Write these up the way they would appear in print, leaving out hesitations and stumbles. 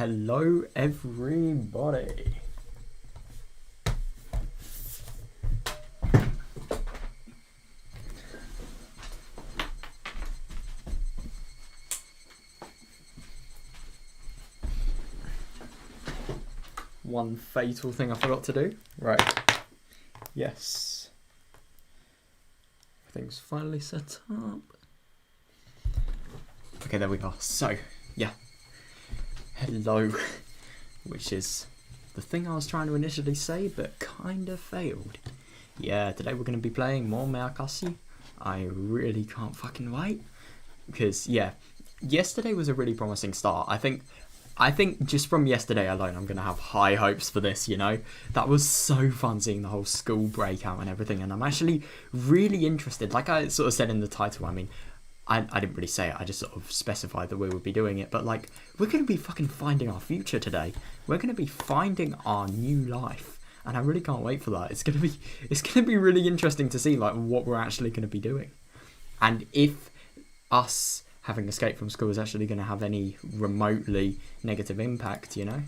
Hello everybody. One fatal thing I forgot to do. Right. Yes. Everything's finally set up. Okay, there we are. So, yeah. Hello. Which is the thing I was trying to initially say, but kind of failed. Yeah, today we're going to be playing more Meakashi. I really can't fucking wait. Because, yeah, yesterday was a really promising start. I think just from yesterday alone, I'm going to have high hopes for this, you know? That was so fun seeing the whole school breakout and everything, and I'm actually really interested. Like I sort of said in the title, I mean, I didn't really say it, I just sort of specified that we would be doing it, but like, we're going to be fucking finding our future today. We're going to be finding our new life, and I really can't wait for that. It's going to be really interesting to see, like, what we're actually going to be doing. And if us having escaped from school is actually going to have any remotely negative impact, you know?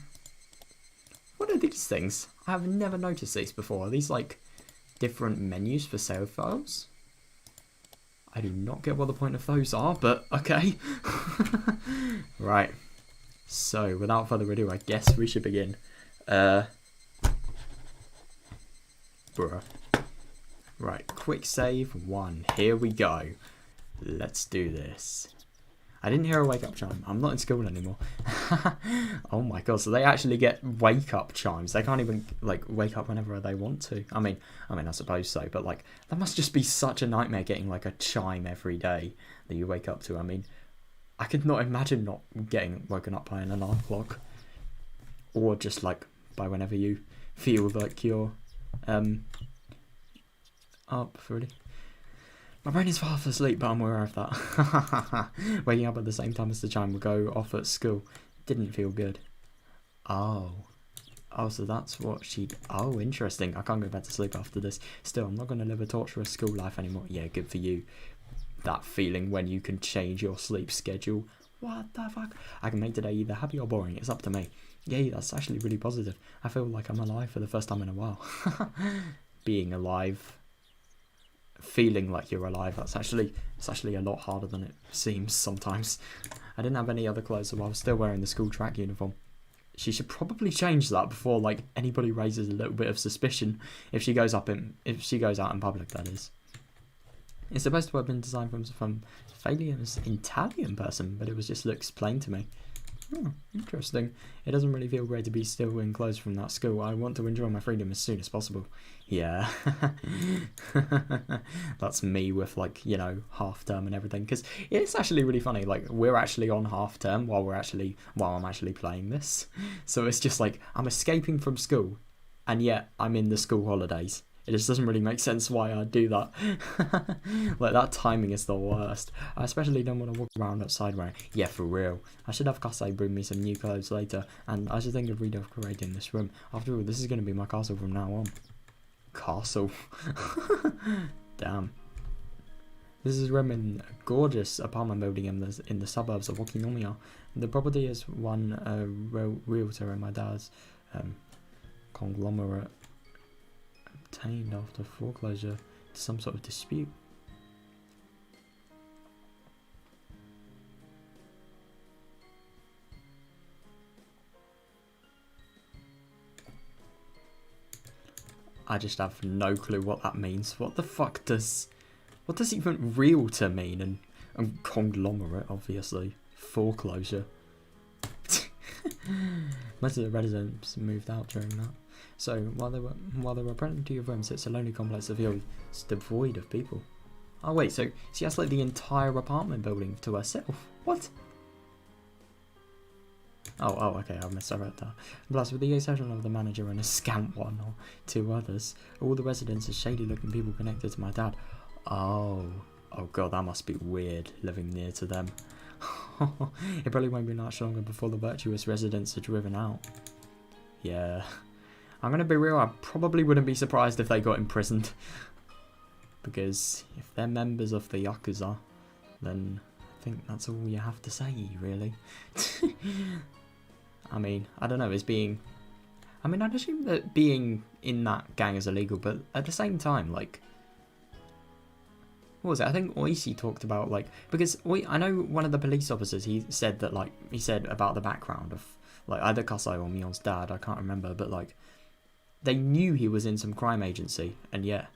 What are these things? I have never noticed these before. Are these like different menus for save files? I do not get what the point of those are, but okay. Right. So, without further ado, I guess we should begin. Bruh. Right, quick save 1. Here we go. Let's do this. I didn't hear a wake-up chime. I'm not in school anymore. Oh my god, so they actually get wake-up chimes. They can't even, like, wake up whenever they want to. I mean, I suppose so, but, like, that must just be such a nightmare getting, like, a chime every day that you wake up to. I mean, I could not imagine not getting woken up by an alarm clock. Or just, like, by whenever you feel like you're, up, really. My brain is half asleep, but I'm aware of that. Waking up at the same time as the chime would go off at school didn't feel good. Oh, so that's what she'd... Oh, interesting. I can't go back to sleep after this. Still, I'm not going to live a torturous school life anymore. Yeah, good for you. That feeling when you can change your sleep schedule. What the fuck? I can make today either happy or boring. It's up to me. Yay, that's actually really positive. I feel like I'm alive for the first time in a while. Being alive... Feeling like you're alive, it's actually a lot harder than it seems sometimes. I didn't have any other clothes, so I was still wearing the school track uniform. She should probably change that before like anybody raises a little bit of suspicion if she goes out in public, that is. It's supposed to have been designed from Falian's Italian person, but it was just explained to me. Oh, interesting. It doesn't really feel great to be still in clothes from that school. I want to enjoy my freedom as soon as possible. Yeah. That's me with, like, you know, half term and everything. Because it's actually really funny. Like, we're actually on half term while I'm actually playing this. So it's just like, I'm escaping from school, and yet I'm in the school holidays. It just doesn't really make sense why I do that. Like, that timing is the worst. I especially don't want to walk around outside wearing... Yeah, for real. I should have Kase bring me some new clothes later, and I should think of redecorating this room. After all, this is going to be my castle from now on. Castle. Damn. This is a room in a gorgeous apartment building in the suburbs of Okinomiya. The property is one realtor and my dad's conglomerate obtained after foreclosure to some sort of dispute. I just have no clue what that means. What the fuck does even realtor mean? And conglomerate, obviously. Foreclosure. Most of the residents moved out during that. So while there were plenty of rooms, it's a lonely complex that feels devoid of people. Oh wait, so she has like the entire apartment building to herself. What? Oh, okay, I misread that. Plus, with the exception of the manager and a scant one or two others, all the residents are shady-looking people connected to my dad. Oh god, that must be weird, living near to them. It probably won't be much longer before the virtuous residents are driven out. Yeah. I'm gonna be real, I probably wouldn't be surprised if they got imprisoned. Because if they're members of the Yakuza, then I think that's all you have to say, really. I mean, I don't know, is being... I mean, I'd assume that being in that gang is illegal, but at the same time, like... What was it? I think Oishi talked about, like... Because I know one of the police officers, he said that, like... He said about the background of, like, either Kasai or Mion's dad, I can't remember, but, like... They knew he was in some crime agency, and yet...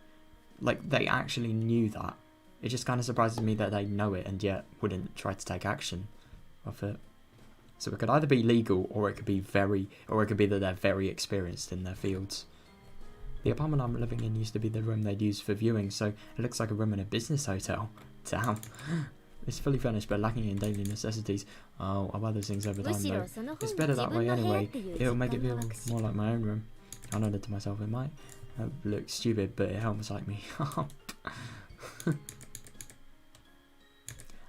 Like, they actually knew that. It just kind of surprises me that they know it, and yet wouldn't try to take action of it. So it could either be legal, or it could be that they're very experienced in their fields. The apartment I'm living in used to be the room they'd use for viewing, so it looks like a room in a business hotel. Damn. It's fully furnished, but lacking in daily necessities. Oh, I'll buy those things over time, though. It's better that way anyway. It'll make it feel more like my own room. I nodded to myself, it might look stupid, but it helps like me.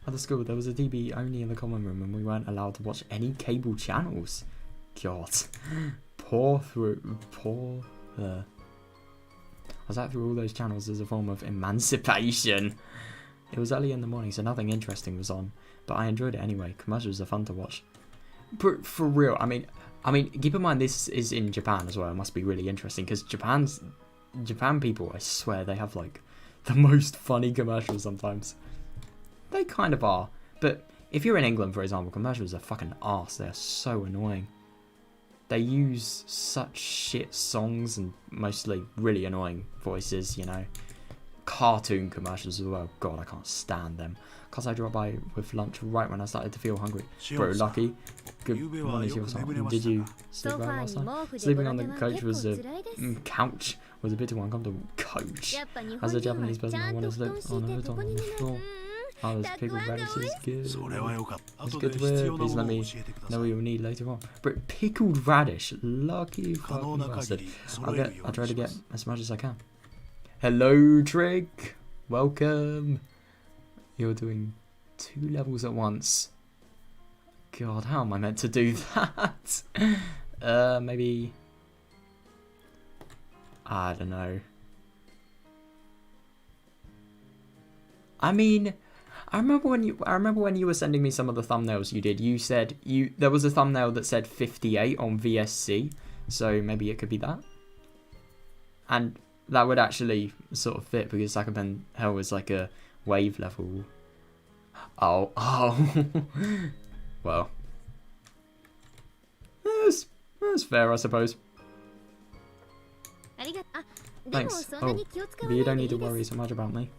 At the school, there was a TV only in the common room and we weren't allowed to watch any cable channels. God. I sat through all those channels as a form of emancipation. It was early in the morning, so nothing interesting was on, but I enjoyed it anyway. Commercials are fun to watch. But for real, I mean, keep in mind this is in Japan as well. It must be really interesting because Japan people, I swear, they have like the most funny commercials sometimes. They kind of are, but if you're in England, for example, commercials are fucking arse. They're so annoying. They use such shit songs and mostly really annoying voices, you know. Cartoon commercials as well. God, I can't stand them. Cause I dropped by with lunch right when I started to feel hungry. Bro, lucky. Good morning, Shio-san. Did you sleep well last night? Sleeping on the couch was a bit too uncomfortable. Coach. As a Japanese person, I want to sleep on a futon on the floor. Oh, this pickled radish is good. It's good to wear. Please let me know what you'll need later on. But pickled radish, lucky fucking bastard. I'll try to get as much as I can. Hello, Trig. Welcome. You're doing 2 levels at once. God, how am I meant to do that? Maybe... I don't know. I mean... I remember when you were sending me some of the thumbnails you did. You said there was a thumbnail that said 58 on VSC, so maybe it could be that. And that would actually sort of fit because Sakaben Hell is like a wave level. Oh. Well, that's fair, I suppose. Thanks. Oh, but you don't need to worry so much about me.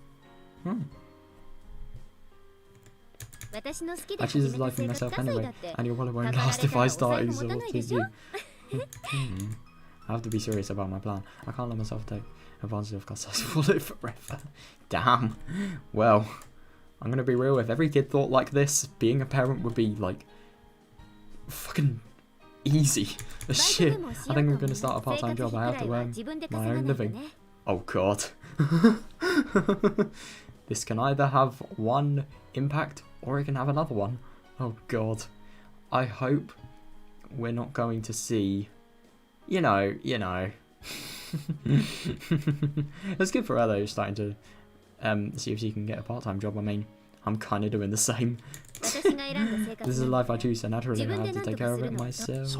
I choose life for myself anyway, and your wallet won't last if I start exhausting you. I have to be serious about my plan. I can't let myself take advantage of Kasai's wallet forever. Damn. Well, I'm gonna be real. If every kid thought like this, being a parent would be like fucking easy as shit. I think I'm gonna start a part-time job. I have to earn my own living. Oh god. This can either have one impact or it can have another one. Oh god. I hope we're not going to see, you know. It's good for her though, starting to see if she can get a part-time job. I mean, I'm kind of doing the same. This is the life I choose, so naturally I have to take care of it myself.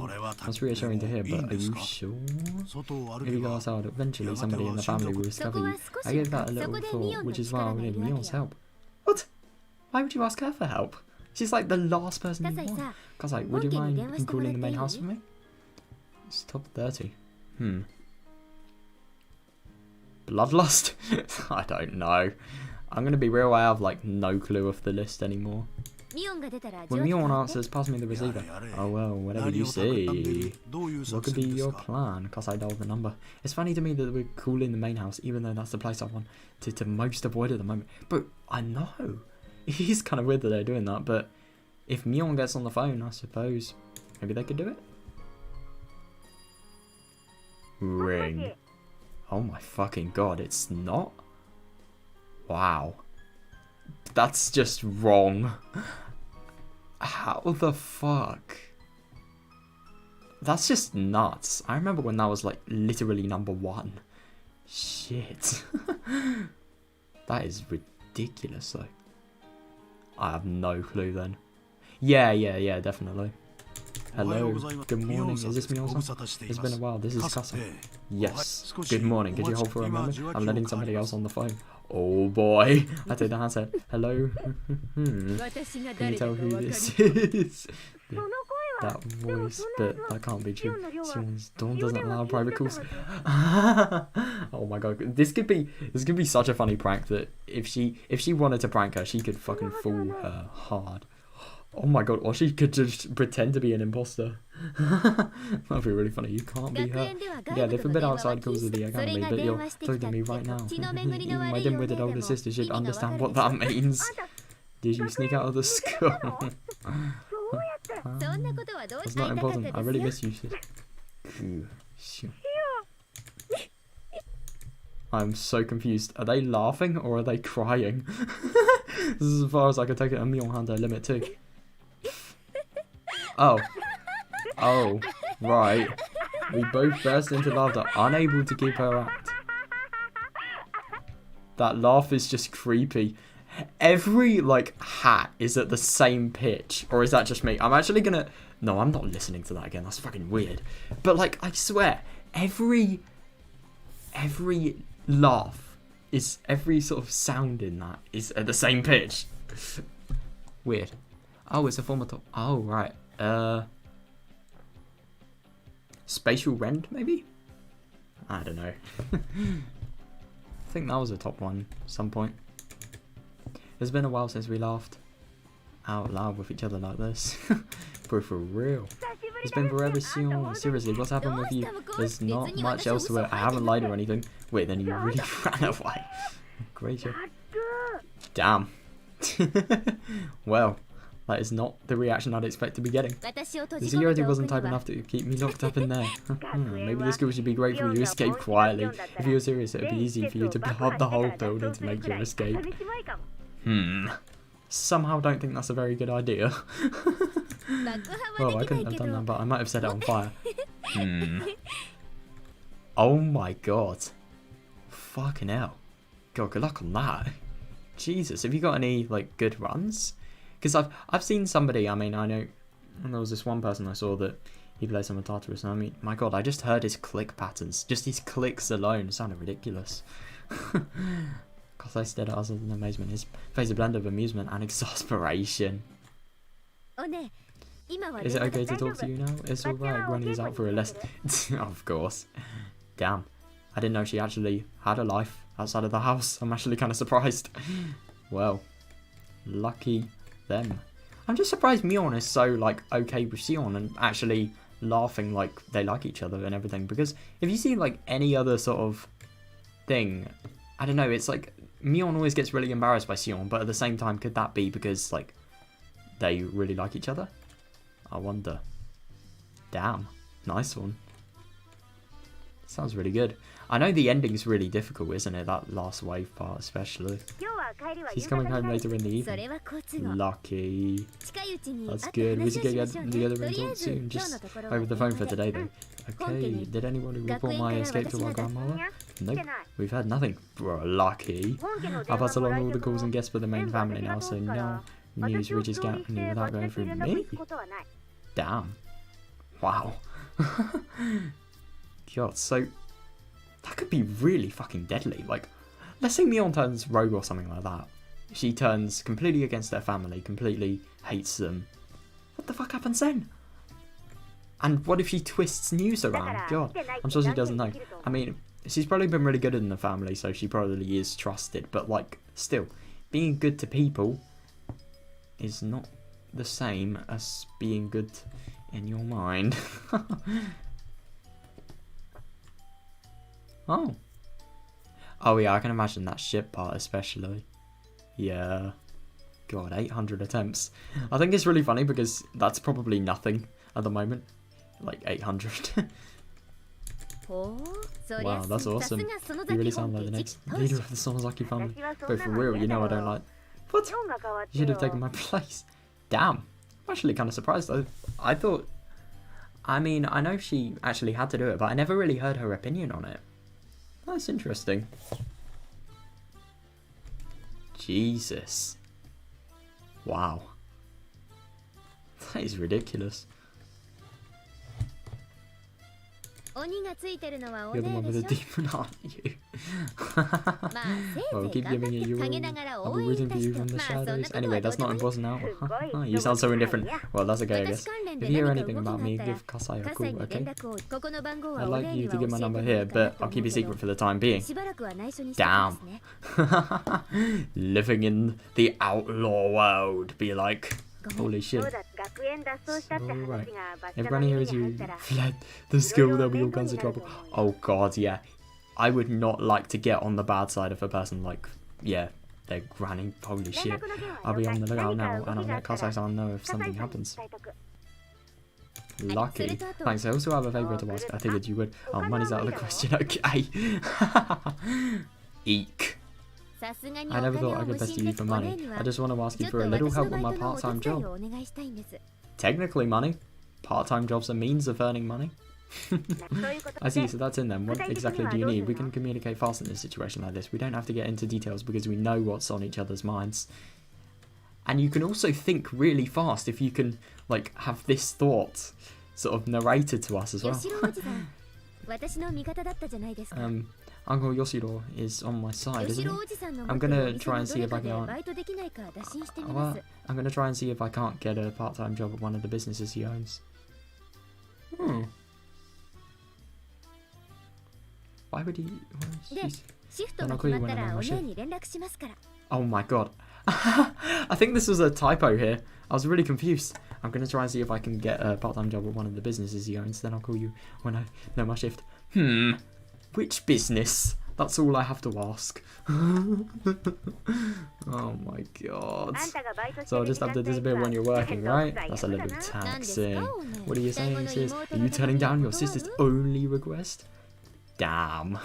That's reassuring to hear, but are you sure? If you go outside, eventually somebody in the family will discover you. I gave that a little thought, which is why I need Mion's help. What? Why would you ask her for help? She's like the last person you want. Cause like, would you mind calling the main house for me? It's top 30. Bloodlust? I don't know. I'm gonna be real, I have like no clue of the list anymore. When Mion answers, pass me the receiver. Oh well, whatever you see. What could be your plan? Cause I dialed the number. It's funny to me that we're calling the main house, even though that's the place I want to most avoid at the moment. But I know. It is kind of weird that they're doing that, but if Mion gets on the phone, I suppose maybe they could do it. Ring. Oh my fucking god, it's not? Wow. That's just wrong. How the fuck? That's just nuts. I remember when that was like literally #1. Shit. That is ridiculous though. I have no clue then. Yeah, definitely. Hello. Good morning. Is this Mionsa? It's been a while. This is Kasa. Yes. Good morning. Could you hold for a moment? I'm letting somebody else on the phone. Oh boy. I take the handset. Hello. Can you tell who this is? That voice, but that can't be true. Dawn doesn't allow private calls. Oh my god, this could be such a funny prank that if she wanted to prank her, she could fucking fool her hard. Oh my god, or she could just pretend to be an imposter. That'd be really funny. You can't be her. Yeah, they forbid outside calls of the academy, but you're talking to me right now. Even my dim-witted older sister should understand what that means. Did you sneak out of the school? It's not important. I really miss you, sis. I'm so confused. Are they laughing or are they crying? This is as far as I can take it. A Mion Hunter limit too. Oh. Oh. Right. We both burst into laughter, unable to keep her act. That laugh is just creepy. Every, like, hat is at the same pitch. Or is that just me? I'm actually gonna... No, I'm not listening to that again. That's fucking weird. But, like, I swear, every laugh is... Every sort of sound in that is at the same pitch. Weird. Oh, it's a form of... Oh, right. Spatial rend, maybe? I don't know. I think that was a top one at some point. It's been a while since we laughed out loud with each other like this. But for real. It's been forever, Sion. Seriously, what's happened with you? There's not much else to it. I haven't lied or anything. Wait, then you really ran away. Great job. Damn. Well, that is not the reaction I'd expect to be getting. The security wasn't type enough to keep me locked up in there. Maybe the school should be great for you to escape quietly. If you were serious, it would be easy for you to blow up the whole building to make your escape. Somehow don't think that's a very good idea. Well, I couldn't have done that, but I might have set it on fire. Oh my god. Fucking hell. God, good luck on that. Jesus, have you got any, like, good runs? Because I've seen somebody, I mean, I know, and there was this one person I saw that he plays on Tartarus, and I mean, my god, I just heard his click patterns. Just his clicks alone sounded ridiculous. Because I stared at us in amazement. His face a blend of amusement and exasperation. Is it okay to talk to you now? It's alright, Ronnie's out for a lesson. Of course. Damn. I didn't know she actually had a life outside of the house. I'm actually kind of surprised. Well, lucky them. I'm just surprised Mion is so, like, okay with Sion and actually laughing like they like each other and everything. Because if you see, like, any other sort of thing, I don't know, it's like Mion always gets really embarrassed by Sion, but at the same time, could that be because, like, they really like each other? I wonder. Damn. Nice one. Sounds really good. I know the ending's really difficult, isn't it? That last wave part, especially. She's coming home later in the evening. Lucky. That's good. We should get together and talk soon. Just over the phone for today, though. Okay. Did anyone report my escape to our grandmother? Nope. We've had nothing. Bro, lucky. I'll pass along all the calls and guests for the main family now, so no news reaches Gaffney without going through me. Damn. Wow. God, so that could be really fucking deadly. Like, let's say Mion turns rogue or something like that. She turns completely against their family, completely hates them. What the fuck happens then? And what if she twists news around? God, I'm sure she doesn't know. I mean, she's probably been really good in the family, so she probably is trusted. But, like, still, being good to people is not the same as being good in your mind. Oh. Oh yeah, I can imagine that ship part especially. Yeah. God, 800 attempts. I think it's really funny because that's probably nothing at the moment. Like 800. Wow, that's awesome. You really sound like the next leader of the Sonozaki family. But for real, you know I don't like... What? You should have taken my place. Damn. I'm actually kind of surprised though. I thought... I mean, I know she actually had to do it, but I never really heard her opinion on it. That's interesting. Jesus. Wow. That is ridiculous. You're the one with the demon, aren't you? Well, keep giving it your all. I'll be rooting for you from the shadows. Anyway, that's not important now. You sound so indifferent. Well, that's okay, I guess. If you hear anything about me, give Kasai a call, okay? I'd like you to give my number here, but I'll keep it secret for the time being. Damn. Living in the outlaw world, be like... Holy shit. So, right. If Granny hears you fled the school, there'll be all kinds of trouble. Oh god, yeah. I would not like to get on the bad side of a person like, yeah, their granny. Holy shit. I'll be on the lookout now, and I'll let Kasai-san know if something happens. Lucky. Thanks, I also have a favour to ask. I figured you would. Oh, money's out of the question, okay. Eek. I never thought I could pester you for money. I just want to ask you for a little help with my part-time job. Technically money. Part-time job's a means of earning money. I see, so that's in then. What exactly do you need? We can communicate fast in a situation like this. We don't have to get into details because we know what's on each other's minds. And you can also think really fast if you can, like, have this thought sort of narrated to us as well. Uncle Yoshiro is on my side, isn't he? I'm gonna try and see if I can't. I'm gonna try and see if I can't get a part-time job at one of the businesses he owns. Why would he? Then I'll call you when I'm on my shift. Oh my god. I think this was a typo here. I was really confused. I'm gonna try and see if I can get a part-time job at one of the businesses he owns. Then I'll call you when I know my shift. Which business? That's all I have to ask. Oh my god. So I'll just have to disappear when you're working, right? That's a little taxing. What are you saying, sis? Are you turning down your sister's only request? Damn.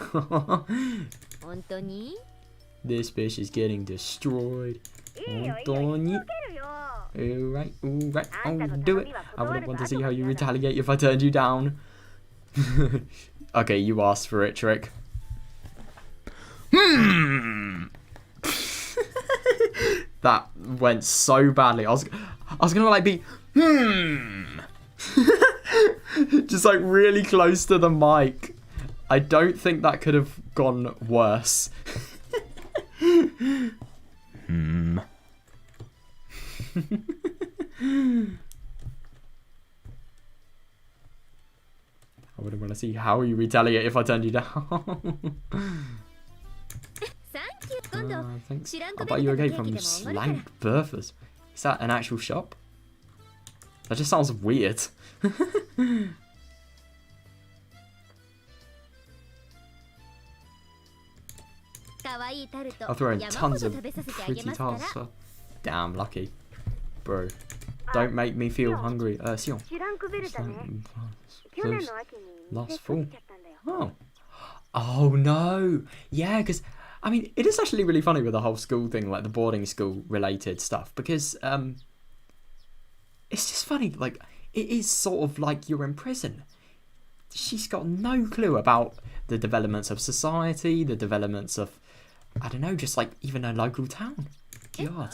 This fish is getting destroyed. Alright, I'll do it. I wouldn't want to see how you retaliate if I turned you down. Okay, you asked for it, Trick. That went so badly. I was gonna like be just like really close to the mic. I don't think that could have gone worse. I wouldn't want to see how you retaliate if I turned you down. Thanks. I'll buy you a cake from Slank Burfers. Is that an actual shop? That just sounds weird. I'll throw in tons of pretty tarts. Damn, lucky. Bro. Don't make me feel hungry. Sion. Last fall. Oh no. Yeah, because I mean, it is actually really funny with the whole school thing, like the boarding school related stuff, because it's just funny. Like, it is sort of like you're in prison. She's got no clue about the developments of society, the developments of, I don't know, just like even a local town. God.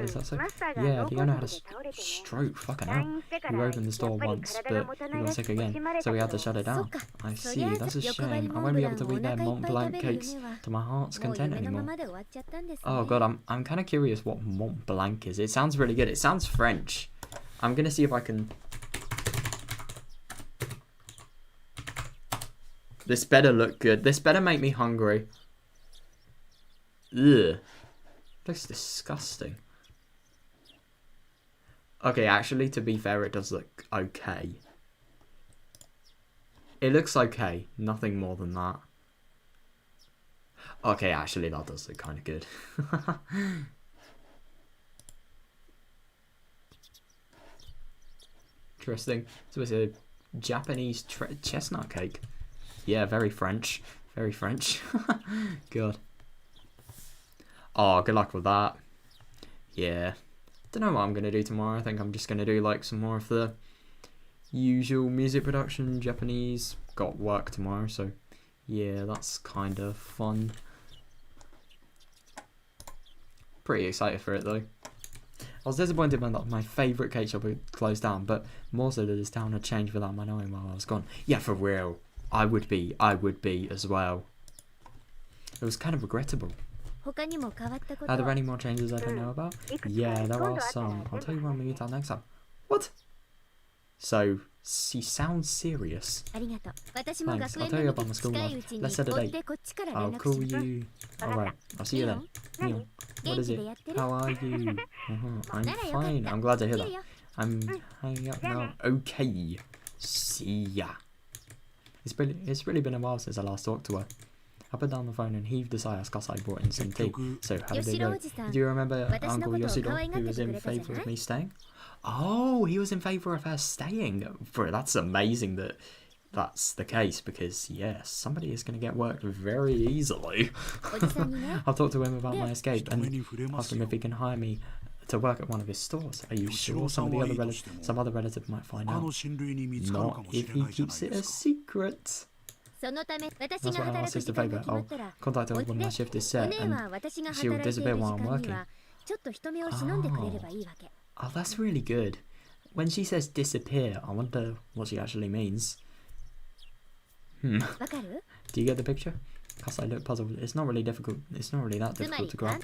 Is that so? Yeah, the owner had a stroke. Fucking hell. We opened the store once, but he got sick again, so we had to shut it down. I see, that's a shame. I won't be able to eat their Mont Blanc cakes to my heart's content anymore. Oh god, I'm kind of curious what Mont Blanc is. It sounds really good. It sounds French. I'm gonna see if I can... This better look good. This better make me hungry. Ugh. Looks disgusting. Okay, actually, to be fair, it does look okay. It looks okay. Nothing more than that. Okay, actually, that does look kind of good. Interesting. So it's a Japanese chestnut cake. Yeah, very French. Very French. God. Oh, good luck with that. Yeah. Don't know what I'm going to do tomorrow. I think I'm just going to do like some more of the usual music production, Japanese. Got work tomorrow, so yeah, that's kind of fun. Pretty excited for it though. I was disappointed when my favourite cake shop had closed down, but more so that this town had changed without my knowing while I was gone. Yeah, for real. I would be as well. It was kind of regrettable. Are there any more changes I don't know about? Yeah, there are some. I'll tell you when we meet up next time. What? So, she sounds serious. Thanks. I'll tell you about my school life. Let's set a date. I'll call you. Alright, I'll see you then. Neil, what is it? How are you? I'm fine. I'm glad to hear that. I'm hanging up now. Okay. See ya. It's really been a while since I last talked to her. I put down the phone and heaved a sigh as Kasai brought in some tea. So, how did it go? Do you remember Uncle Yoshiro, who was in favour of me staying? Oh, he was in favour of her staying. That's amazing that that's the case, because, yes, somebody is going to get worked very easily. I'll talk to him about my escape and ask him if he can hire me to work at one of his stores. Are you sure some other relative might find out? Not if he keeps it a secret. That's why I asked this favour. I'll contact her when my shift is set and she'll disappear while I'm working. Oh, that's really good. When she says disappear, I wonder what she actually means. Do you get the picture? Because I look puzzled. It's not really difficult. It's not really that difficult to grasp.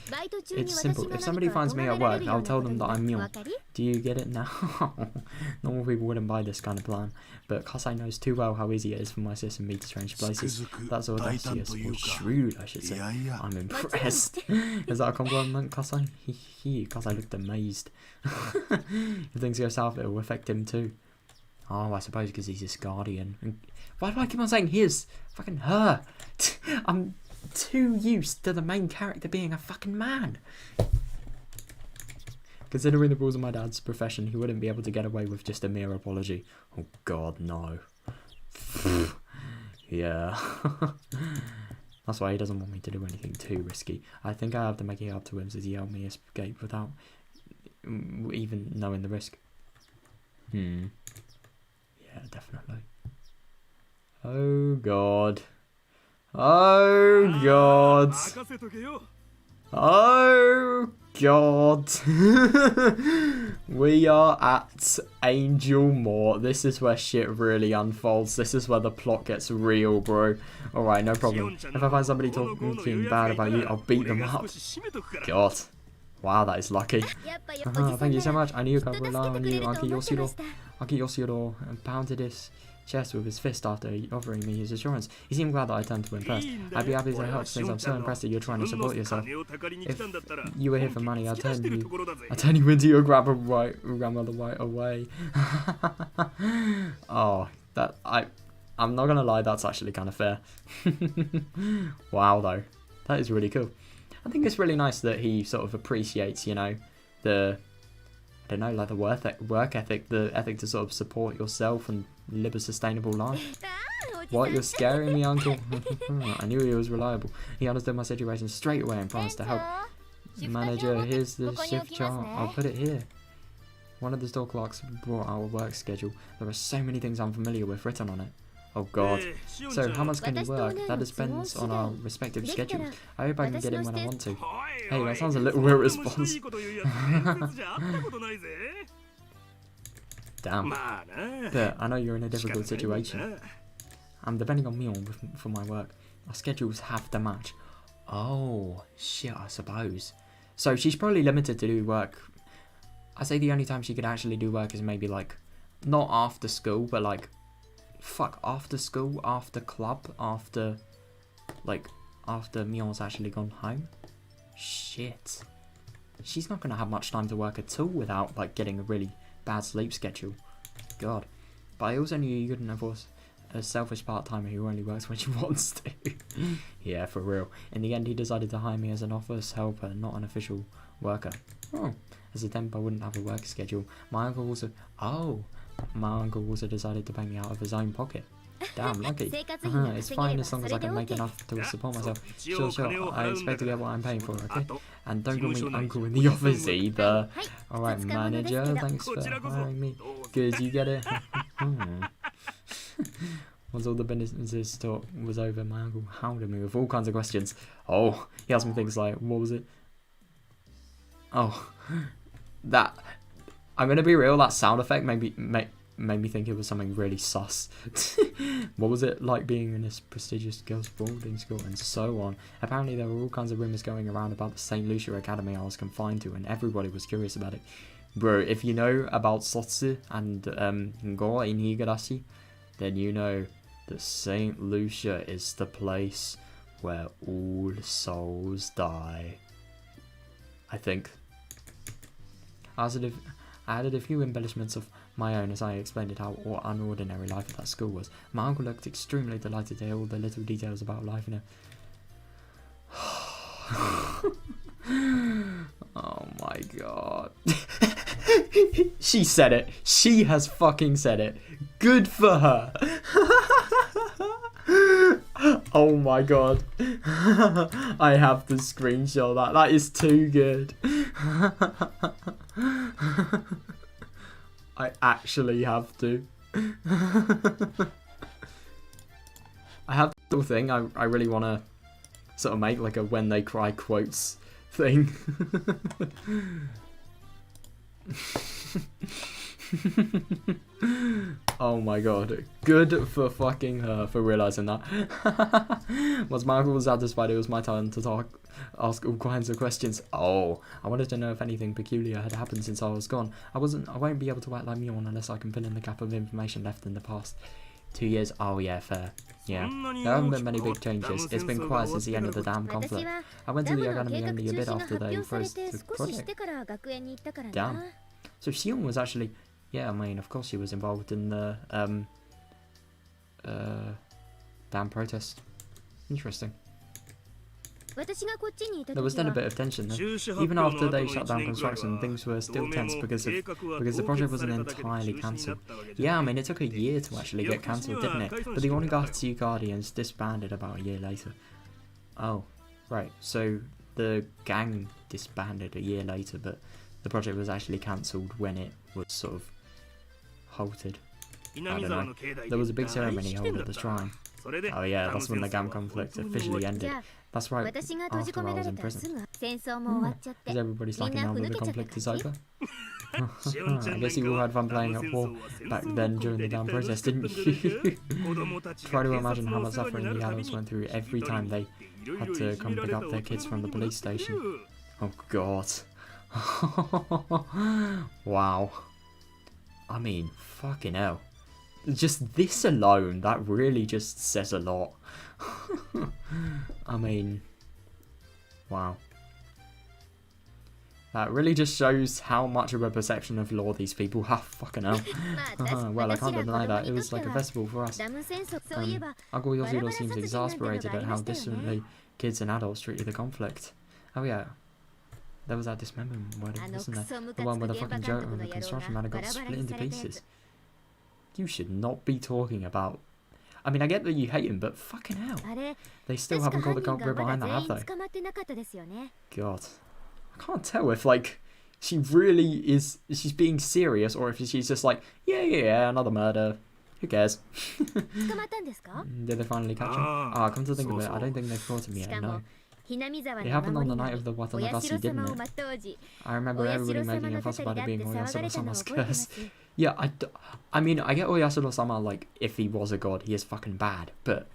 It's simple. If somebody finds me at work, I'll tell them that I'm Mule. Do you get it now? Normal people wouldn't buy this kind of plan, but Kasai knows too well how easy it is for my sis and me to change places. That's audacious, or shrewd, I should say. I'm impressed. Is that a compliment, Kasai? Kasai looked amazed. If things go south, it will affect him too. Oh, I suppose because he's his guardian. Why do I keep on saying his? Fucking her. I'm too used to the main character being a fucking man. Considering the rules of my dad's profession, he wouldn't be able to get away with just a mere apology. Oh god, no. Yeah. That's why he doesn't want me to do anything too risky. I think I have to make it up to him since he helped me escape without even knowing the risk. Yeah, definitely. Oh god. Oh god. Oh god. We are at Angel Mort. This is where shit really unfolds. This is where the plot gets real, bro. Alright, no problem. If I find somebody talking bad about you, I'll beat them up. God. Wow, that is lucky. Thank you so much. I knew you could rely on you, Uncle Yoshiro pounded his chest with his fist after offering me his assurance. He seemed glad that I turned to him first. I'd be happy to help since I'm so impressed that you're trying to support yourself. If you were here for money, I'd turn you into your grandmother right away. Oh, I'm not gonna lie, that's actually kind of fair. Wow, though, that is really cool. I think it's really nice that he sort of appreciates, you know, the like the work ethic, the ethic to sort of support yourself and live a sustainable life. What, you're scaring me, Uncle? I knew he was reliable. He understood my situation straight away and promised to help. Manager, here's the shift chart. I'll put it here. One of the store clerks brought our work schedule. There are so many things I'm familiar with written on it. Oh god. So how much can you work? That depends on our respective schedules. I hope I can get in when I want to. Hey, that sounds a little irresponsible. Damn. But I know you're in a difficult situation. I'm depending on me for my work. Our schedules have to match. Oh, shit, I suppose. So she's probably limited to do work. I say the only time she could actually do work is maybe like, not after school, but like, after school, after club, after Mion's actually gone home. Shit. She's not going to have much time to work at all without like getting a really bad sleep schedule. God. But I also knew you couldn't enforce a selfish part-timer who only works when she wants to. Yeah, for real. In the end, he decided to hire me as an office helper, not an official worker. Oh. As a temp, I wouldn't have a work schedule. My uncle also decided to pay me out of his own pocket. Damn, lucky. It's fine as long as I can make enough to support myself. Sure. I expect to get what I'm paying for, okay? And don't call me uncle in the office either. Alright, manager, thanks for hiring me. Good, you get it? Once all the business talk was over, my uncle hounded me with all kinds of questions. Oh, he asked me things like, what was it? Oh, that... I'm gonna be real, that sound effect made made me think it was something really sus. What was it like being in this prestigious girls' boarding school and so on? Apparently there were all kinds of rumours going around about the St. Lucia Academy I was confined to, and everybody was curious about it. Bro, if you know about Sotsu and Go in Higurashi, then you know that St. Lucia is the place where all souls die. I think. I added a few embellishments of my own as I explained how unordinary life at that school was. My uncle looked extremely delighted to hear all the little details about life in it. Oh my god. She said it. She has fucking said it. Good for her. Oh my god. I have to screenshot that. That is too good. I actually have to. I have the little thing I really want to sort of make, like a when they cry quotes thing. Oh my god, good for fucking her for realising that. Once Michael was satisfied, it was my turn to ask all kinds of questions. Oh, I wanted to know if anything peculiar had happened since I was gone. I won't be able to act like Mjorn unless I can fill in the gap of information left in the past 2 years. Oh yeah, fair. Yeah, there haven't been many big changes. It's been quiet since the end of the dam conflict. I went to the academy only a bit after they froze the project. Damn. So Sion was actually, yeah, I mean, of course she was involved in the dam protest. Interesting. There was then a bit of tension though. Even after they shut down construction, things were still tense because the project wasn't entirely cancelled. Yeah, I mean, it took a year to actually get cancelled, didn't it? But the Onigatsu Guardians disbanded about a year later. Oh, right. So the gang disbanded a year later, but the project was actually cancelled when it was sort of halted. I don't know. There was a big ceremony held at the shrine. Oh yeah, that's when the GAM conflict officially ended. That's right, after I was in prison. Is everybody slacking now that the conflict is over? I guess you all had fun playing at war back then during the damn protest, didn't you? Try to imagine how much suffering the adults went through every time they had to come pick up their kids from the police station. Oh god. Wow. I mean, fucking hell. Just this alone, that really just says a lot. I mean, wow. That really just shows how much of a perception of law these people have. Fucking hell. Well, I can't deny that. It was like a festival for us. Uncle Yoshiro seems exasperated at how differently kids and adults treated the conflict. Oh yeah. There was that dismemberment wedding, wasn't there? The one where the fucking Joker and the construction matter got split into pieces. You should not be talking about... I mean, I get that you hate him, but fucking hell. They still haven't caught the culprit behind that, have they? God. I can't tell if, like, she really is... She's being serious, or if she's just like, yeah, another murder. Who cares? Did they finally catch him? Come to think of it, I don't think they've caught him yet, no. It happened on the night of the Watanagasi, didn't it? I remember everybody making a fuss about it being Oyasuro-sama's curse. Yeah, I mean, I get Oyasuro-sama, like, if he was a god, he is fucking bad, but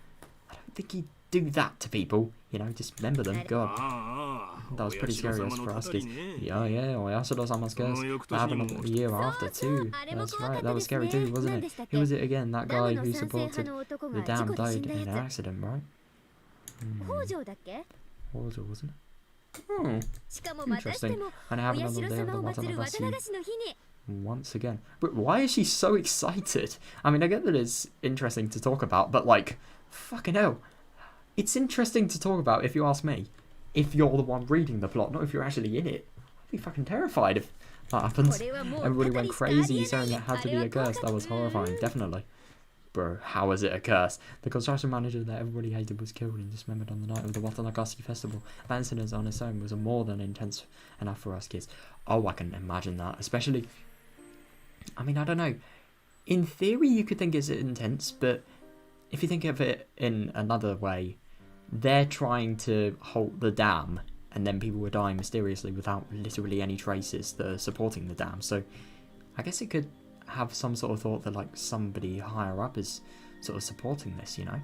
I don't think he'd do that to people, you know, dismember them, god. That was pretty serious for us kids. Yeah, Oyasuro-sama's curse. That happened the year after, too. That's right, that was scary too, wasn't it? Who was it again? That guy who supported the dam died in an accident, right? Hojo, wasn't it? Oh, interesting. And it happened on the day of the Watanagasi once again. But why is she so excited? I mean, I get that it's interesting to talk about, but like, fucking hell. It's interesting to talk about if you ask me. If you're the one reading the plot, not if you're actually in it. I'd be fucking terrified if that happens. Everybody went crazy saying it had to be a curse. That was horrifying, definitely. Bro, how is it a curse? The construction manager that everybody hated was killed and dismembered on the night of the Watanagasi festival. That incident on its own was more than intense enough for us kids. Oh, I can imagine that. Especially, I mean, I don't know. In theory, you could think it's intense, but if you think of it in another way, they're trying to halt the dam, and then people were dying mysteriously without literally any traces that are supporting the dam. So, I guess it could have some sort of thought that like somebody higher up is sort of supporting this, you know?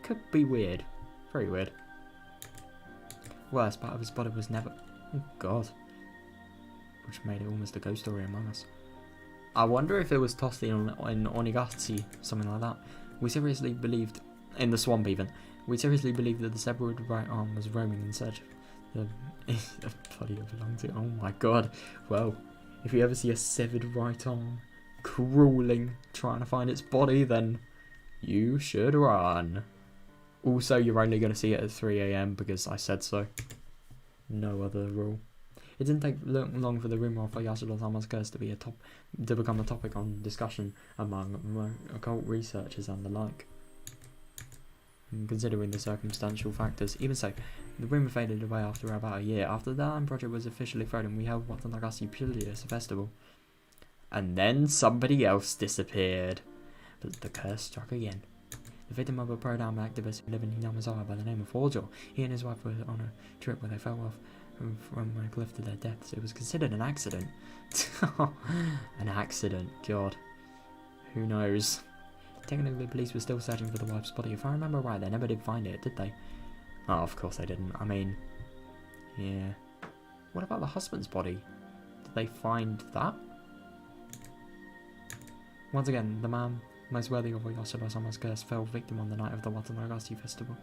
Could be weird. Very weird. Worst part of his body was never... Oh god. Which made it almost a ghost story among us. I wonder if it was tossed in Onigashiki, something like that. We seriously believed, in the swamp even, we seriously believed that the severed right arm was roaming in search of the body it belonged to. Oh my god. Well, if you ever see a severed right arm crawling, trying to find its body, then you should run. Also, you're only going to see it at 3 AM because I said so. No other rule. It didn't take long for the rumor of Yasuda-sama's curse to become a topic on discussion among occult researchers and the like. And considering the circumstantial factors, even so, the rumor faded away after about a year. After the Dam project was officially thrown, we held Watanabe Pilius festival. And then somebody else disappeared. But the curse struck again. The victim of a pro-Dam activist who lived in Hinamazawa by the name of Hojo. He and his wife were on a trip where they fell off from a cliff to their deaths. It was considered an accident. An accident, god. Who knows? Technically, the police were still searching for the wife's body. If I remember right, they never did find it, did they? Oh, of course they didn't. I mean, yeah. What about the husband's body? Did they find that? Once again, the man most worthy of Yasuda-sama's curse fell victim on the night of the Watanabe festival.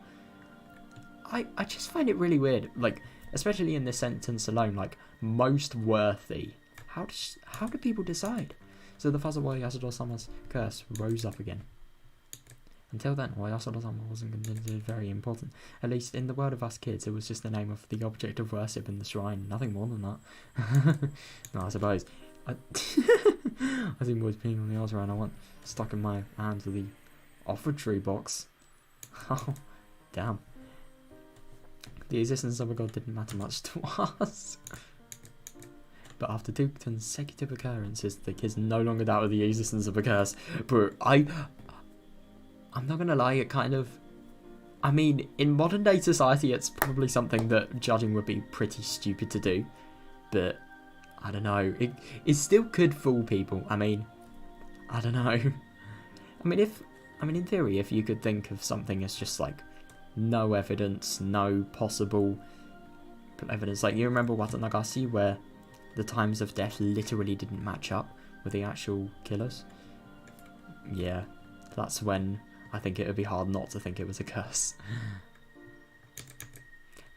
I just find it really weird, like, especially in this sentence alone, like, most worthy. How do people decide? So the fuss of Yasuda-sama's curse rose up again. Until then, Yasuda-sama wasn't considered very important. At least in the world of us kids, it was just the name of the object of worship in the shrine. Nothing more than that. No, I suppose. I see boys peeing on the altar and I want stuck in my hand to the offertory box. Oh, damn. The existence of a god didn't matter much to us. But after 2 consecutive occurrences, the kids no longer doubted the existence of a curse. But I'm not gonna lie, it kind of... I mean, in modern day society, it's probably something that judging would be pretty stupid to do. But, I don't know, it still could fool people. I mean, I don't know. I mean, in theory, if you could think of something as just like, no evidence, no possible evidence. Like, you remember Watanabe, where the times of death literally didn't match up with the actual killers? Yeah, that's when I think it would be hard not to think it was a curse.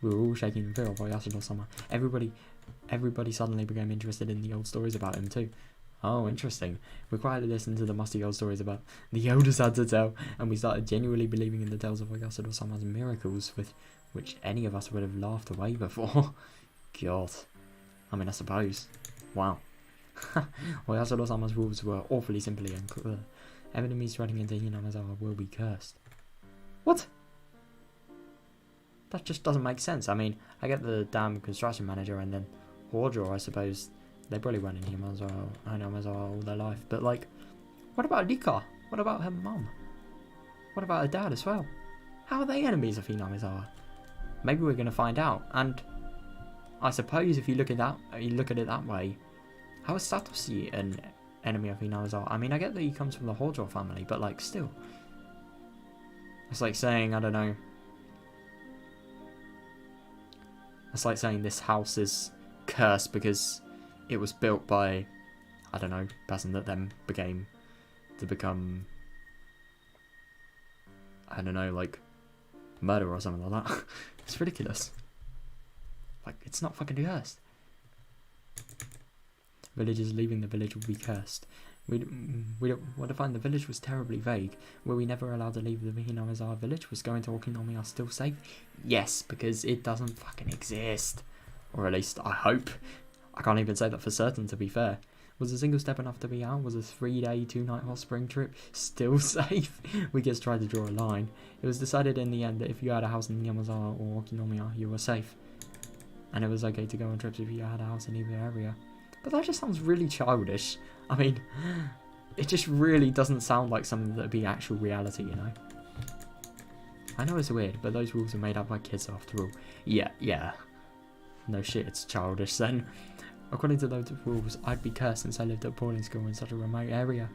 We were all shaking in fear of Yasuda-sama. Everybody suddenly became interested in the old stories about him too. Oh, interesting. We quietly listened to the musty old stories about the elders had to tell, and we started genuinely believing in the tales of Yasuda-sama's miracles, with which any of us would have laughed away before. God. I mean, I suppose. Wow. Yasuda-sama's rules were awfully simple and clear. Enemies running into Hinamazawa will be cursed. What? That just doesn't make sense. I mean, I get the damn construction manager and then Hojo, I suppose. They probably run in Hinamazawa all their life. But, like, what about Rika? What about her mum? What about her dad as well? How are they enemies of Hinamazawa? Maybe we're going to find out. And I suppose if you look at it that way, how is Satoshi an enemy of Hinamazawa? I mean, I get that he comes from the Hojo family, but, like, still. It's like saying, I don't know. It's like saying this house is cursed because it was built by, I don't know, person that then become, I don't know, like, murder or something like that. It's ridiculous. Like, it's not fucking cursed. Villagers leaving the village will be cursed. We don't find the village was terribly vague. Were we never allowed to leave the Hinamazawa village? Was going to Okinomi still safe? Yes, because it doesn't fucking exist. Or at least, I hope. I can't even say that for certain, to be fair. Was a single step enough to be out? Was a 3-day, 2-night hot spring trip still safe? We just tried to draw a line. It was decided in the end that if you had a house in Yamazawa or Okinomiya, you were safe. And it was okay to go on trips if you had a house in either area. But that just sounds really childish. I mean, it just really doesn't sound like something that would be actual reality, you know? I know it's weird, but those rules are made up by kids after all. Yeah. No shit, it's childish then. According to those rules, I'd be cursed since I lived at boarding school in such a remote area.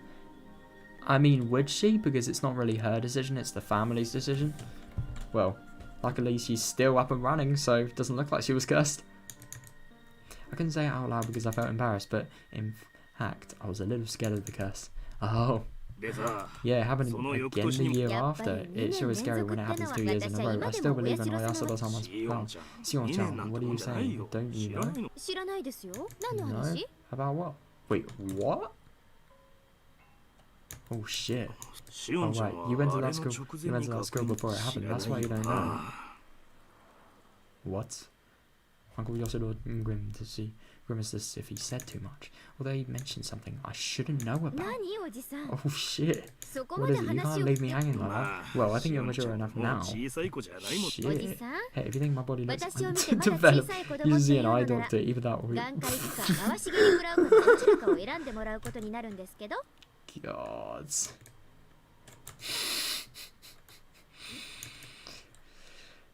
I mean, would she? Because it's not really her decision, it's the family's decision. Well, luckily she's still up and running, so it doesn't look like she was cursed. I couldn't say it out loud because I felt embarrassed, but in fact, I was a little scared of the curse. Oh. Yeah, happening again the year after. It sure is scary when it happens 2 years in a row. I still believe in Oyasaba-sama's plan. Sion-chan, what are you saying? Don't you know? No? About what? Wait, what? Oh shit. Oh right, you went to that school before it happened, that's why you don't know. What? Uncle Yoshiro grimaced as if he said too much. Although he mentioned something I shouldn't know about. Oh shit. What is it? You can't leave me hanging like that. Well, I think you're mature enough now. Shit. Hey, if you think my body looks undeveloped, you should see an eye doctor, either that or... God.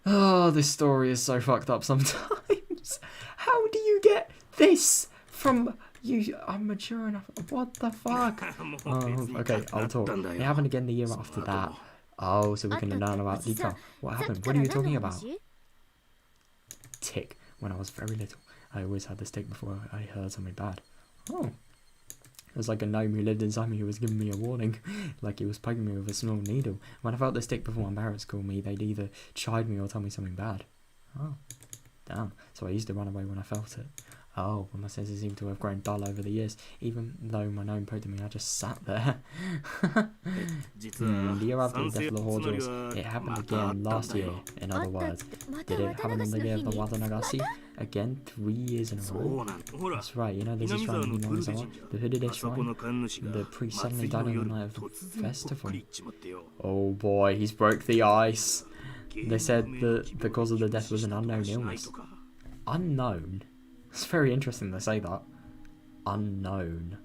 Oh, this story is so fucked up sometimes. How do you get this from you? I'm mature enough. What the fuck? Oh, okay, I'll talk. It happened again the year after that. Oh, so we can learn about Rika. What happened? What are you talking about? Tick. When I was very little, I always had this tick before I heard something bad. Oh. It was like a gnome who lived inside me who was giving me a warning, like he was poking me with a small needle. When I felt this tick before my parents called me, they'd either chide me or tell me something bad. Oh, damn. So I used to run away when I felt it. Oh, but my senses seem to have grown dull over the years. Even though my gnome poked me, I just sat there. The year after the death of the Horjos, it happened again last year, in other words. Did it happen on the day of the Watanagashi? Again, 3 years in a row. That's right, you know there's a shrine in Minazawa, the hooded shrine. The priest suddenly died on the night of the festival. Oh boy, he's broke the ice. They said that the cause of the death was an unknown illness. Unknown? It's very interesting they say that. Unknown.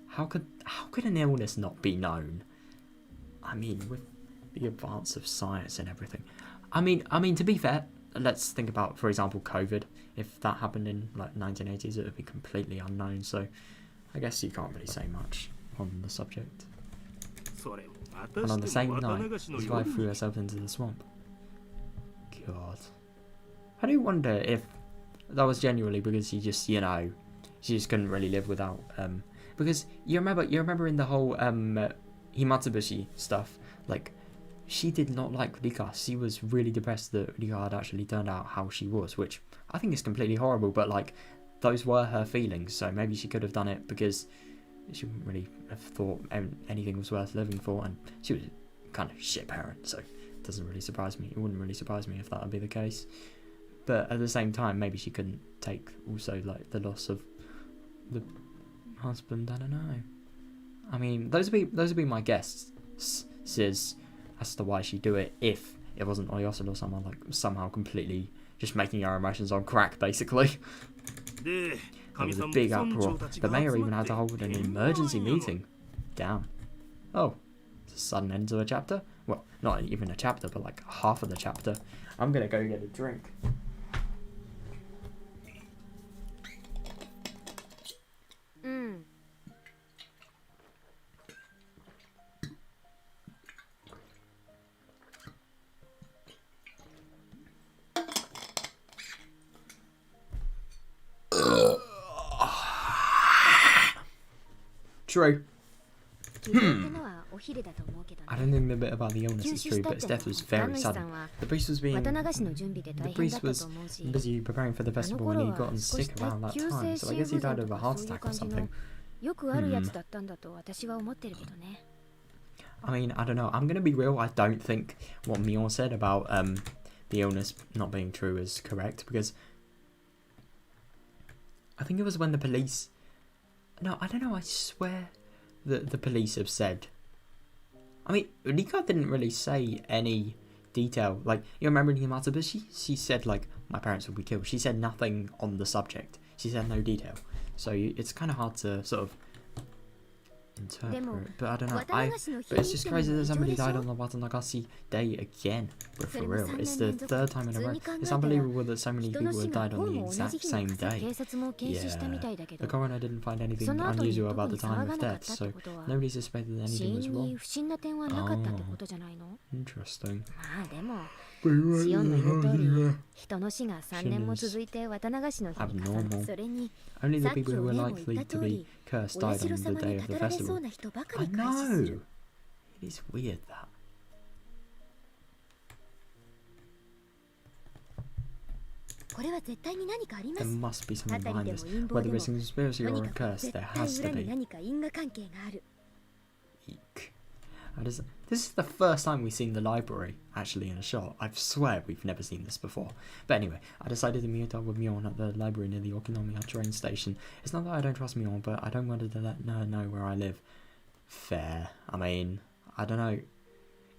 How could an illness not be known? I mean, with the advance of science and everything. I mean, to be fair, let's think about, for example, COVID. If that happened in like 1980s, it would be completely unknown. So, I guess you can't really say much on the subject. And on the same night, his wife threw herself into the swamp. God, I do wonder if that was genuinely because she just, you know, she just couldn't really live without, because you remember in the whole Himatsubushi stuff, like, she did not like Rika. She was really depressed that Rika had actually turned out how she was, which I think is completely horrible, but like, those were her feelings, so maybe she could have done it because she wouldn't really have thought anything was worth living for, and she was kind of shit parent, so it doesn't really surprise me. It wouldn't really surprise me if that would be the case. But at the same time, maybe she couldn't take also like the loss of the husband. I don't know. I mean, those would be my guesses as to why she'd do it if it wasn't Oyosada or someone like somehow completely just making our emotions on crack, basically. There was a big uproar. The mayor even had to hold an emergency meeting. Damn. Oh, it's a sudden end to a chapter? Well, not even a chapter, but like half of the chapter. I'm gonna go get a drink. True. I don't think the bit about the illness is true, but his death was very sudden. The priest was busy preparing for the festival when he got sick around that time, so I guess he died of a heart attack or something. I mean, I don't know. I'm gonna be real. I don't think what Mion said about the illness not being true is correct, because I think it was when the police. No, I don't know. I swear that the police have said. I mean, Rika didn't really say any detail. Like, you remember in Himatsubushi? She said, like, my parents will be killed. She said nothing on the subject. She said no detail. So it's kind of hard to sort of interpret, but I don't know. But it's just crazy that somebody died on the Watanagashi day again. But for real, it's the third time in a row. It's unbelievable that so many people have died on the exact same day. Yeah, the coroner didn't find anything unusual about the time of death, so nobody suspected anything was wrong. Oh, interesting. Abnormal. Only the people who were likely to be cursed died on the day of the festival. I know! It is weird that. There must be something behind this. Whether it's a conspiracy or a curse, there has to be. Eek. This is the first time we've seen the library actually in a shot. I swear we've never seen this before. But anyway, I decided to meet up with Mion at the library near the Okinomiya train station. It's not that I don't trust Mion, but I don't want to let her know where I live. Fair. I mean, I don't know.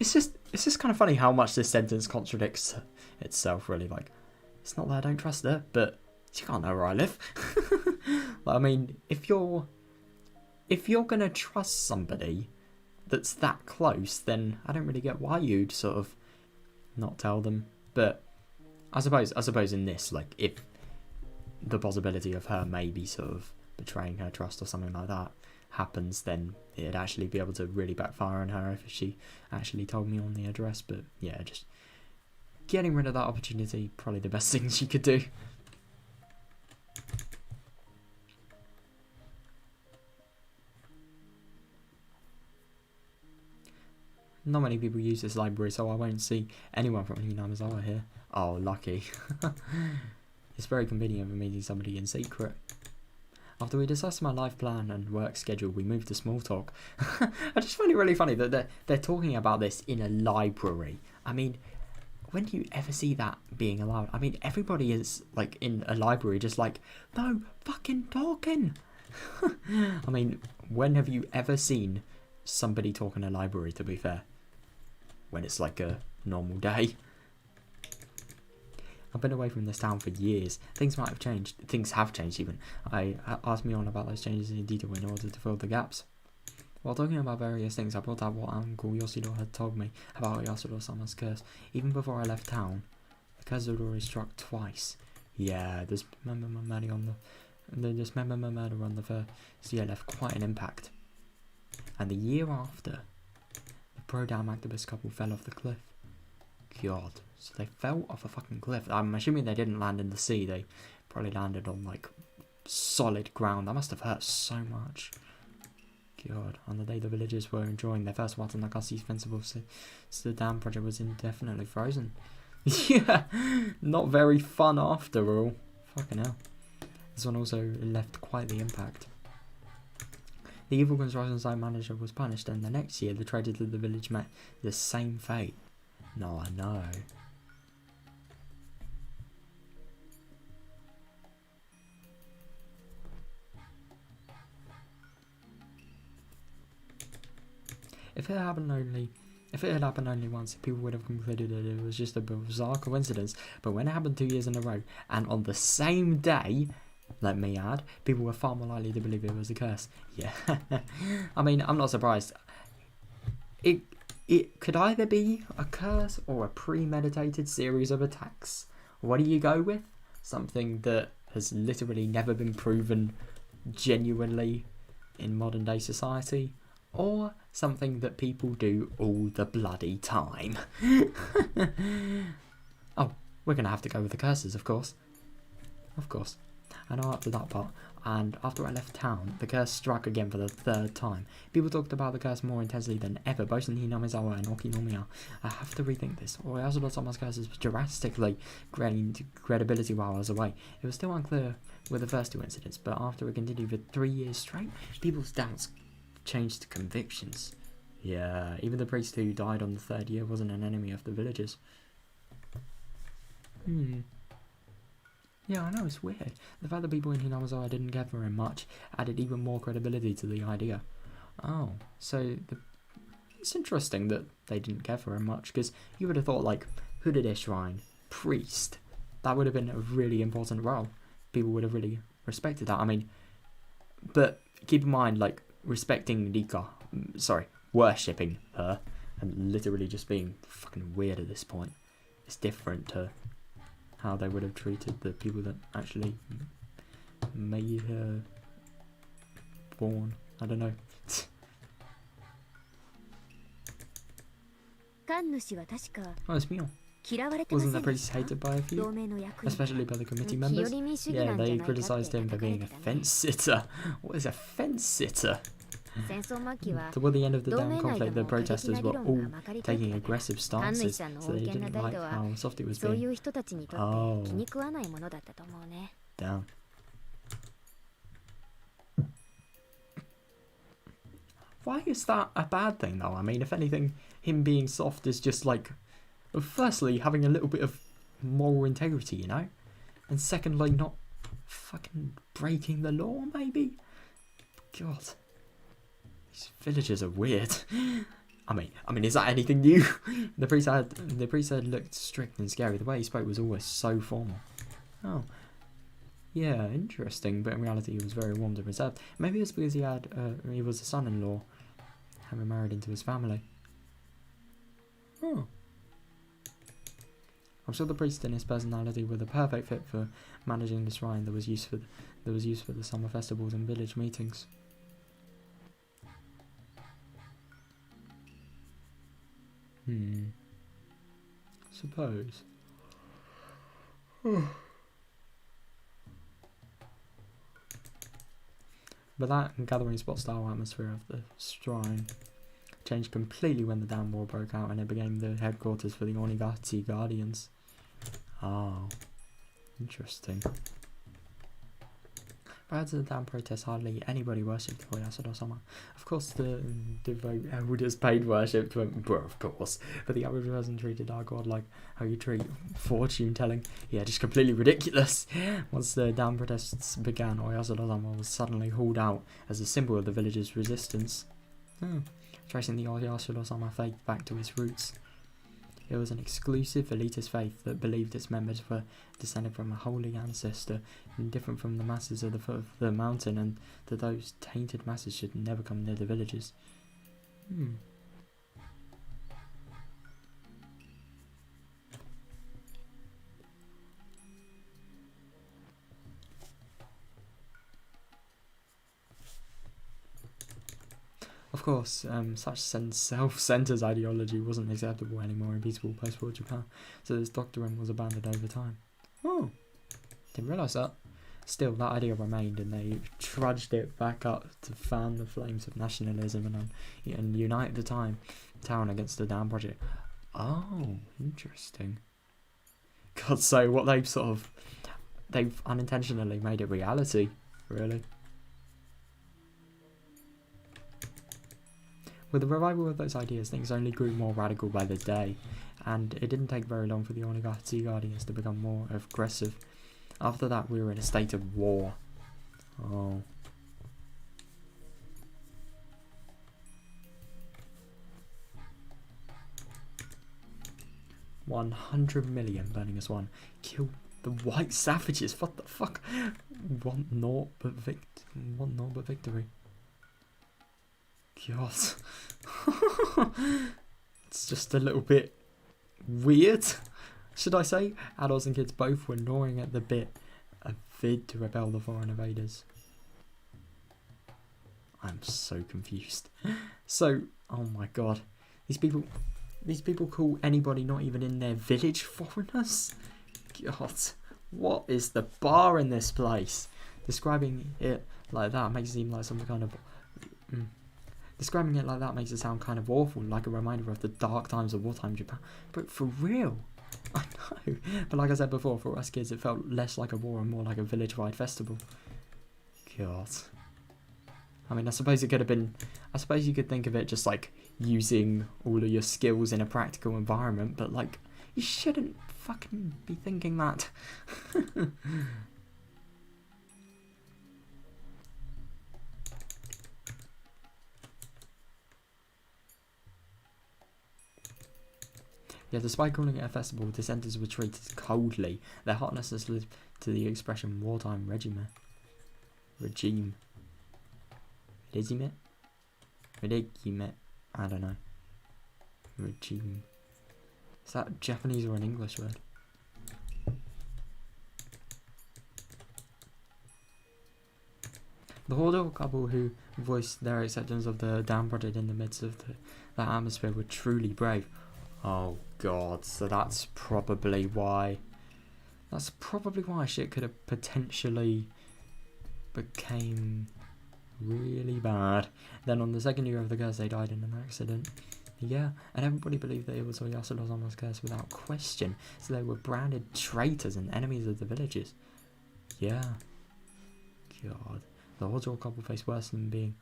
It's just kind of funny how much this sentence contradicts itself, really. Like, it's not that I don't trust her, but she can't know where I live. Like, I mean, if you're gonna trust somebody that's that close, then I don't really get why you'd sort of not tell them. But I suppose in this, like, if the possibility of her maybe sort of betraying her trust or something like that happens, then it'd actually be able to really backfire on her if she actually told me on the address. But yeah, just getting rid of that opportunity, probably the best thing she could do. Not many people use this library, so I won't see anyone from Hinamizawa here. Oh, lucky. It's very convenient for meeting somebody in secret. After we discussed my life plan and work schedule, we moved to small talk. I just find it really funny that they're talking about this in a library. I mean, when do you ever see that being allowed? I mean, everybody is, like, in a library just like, no fucking talking. I mean, when have you ever seen somebody talk in a library, to be fair? When it's like a normal day. I've been away from this town for years. Things might have changed. Things have changed even. I asked Mion about those changes in detail in order to fill the gaps. While talking about various things, I brought out what Uncle Yoshiro had told me about Yasuro-sama's curse. Even before I left town, the curse had already struck twice. Yeah, this murder on the first year left quite an impact. And the year after, the pro-dam activist couple fell off the cliff. God, so they fell off a fucking cliff. I'm assuming they didn't land in the sea. They probably landed on, like, solid ground. That must have hurt so much. God, on the day the villagers were enjoying their first Watanagashi festival, so the dam project was indefinitely frozen. Yeah, not very fun after all. Fucking hell. This one also left quite the impact. The evil construction site manager was punished, and the next year the traders of the village met the same fate. No, I know. If it had happened only once, people would have concluded that it was just a bizarre coincidence. But when it happened 2 years in a row, and on the same day, let me add, people were far more likely to believe it was a curse. Yeah. I mean, I'm not surprised. It could either be a curse or a premeditated series of attacks. What do you go with? Something that has literally never been proven genuinely in modern day society? Or something that people do all the bloody time? Oh, we're going to have to go with the curses, of course. Of course. I know up to that part. And after I left town, the curse struck again for the third time. People talked about the curse more intensely than ever, both in Hinamizawa and Okinomiya. I have to rethink this. Oyasuro-sama's curses drastically gained credibility while I was away. It was still unclear with the first two incidents, but after it continued for 3 years straight, people's doubts changed to convictions. Yeah, even the priest who died on the third year wasn't an enemy of the villagers. Yeah, I know, it's weird. The fact that people in Hinamizawa didn't care for him much added even more credibility to the idea. Oh, so it's interesting that they didn't care for him much, because you would have thought, like, Hudade Shrine, priest, that would have been a really important role. People would have really respected that. I mean, but keep in mind, like, respecting Rika, worshipping her, and literally just being fucking weird at this point. It's different to how they would have treated the people that actually made her born. I don't know. Oh, it's Mion. Wasn't the priest hated by a few? Especially by the committee members? Yeah, they criticised him for being a fence sitter. What is a fence sitter? Toward the end of the damn conflict, the protesters were all taking aggressive stances, so they didn't like how soft it was being. Oh. Damn. Why is that a bad thing, though? I mean, if anything, him being soft is just like, firstly, having a little bit of moral integrity, you know? And secondly, not fucking breaking the law, maybe? God. These villagers are weird. I mean, is that anything new? The priest had looked strict and scary. The way he spoke was always so formal. Oh. Yeah, interesting, but in reality he was very warm and reserved. Maybe it's because he was a son-in-law, having married into his family. Oh. I'm sure the priest and his personality were the perfect fit for managing the shrine that was used for the summer festivals and village meetings. Suppose. But that gathering spot style atmosphere of the shrine changed completely when the Dam War broke out and it became the headquarters for the Higurashi Guardians. Oh, interesting. Prior to the Dam protests, hardly anybody worshipped Oyasuro-sama. Of course, the devout elders paid worship to him, well, of course, but the average person treated our god like how you treat fortune telling. Yeah, just completely ridiculous. Once the Dam protests began, Oyasuro-sama was suddenly hauled out as a symbol of the village's resistance, tracing the Oyasuro-sama faith back to its roots. It was an exclusive elitist faith that believed its members were descended from a holy ancestor, different from the masses of the foot of the mountain, and that those tainted masses should never come near the villages. Of course, such self-centered ideology wasn't acceptable anymore in peaceful post-war Japan, so this doctrine was abandoned over time. Oh, didn't realise that. Still, that idea remained, and they trudged it back up to fan the flames of nationalism and unite the town against the Dam project. Oh, interesting. God, so what they've unintentionally made it reality, really. With the revival of those ideas, things only grew more radical by the day, and it didn't take very long for the Higurashi Guardians to become more aggressive. After that, we were in a state of war. Oh. $100 million burning as one. Kill the white savages. What the fuck? Want naught but victory. God. It's just a little bit weird, should I say? Adults and kids both were gnawing at the bit, a vid to repel the foreign invaders. I'm so confused. So, oh my god. These people call anybody not even in their village foreigners? God. What is the bar in this place? Describing it like that makes it seem like some kind of... Describing it like that makes it sound kind of awful, like a reminder of the dark times of wartime Japan. But for real, I know. But like I said before, for us kids, it felt less like a war and more like a village-wide festival. God. I mean, I suppose it could have been... I suppose you could think of it just like using all of your skills in a practical environment, but like, you shouldn't fucking be thinking that. Yeah, despite calling it a festival, dissenters were treated coldly. Their hotnesses led to the expression wartime regime. Regime. I don't know. Regime. Is that Japanese or an English word? The Hordor couple who voiced their acceptance of the Damn project in the midst of that atmosphere were truly brave. Oh god, so that's probably why shit could have potentially became really bad. Then on the second year of the curse they died in an accident. Yeah, and everybody believed that it was Oyasada Osamu's curse without question, so they were branded traitors and enemies of the villagers. Yeah. God. The Hordor couple faced worse than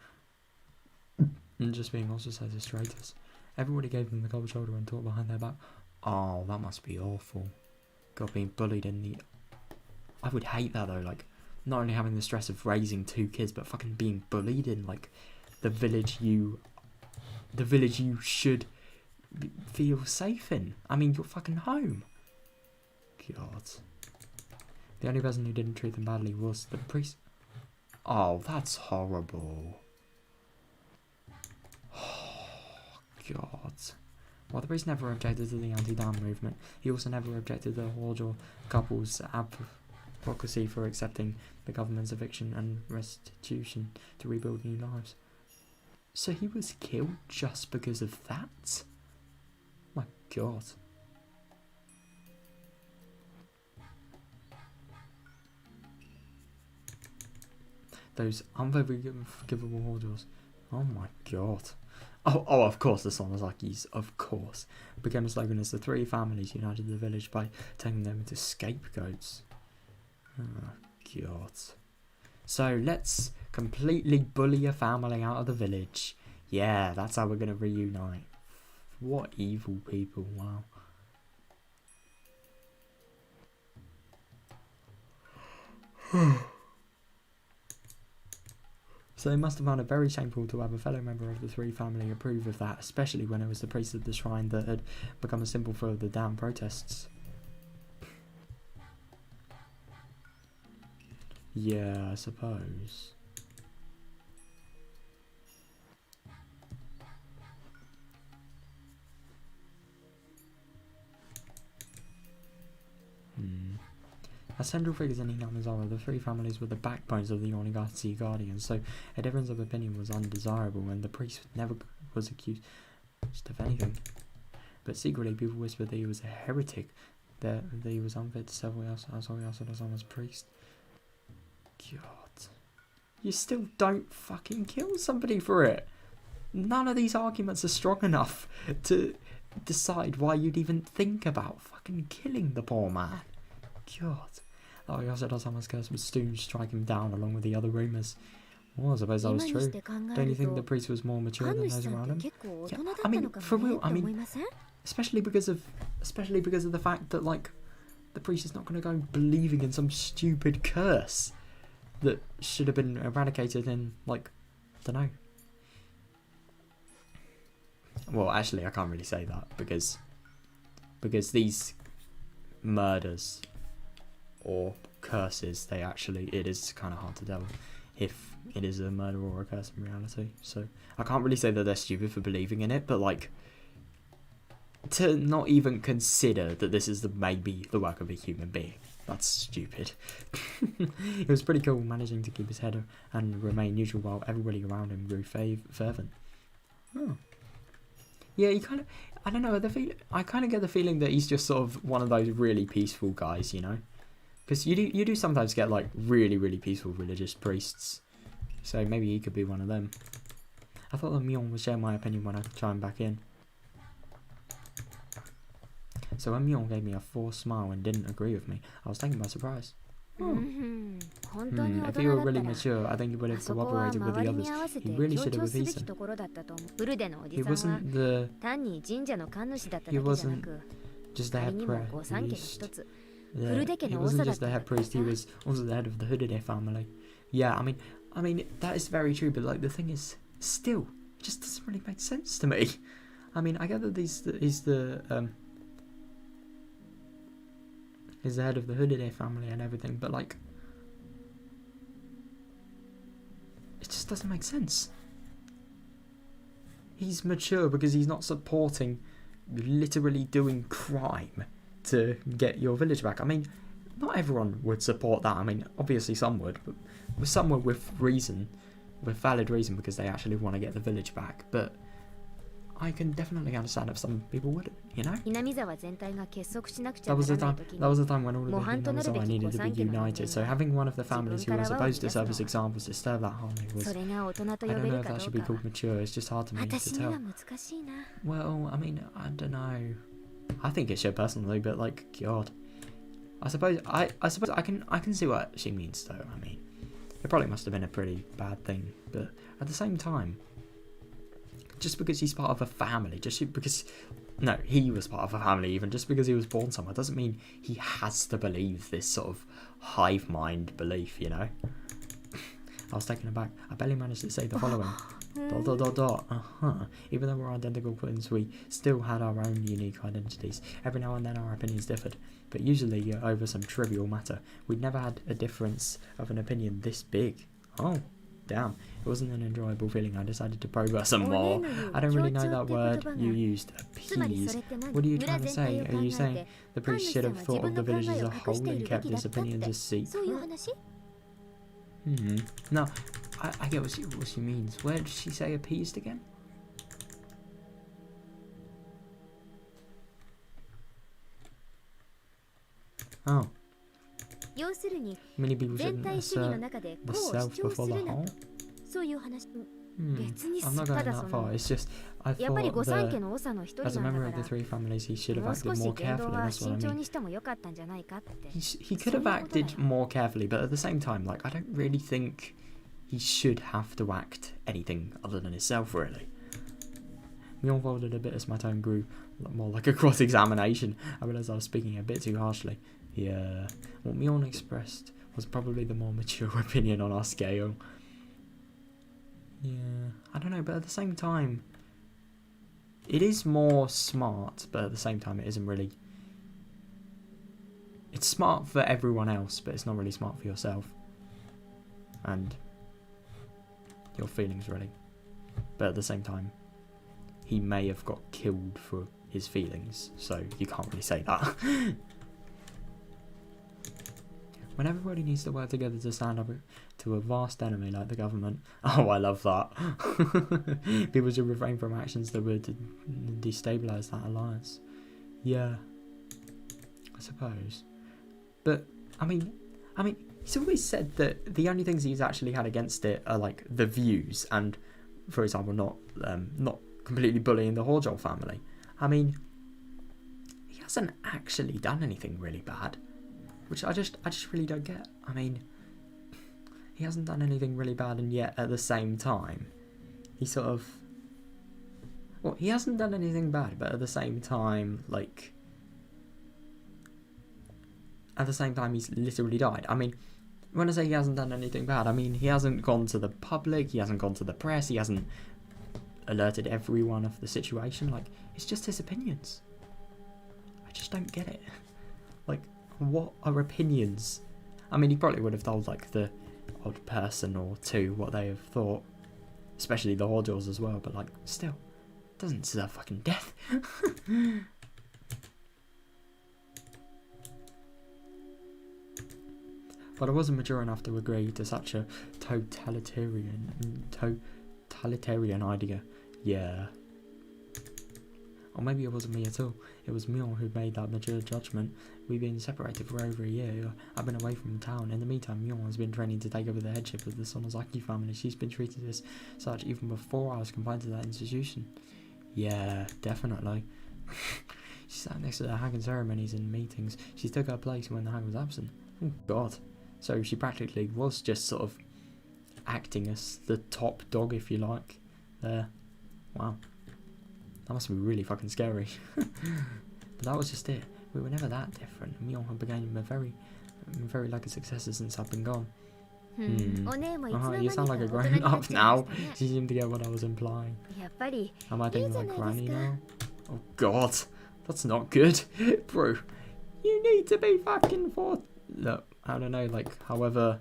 just being ostracized as traitors. Everybody gave them the cold shoulder and talked behind their back. Oh, that must be awful. God, being bullied in the... I would hate that though, like, not only having the stress of raising 2 kids, but fucking being bullied in, like, the village you should feel safe in. I mean, your fucking home. God. The only person who didn't treat them badly was the priest. Oh, that's horrible. Oh, God. While the priest never objected to the anti-dam movement, he also never objected to the Hordor couple's advocacy for accepting the government's eviction and restitution to rebuild new lives. So he was killed just because of that? My God. Those unforgivable Hordors. Oh my God. Oh, of course, the Sonozakis, of course, became a slogan as the 3 families united the village by turning them into scapegoats. Oh, God. So, let's completely bully a family out of the village. Yeah, that's how we're going to reunite. What evil people, wow. So they must have found it very shameful to have a fellow member of the 3 family approve of that, especially when it was the priest of the shrine that had become a symbol for the damn protests. Yeah, I suppose. As central figures in Hinamizawa, the 3 families were the backbones of the Onigashii Guardians, so a difference of opinion was undesirable, and the priest never was accused of anything. But secretly, people whispered that he was a heretic, that he was unfit to serve as priest. God. You still don't fucking kill somebody for it. None of these arguments are strong enough to decide why you'd even think about fucking killing the poor man. God. Oh, Oyasada Osamu's curse would soon strike him down along with the other rumours. Well, I suppose that was true. Don't you think the priest was more mature than those around him? Yeah, I mean, for real, I mean, especially because of the fact that, like, the priest is not going to go believing in some stupid curse that should have been eradicated in, like, I don't know. Well, actually, I can't really say that because these murders or curses, it is kind of hard to tell if it is a murder or a curse in reality. So I can't really say that they're stupid for believing in it, but like to not even consider that this is maybe the work of a human being, that's stupid. It was pretty cool managing to keep his head and remain neutral while everybody around him grew fervent. Oh. Yeah, he kind of, I don't know, I kind of get the feeling that he's just sort of one of those really peaceful guys, you know? Because you do sometimes get, like, really, really peaceful religious priests. So maybe he could be one of them. I thought that Myeon would share my opinion when I chimed back in. So when Myeon gave me a forced smile and didn't agree with me, I was taken by surprise. If he were really mature, I think he would have cooperated with the others. He really should have with Ethan. He wasn't just the head priest. Yeah, he wasn't just the head priest, he was also the head of the Higurashi family. Yeah, I mean that is very true, but like the thing is, still, it just doesn't really make sense to me. I mean, I get that he's the head of the Higurashi family and everything, but like, it just doesn't make sense. he's mature because he's not supporting literally doing crime to get your village back. I mean, not everyone would support that. I mean, obviously some would, but some would with reason, with valid reason, because they actually want to get the village back. But I can definitely understand if some people wouldn't, you know? That was the time when all of the Hinamizawa needed to be united, so having one of the families who were supposed to serve as examples disturb that harmony was... I don't know if that should be called mature, it's just hard to me to tell. Well, I mean, I don't know. I think it should personally, but like, God. I suppose I can see what she means though. I mean, it probably must have been a pretty bad thing, but at the same time, just because he's part of a family, he was part of a family, even just because he was born somewhere, doesn't mean he has to believe this sort of hive mind belief, you know? I was taken aback. I barely managed to say the following. ... Even though we're identical twins, we still had our own unique identities. Every now and then our opinions differed, but usually over some trivial matter. We'd never had a difference of an opinion this big. Oh, damn. It wasn't an enjoyable feeling. I decided to probe her some more. I don't really know that word you used, appease. What are you trying to say? Are you saying the priest should have thought of the village as a whole and kept his opinions a secret? No, I get what she means. Where did she say appeased again? Oh. Many people shouldn't assert the self before the whole? I'm not going that far. It's just, I thought that as a member of the three families, he should have acted more carefully. That's what I mean. He could have acted more carefully, but at the same time, like, I don't really think he should have to act anything other than himself, really. Myeon folded a bit as my tone grew more like a cross-examination. I realised I was speaking a bit too harshly. Yeah, what Myeon expressed was probably the more mature opinion on our scale. Yeah, I don't know, but at the same time, it is more smart, but at the same time it isn't really... It's smart for everyone else, but it's not really smart for yourself. And your feelings, really. But at the same time, he may have got killed for his feelings, so you can't really say that. When everybody needs to work together to stand up to a vast enemy like the government. Oh, I love that. People should refrain from actions that would destabilise that alliance. Yeah, I suppose. But, I mean, he's always said that the only things he's actually had against it are, like, the views and, for example, not completely bullying the Horjol family. I mean, he hasn't actually done anything really bad. Which I just really don't get. I mean, he hasn't done anything really bad, and yet at the same time, he sort of... Well, he hasn't done anything bad, but at the same time, like... At the same time, he's literally died. I mean, when I say he hasn't done anything bad, I mean, he hasn't gone to the public, he hasn't gone to the press, he hasn't alerted everyone of the situation. Like, it's just his opinions. I just don't get it. Like... What are opinions? I mean, he probably would have told, like, the odd person or two what they have thought. Especially the Horjals as well, but, like, still. Doesn't deserve fucking death. But I wasn't mature enough to agree to such a totalitarian idea. Yeah. Or maybe it wasn't me at all. It was Myeon who made that mature judgment. We've been separated for over a year. I've been away from town. In the meantime, Myeon has been training to take over the headship of the Sonozaki family. She's been treated as such even before I was confined to that institution. Yeah, definitely. She sat next to the Hagen ceremonies and meetings. She took her place when the Hag was absent. Oh, God. So she practically was just sort of acting as the top dog, if you like. There. Wow. That must be really fucking scary. But that was just it. We were never that different. Myeon had become very like a successor since I've been gone. You sound like a grown up now. She seemed to get what I was implying. Am I thinking like Granny now? Oh God, that's not good. Bro, you need to be fucking Look, I don't know, like however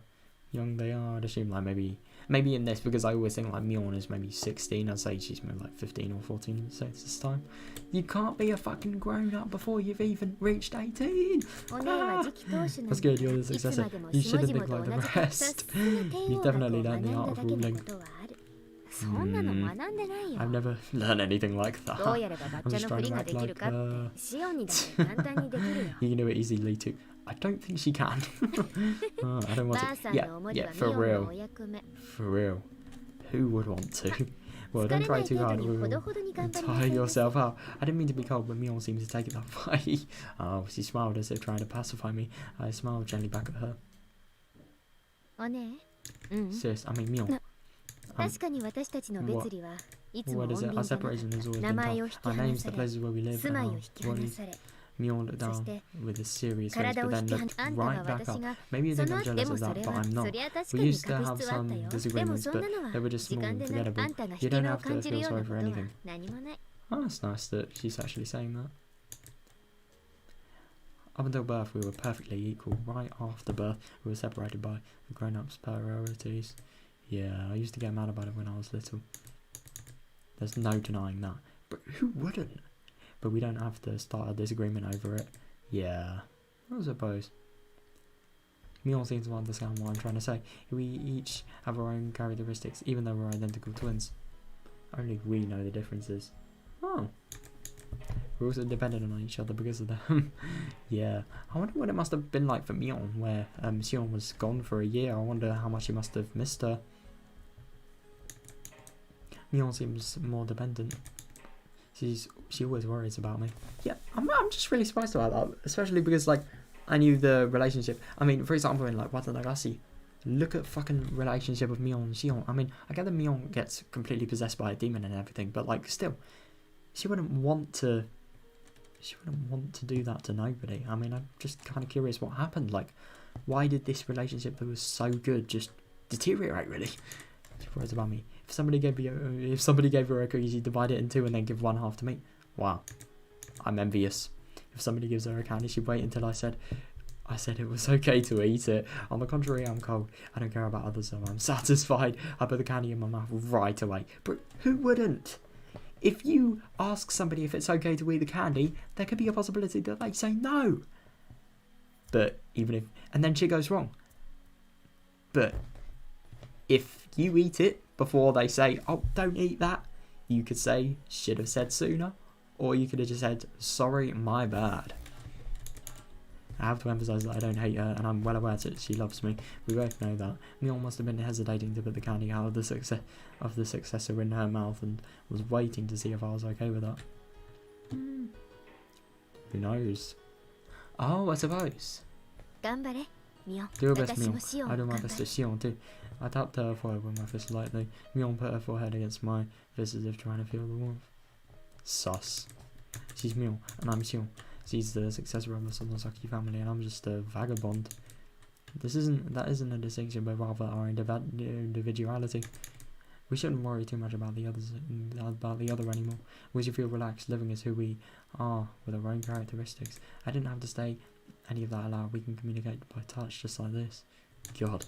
young they are, I'd assume like maybe Maybe in this, because I always think like Mion is maybe 16, I'd say she's maybe like 15 or 14 so it's this time. You can't be a fucking grown up before you've even reached 18! Ah! That's good, you're the successor. You shouldn't think like the rest. You've definitely learned the art of ruling. I've never learned anything like that. I'm just trying to act like you can do it easily too. I don't think she can. Oh, I don't want to. Yeah, for real. For real. Who would want to? Well, don't try too hard. Tire yourself out. I didn't mean to be cold, but Mion seems to take it that way. Oh, she smiled as if trying to pacify me. I smiled gently back at her. Sis, I mean Mion. What is it? Our separation has always been tough. Our names, the places where we live, and our bodies. Mion looked down with a serious face, but then looked right back up. Maybe you think I'm jealous of that, but I'm not. We used to have some disagreements, but they were just small and forgettable. You don't have to feel sorry for anything. Oh, that's nice that she's actually saying that. Up until birth, we were perfectly equal. Right after birth, we were separated by the grown-ups' priorities. Yeah, I used to get mad about it when I was little. There's no denying that. But who wouldn't? But we don't have to start a disagreement over it. Yeah, I suppose. Mion seems to understand what I'm trying to say. We each have our own characteristics, even though we're identical twins. Only we know the differences. Oh. We're also dependent on each other because of them. Yeah. I wonder what it must have been like for Mion, where Sion was gone for a year. I wonder how much he must have missed her. Mion seems more dependent. She always worries about me. Yeah, I'm just really surprised about that, especially because like I knew the relationship. I mean, for example, in like Watanagasi, look at fucking relationship of Mion and Sion. I mean, I get that Mion gets completely possessed by a demon and everything, but like still, she wouldn't want to. She wouldn't want to do that to nobody. I mean, I'm just kind of curious what happened. Like, why did this relationship that was so good just deteriorate? Really, she worries about me. If somebody gave her a cookie, she'd divide it in two and then give one half to me. Wow, I'm envious. If somebody gives her a candy, she'd wait until I said it was okay to eat it. On the contrary, I'm cold. I don't care about others, so I'm satisfied. I put the candy in my mouth right away. But who wouldn't? If you ask somebody if it's okay to eat the candy, there could be a possibility that they say no. But even if, and then shit goes wrong. But if you eat it before they say, oh, don't eat that, you could say, should have said sooner. Or you could have just said, sorry, my bad. I have to emphasise that I don't hate her, and I'm well aware that she loves me. We both know that. Mion must have been hesitating to put the candy out of the successor in her mouth and was waiting to see if I was okay with that. Who knows? Oh, I suppose. Do your best, Mion. I do my best to Sion too. I tapped her forehead with my fist lightly. Mion put her forehead against my fist as if trying to feel the warmth. Sus. She's Mion, and I'm Sion. She's the successor of the Sonosaki family, and I'm just a vagabond. That isn't a distinction, but rather our individuality. We shouldn't worry too much about the other anymore. We should feel relaxed, living as who we are, with our own characteristics. I didn't have to say any of that aloud. We can communicate by touch, just like this. God.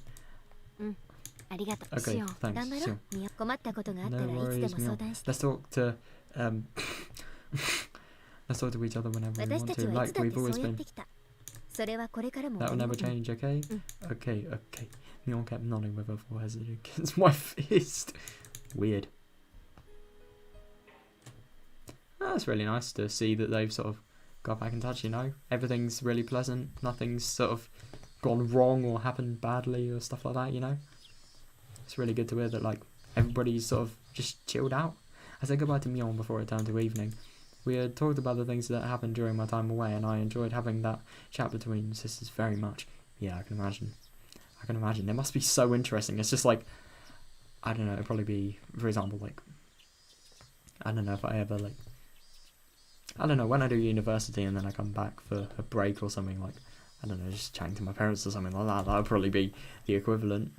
Okay, thanks. Sion. No worries, Mion. Let's talk to let's talk to each other whenever we want to, like we've always been. That will never change, okay? Okay. Mion kept nodding with her forehead against my fist. Weird. Oh, that's really nice to see that they've sort of got back in touch, you know? Everything's really pleasant. Nothing's sort of gone wrong or happened badly or stuff like that, you know? It's really good to hear that, like, everybody's sort of just chilled out. I said goodbye to Mion before it turned to evening. We had talked about the things that happened during my time away, and I enjoyed having that chat between sisters very much. Yeah, I can imagine. It must be so interesting. It's just like, I don't know, it'd probably be, for example, like, I don't know if I ever, like, I don't know, when I do university and then I come back for a break or something, like, I don't know, just chatting to my parents or something like that would probably be the equivalent.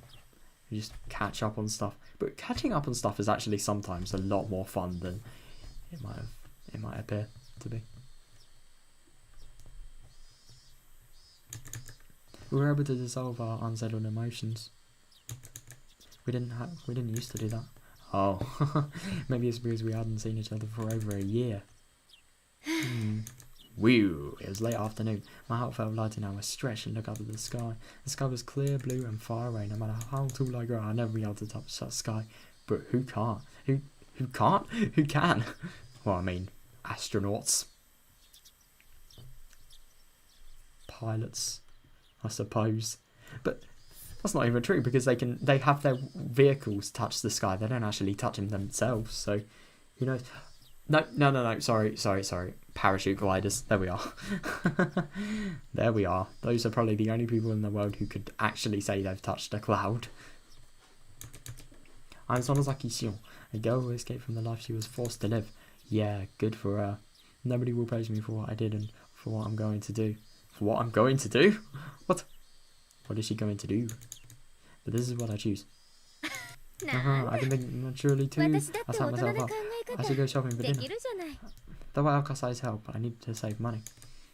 You just catch up on stuff. But catching up on stuff is actually sometimes a lot more fun than it might appear to be. We were able to dissolve our unsettled emotions. We didn't used to do that. Oh, maybe it's because we hadn't seen each other for over a year. Whew, it was late afternoon. My heart felt lighter now. I stretched and looked up at the sky. The sky was clear, blue and far away. No matter how tall I grow, I'll never be able to touch that sky. But who can't? Who can't? Who can? Well, I mean, astronauts. Pilots, I suppose. But that's not even true, because they have their vehicles touch the sky. They don't actually touch them themselves, so who knows? No. Sorry. Parachute gliders. There we are. There we are. Those are probably the only people in the world who could actually say they've touched a cloud. I'm Sonozaki Shion, a girl who escaped from the life she was forced to live. Yeah, good for her. Nobody will praise me for what I did and for what I'm going to do. For what I'm going to do? What? What is she going to do? But this is what I choose. I can think maturely too. I set myself up. I should go shopping for dinner. Though I'll Kasai's help, I need to save money.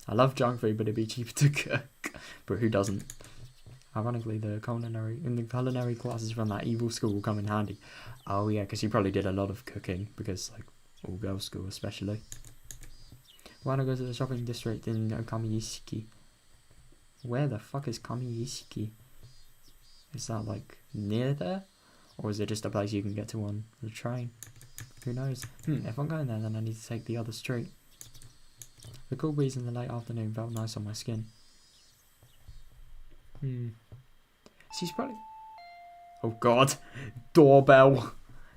I love junk food, but it'd be cheaper to cook. But who doesn't? Ironically, the culinary classes from that evil school will come in handy. Oh yeah, because you probably did a lot of cooking, because like all girls school especially. Why not go to the shopping district in Kamiishiki? Where the fuck is Kamiishiki? Is that like near there? Or is it just a place you can get to on the train? Who knows? If I'm going there, then I need to take the other street. The cool breeze in the late afternoon felt nice on my skin. She's probably... Oh god! Doorbell!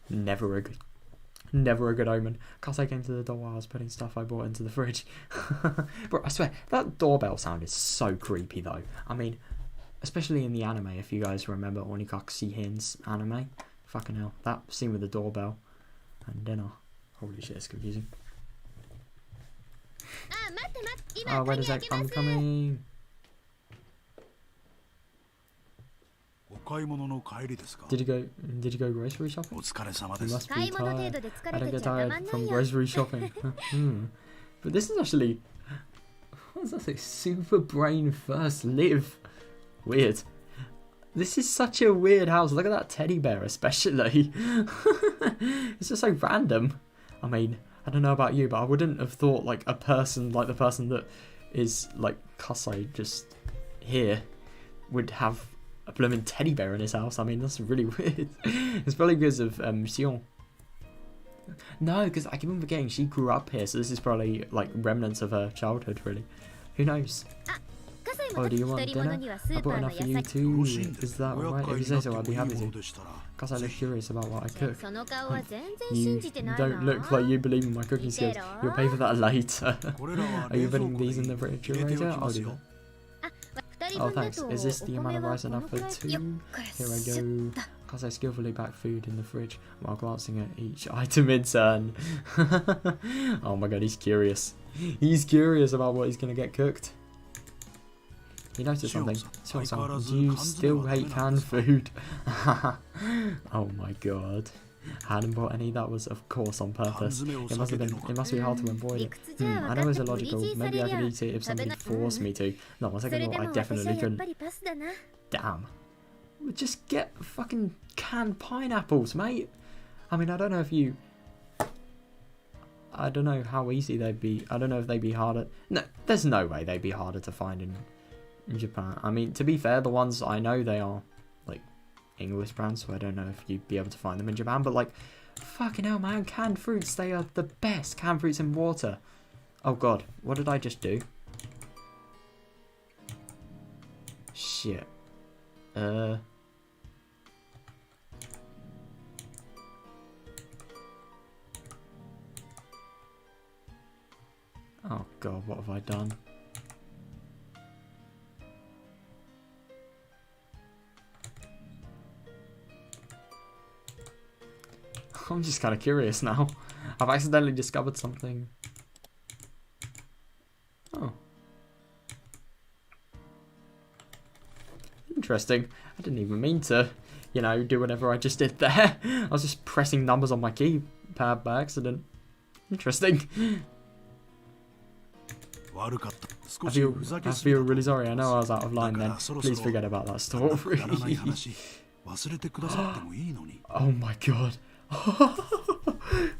Never a good omen. Kasai came to the door while I was putting stuff I bought into the fridge. Bro, I swear, that doorbell sound is so creepy though. I mean, especially in the anime, if you guys remember Onikakushi Hin's anime. Fucking hell, that scene with the doorbell and dinner. Holy shit, it's confusing. Oh, wait a sec, I'm coming. Did you go grocery shopping? You must be tired. I don't get tired from grocery shopping. But this is actually, what does that say? Super Brain First Live. Weird. This is such a weird house. Look at that teddy bear especially. It's just so random. I mean, I don't know about you, but I wouldn't have thought like a person like the person that is like Kasai just here would have a blooming teddy bear in his house. I mean, that's really weird. It's probably because of Sion. No, because I keep on forgetting she grew up here, so this is probably like remnants of her childhood, really. Who knows? Oh, do you want dinner? I bought enough for you too. Is that right? If you say so, I'd be happy to. Because I look curious about what I cook. You don't look like you believe in my cooking skills. You'll pay for that later. Are you putting these in the refrigerator? I'll do that. Oh, thanks. Is this the amount of rice enough for two? Here I go. Because I skillfully pack food in the fridge while glancing at each item in turn. Oh my god, he's curious. He's curious about what he's going to get cooked. He noticed something. Do you still hate canned food? Oh my god. Hadn't bought any. That was of course on purpose. It must be hard to avoid it. I know it's illogical. Maybe I could eat it if somebody forced me to. No, on second thought, I definitely couldn't. Damn. Just get fucking canned pineapples, mate. I mean, I don't know if you... I don't know how easy they'd be. I don't know if they'd be harder. No, there's no way they'd be harder to find in Japan. I mean, to be fair, the ones I know, they are like English brands, so I don't know if you'd be able to find them in Japan, but like, fucking hell, man, canned fruits, they are the best. Canned fruits in water. Oh god, what did I just do? Shit. Oh god, what have I done? I'm just kind of curious now. I've accidentally discovered something. Oh. Interesting. I didn't even mean to, you know, do whatever I just did there. I was just pressing numbers on my keypad by accident. Interesting. I feel really sorry. I know I was out of line then. Please forget about that story. Oh my god.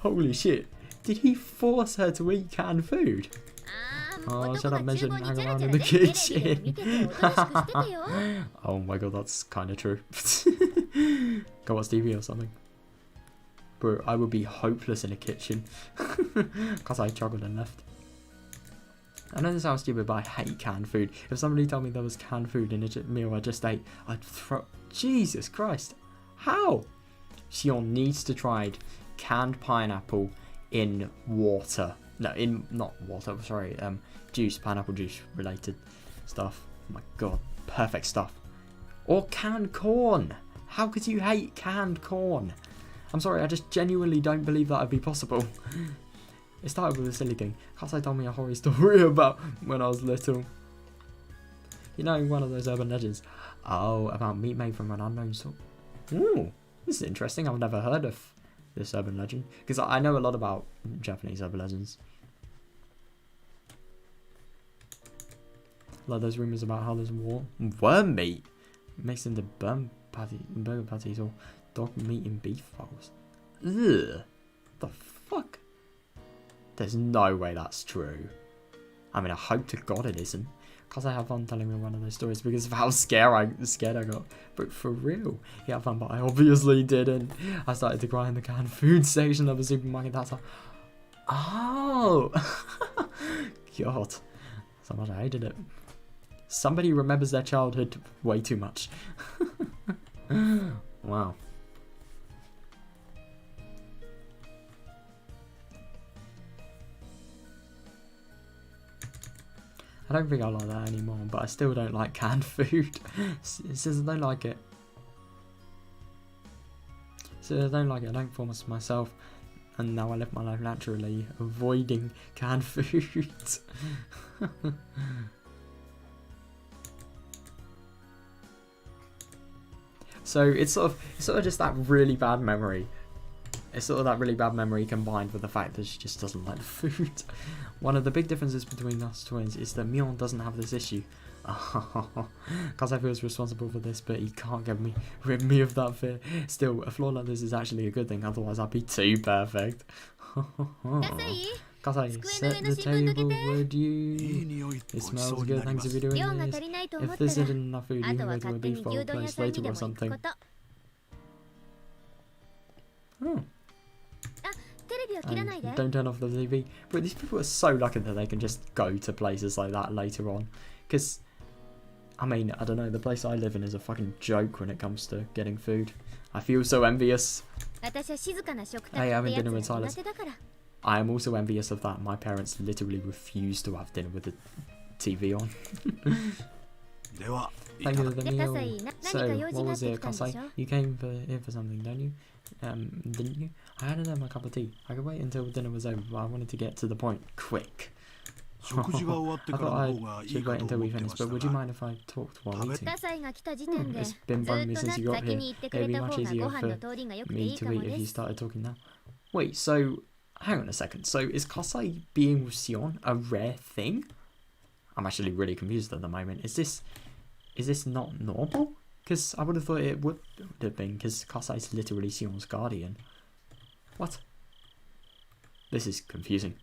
Holy shit. Did he force her to eat canned food? Oh, should I mention hang around in the kitchen? Oh my god, that's kind of true. Go watch TV or something. Bro, I would be hopeless in a kitchen. Because I juggled and left. I know this sounds stupid, but I hate canned food. If somebody told me there was canned food in a meal I just ate, I'd throw... Jesus Christ. How? Sion needs to try canned pineapple in water. No, in... not water, sorry. Juice, pineapple juice related stuff. Oh my god. Perfect stuff. Or canned corn. How could you hate canned corn? I'm sorry, I just genuinely don't believe that would be possible. It started with a silly thing. Kasai told me a horror story about when I was little. You know, one of those urban legends. Oh, about meat made from an unknown source. Ooh, this is interesting. I've never heard of this urban legend. Because I know a lot about Japanese urban legends. Like those rumours about how there's worm meat mixed into burger patties or dog meat and beef rolls. Ugh. The fuck? There's no way that's true. I mean, I hope to God it isn't. Because I have fun telling me one of those stories because of how scared I got. But for real, he had fun, but I obviously didn't. I started to cry in the canned food section of the supermarket. That's like, oh. God. So much I hated it. Somebody remembers their childhood way too much. Wow. I don't think I like that anymore, but I still don't like canned food. It says I don't like it. So I don't like it, I don't force myself. And now I live my life naturally, avoiding canned food. So it's sort of just that really bad memory. It's sort of that really bad memory combined with the fact that she just doesn't like the food. One of the big differences between us twins is that Mion doesn't have this issue. Because I feel responsible for this, but he can't rid me of that fear. Still, a flaw like this is actually a good thing, otherwise I'd be too perfect. Kasai, set the table, would you? It smells good, thanks for doing this. If this isn't enough food, you can go to a beef bowl place later or something. Oh. And don't turn off the TV. But these people are so lucky that they can just go to places like that later on. Because, I mean, I don't know, the place I live in is a fucking joke when it comes to getting food. I feel so envious. Hey, having dinner with Silas. I am also envious of that. My parents literally refuse to have dinner with the TV on. Thank you for the meal. So, what was it, Kasai? You came here for something, don't you? Didn't you? I hadn't had my cup of tea. I could wait until dinner was over, but I wanted to get to the point quick. I thought I should wait until we finished, but would you mind if I talked while eating? It's been bugging me since you got here. It would be much easier for me to eat if you started talking now. Wait, so, hang on a second. So, is Kasai being with Sion a rare thing? I'm actually really confused at the moment. Is this not normal? Because I would have thought it would have been, because Kasai is literally Sion's guardian. What? This is confusing.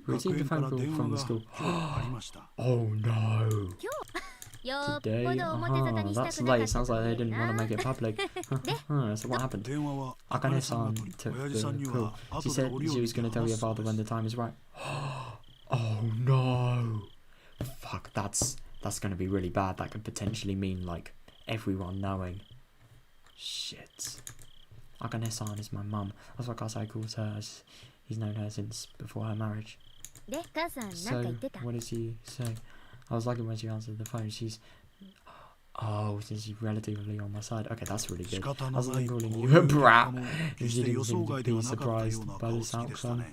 Received a phone call from the school. Oh no! Today? That's late. Sounds like they didn't want to make it public. So what happened? Akane-san took the call. She said she was going to tell your father when the time is right. Oh no! Fuck, that's going to be really bad. That could potentially mean, like, everyone knowing. Shit. Akane-san is my mum. That's what Kasai calls her, as he's known her since before her marriage. So, what does he say? I was lucky when she answered the phone. She's... Oh, since she's relatively on my side. Okay, that's really good. Other than calling you a brat, she didn't seem to be surprised by this outcome.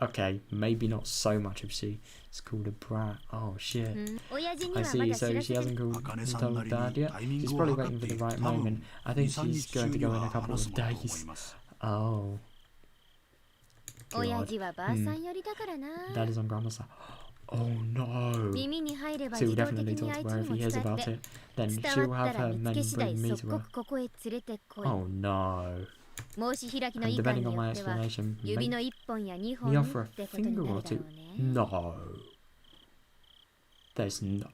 Okay, maybe not so much if she is called a brat. Oh shit. I see, so she hasn't called and told Dad yet? She's probably waiting for the right moment. I think she's going to go in a couple of days. Oh. God. Dad is on Grandma's side. Oh no. She will definitely talk to her if he hears about it. Then she will have her men bring me to her. Oh no. And depending on my explanation, me offer a finger or two. No. There's no.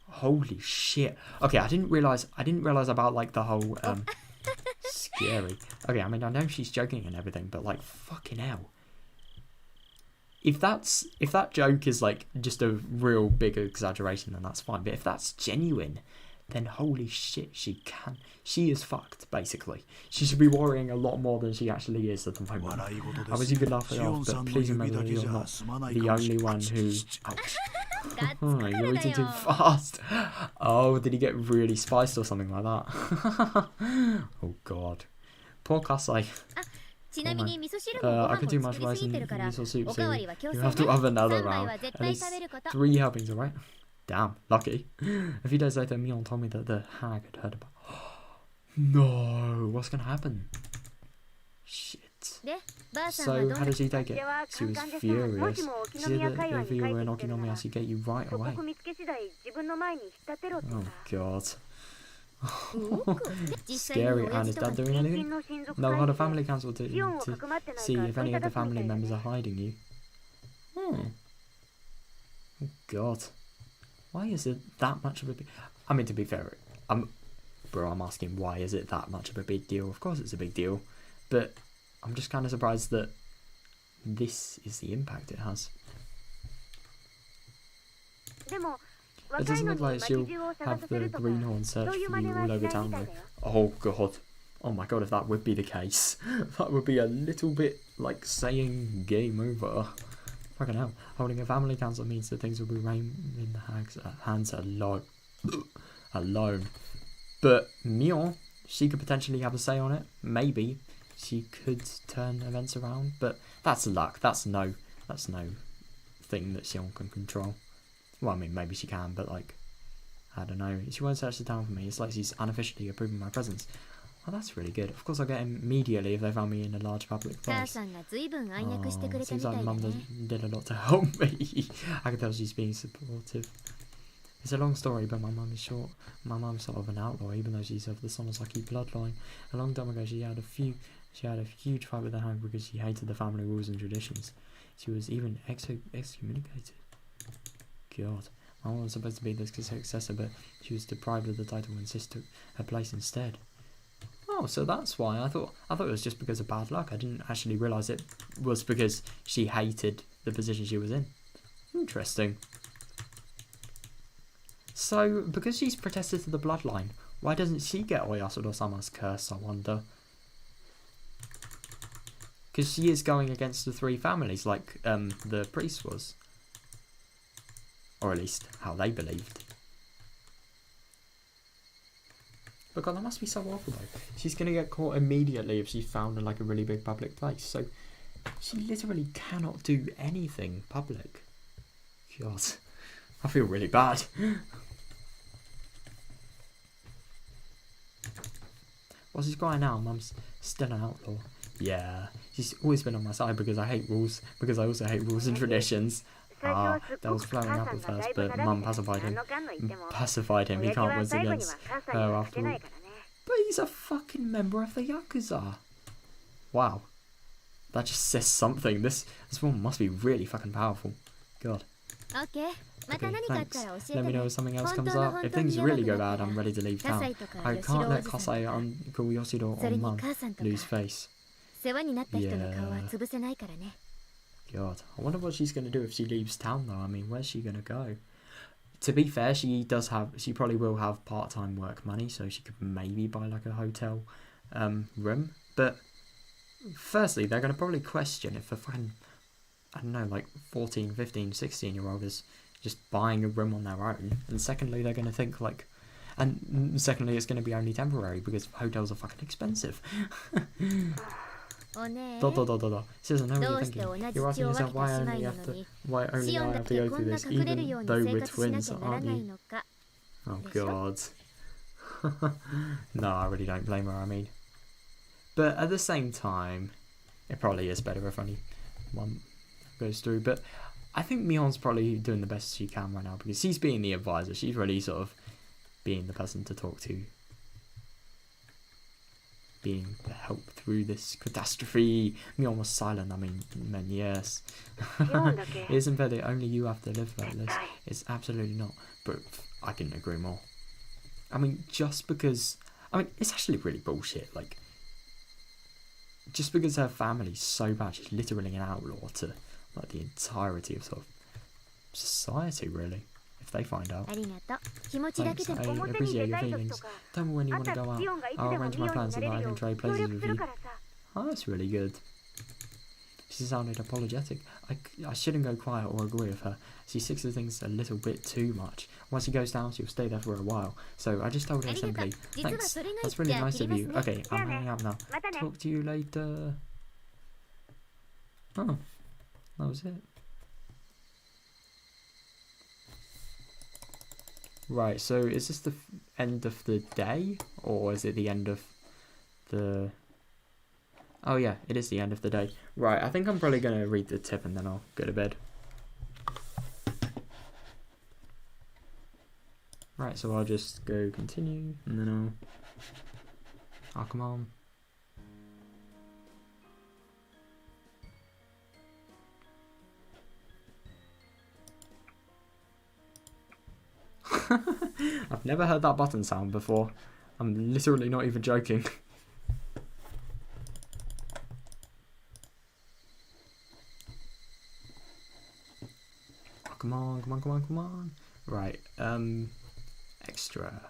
Holy shit. Okay, I didn't realize about like the whole scary. Okay, I mean I know she's joking and everything, but like fucking hell. If that joke is like just a real big exaggeration, then that's fine. But if that's genuine, then holy shit, she is fucked, basically. She should be worrying a lot more than she actually is at the moment. I wish you could laugh it off, but please remember that you're not the only one who... Ouch. Oh, you're eating too fast. Oh, did he get really spiced or something like that? Oh god. Poor Kasai. I could do much rice and miso soup, so you have to have another round. At least 3 helpings, alright? Damn, lucky. A few days later, Mion told me that the hag had heard about... No, what's gonna happen? Shit. So, how did she take it? She was furious. She said that if you were knocking on me, I should get you right away. Oh god. Scary. And is Dad doing anything? No, hold a family council to see if any of the family members are hiding you. Oh god. Why is it that much of a big... I mean, to be fair, I'm asking why is it that much of a big deal? Of course it's a big deal, but I'm just kind of surprised that this is the impact it has. It doesn't look like she'll have the greenhorn search for you all over town though. Oh god. Oh my god, if that would be the case, that would be a little bit like saying game over. Fucking hell. Holding a family council means that things will be rain in the hag's hands alone. But Mion, she could potentially have a say on it. Maybe she could turn events around, but that's luck. That's no thing that Xion can control. Well, I mean, maybe she can, but like, I don't know. She won't search the town for me. It's like she's unofficially approving my presence. Oh, that's really good. Of course, I'll get him immediately if they found me in a large public place. Oh, seems like Mum did a lot to help me. I can tell she's being supportive. It's a long story, but my mum is short. My mum's sort of an outlaw, even though she's of the Sonosaki bloodline. A long time ago, she had a huge fight with the hag because she hated the family rules and traditions. She was even excommunicated. God. My mum was supposed to be the successor, but she was deprived of the title and sis took her place instead. Oh, so that's why. I thought it was just because of bad luck. I didn't actually realise it was because she hated the position she was in. Interesting. So, because she's protested to the bloodline, why doesn't she get Oyasuro-sama's curse, I wonder? Because she is going against the 3 families, like the priest was. Or at least, how they believed. But God, that must be so awful though. She's going to get caught immediately if she's found in like a really big public place. So, she literally cannot do anything public. God, I feel really bad. What's she's crying now? Mum's still an outlaw. Yeah, she's always been on my side because I hate rules. Because I also hate rules and traditions. That was flowing up at first, but Mum pacified him. He can't win against her after all. But he's a fucking member of the Yakuza. Wow. That just says something. This woman must be really fucking powerful. God. Okay, thanks. Let me know if something else comes up. If things really go bad, I'm ready to leave town. I can't let Kasai, Uncle Yoshiro, or Mum lose face. Yeah. God, I wonder what she's going to do if she leaves town though. I mean, where's she going to go? To be fair, she probably will have part-time work money, so she could maybe buy like a hotel room. But firstly, they're going to probably question if a fucking, I don't know, like 14, 15, 16-year-old is just buying a room on their own. And secondly, they're going to think like, and secondly, it's going to be only temporary because hotels are fucking expensive. She doesn't know what you're thinking. You're asking yourself why only I have to go through this, even though we're twins, aren't you? Oh god. No, I really don't blame her, I mean. But at the same time, it probably is better if only one goes through. But I think Mion's probably doing the best she can right now because she's being the advisor. She's really sort of being the person to talk to, being the help through this catastrophe. Mion was silent. I mean, yes. It isn't fair that only you have to live like this. It's absolutely not. But I couldn't agree more. I mean, just because... I mean, it's actually really bullshit. Like, just because her family's so bad, she's literally an outlaw to, like, the entirety of sort of society, really. If they find out. Thanks, I appreciate your feelings. Tell me when you want to go out. I'll arrange my plans so that I can trade places with you. Oh, that's really good. She sounded apologetic. I shouldn't go quiet or agree with her. She sticks to things a little bit too much. Once she goes down, she'll stay there for a while. So I just told her simply, thanks, that's really nice of you. Okay, I'm hanging up now. Talk to you later. Oh, that was it. Right, so is this the end of the day? Or is it the end of the... Oh yeah, it is the end of the day. Right, I think I'm probably going to read the tip and then I'll go to bed. Right, so I'll just go continue and then I'll come on. I've never heard that button sound before. I'm literally not even joking. Oh, come on, come on, come on, come on. Right, extra.